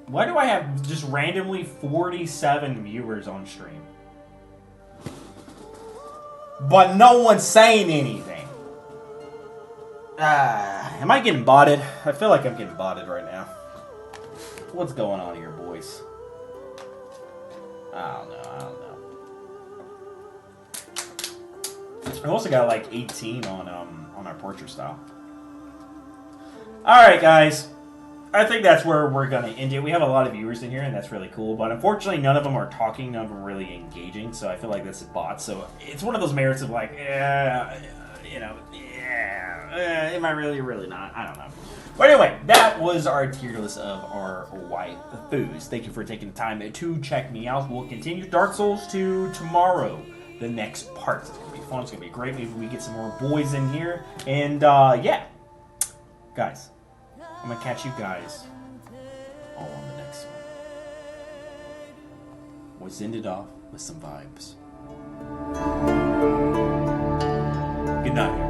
Why do I have just randomly 47 viewers on stream? But no one's saying anything. Am I getting botted? I feel like I'm getting botted right now. What's going on here, boys? I don't know. I also got like 18 on our portrait style. Alright, guys. I think that's where we're going to end it. We have a lot of viewers in here, and that's really cool. But unfortunately, none of them are talking. None of them are really engaging. So I feel like this is bots. So it's one of those merits of like, am I really not? I don't know. But anyway, that was our tier list of our waifus. Thank you for taking the time to check me out. We'll continue Dark Souls 2 tomorrow. The next part. It's going to be fun. It's going to be great. Maybe we get some more boys in here. And, yeah. Guys. I'm going to catch you guys all on the next one. We'll end it off with some vibes. Good night.